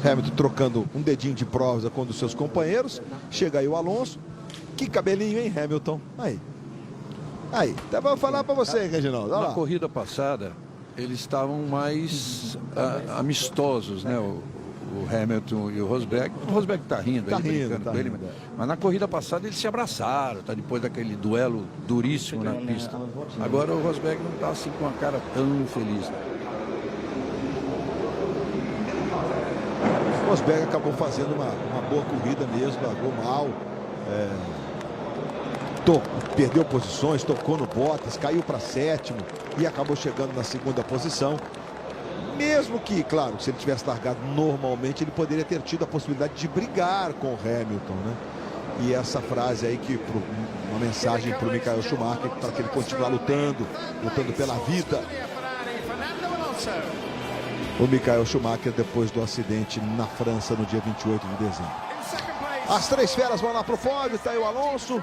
Hamilton trocando um dedinho de prosa com um dos seus companheiros. Chega aí o Alonso. Que cabelinho, hein, Hamilton? Aí, então vou falar para você, Reginaldo. Na corrida passada, eles estavam mais amistosos, né? O Hamilton e o Rosberg. O Rosberg tá rindo, brincando com ele. Mas na corrida passada eles se abraçaram, tá? Depois daquele duelo duríssimo na pista. Agora o Rosberg não tá assim com a cara tão feliz. O Rosberg acabou fazendo uma boa corrida mesmo, largou mal. Perdeu posições, tocou no Bottas, caiu para sétimo e acabou chegando na segunda posição. Mesmo que, claro, se ele tivesse largado normalmente, ele poderia ter tido a possibilidade de brigar com o Hamilton, né? E essa frase aí, uma mensagem para o Michael Schumacher, para que ele continue lutando pela vida. O Michael Schumacher, depois do acidente na França no dia 28 de dezembro. As 3 feras vão lá para o pódio, está aí o Alonso,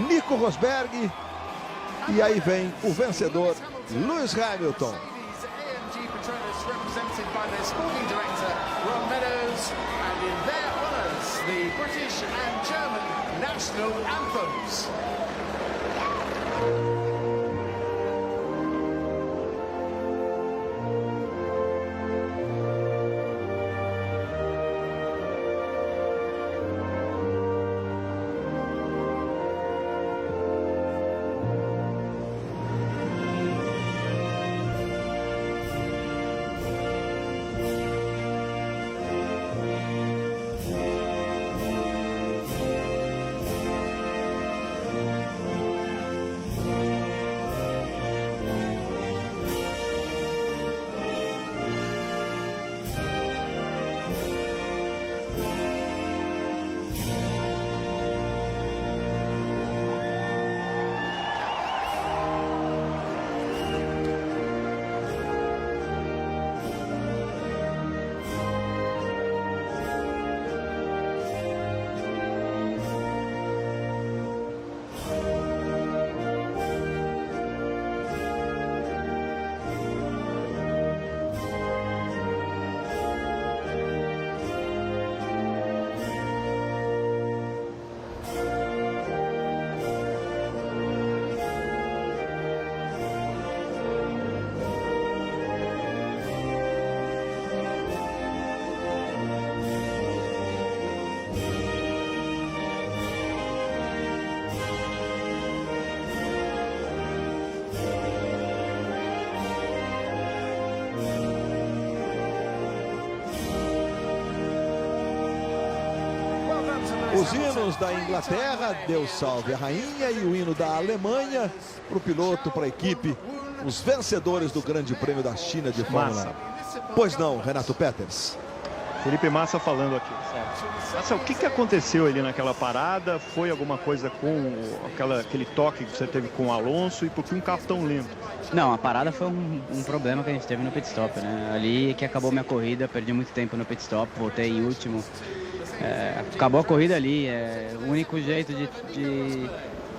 Nico Rosberg, e aí vem o vencedor, Lewis Hamilton. Os hinos da Inglaterra, Deus salve a rainha, e o hino da Alemanha para o piloto, para a equipe, os vencedores do Grande Prêmio da China de Fórmula 1. Pois não, Renato Peters. Felipe Massa falando aqui. Massa, o que aconteceu ali naquela parada? Foi alguma coisa com aquele toque que você teve com o Alonso, e por que um carro tão lento? Não, a parada foi um problema que a gente teve no pit stop, né? Ali que acabou minha corrida, perdi muito tempo no pit stop, voltei em último. Acabou a corrida ali. O único jeito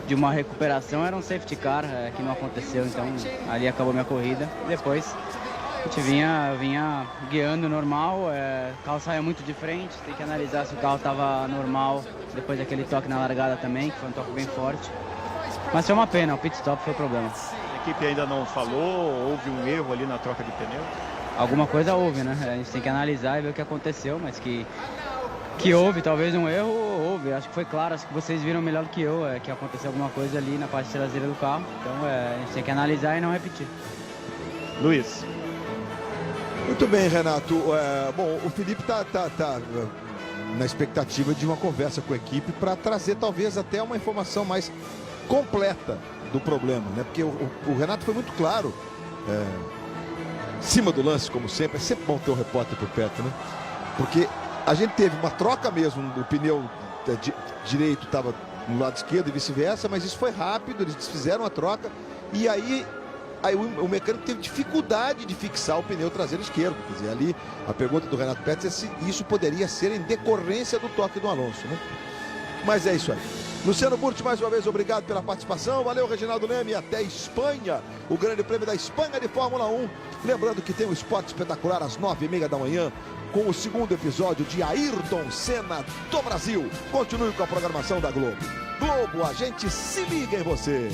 de uma recuperação era um safety car, que não aconteceu, então ali acabou minha corrida. Depois a gente vinha guiando normal, o carro saiu muito de frente, tem que analisar se o carro estava normal depois daquele toque na largada também, que foi um toque bem forte. Mas foi uma pena, o pit stop foi o problema. A equipe ainda não falou, houve um erro ali na troca de pneu? Alguma coisa houve, né? A gente tem que analisar e ver o que aconteceu, mas que houve, talvez um erro, houve. Acho que foi claro, acho que vocês viram melhor do que eu, que aconteceu alguma coisa ali na parte traseira do carro. Então a gente tem que analisar e não repetir. Luiz. Muito bem, Renato. Bom, o Felipe tá na expectativa de uma conversa com a equipe para trazer talvez até uma informação mais completa do problema, né? Porque o Renato foi muito claro, em cima do lance, como sempre. É sempre bom ter um repórter por perto, né? Porque a gente teve uma troca mesmo, o pneu direito estava no lado esquerdo e vice-versa, mas isso foi rápido, eles desfizeram a troca e aí o mecânico teve dificuldade de fixar o pneu traseiro esquerdo. Quer dizer, ali a pergunta do Renato Peters é se isso poderia ser em decorrência do toque do Alonso, né? Mas é isso aí. Luciano Burti, mais uma vez, obrigado pela participação. Valeu, Reginaldo Leme, até Espanha, o Grande Prêmio da Espanha de Fórmula 1. Lembrando que tem um esporte espetacular às 9h30 da manhã, com o segundo episódio de Ayrton Senna do Brasil. Continue com a programação da Globo. Globo, a gente se liga em você.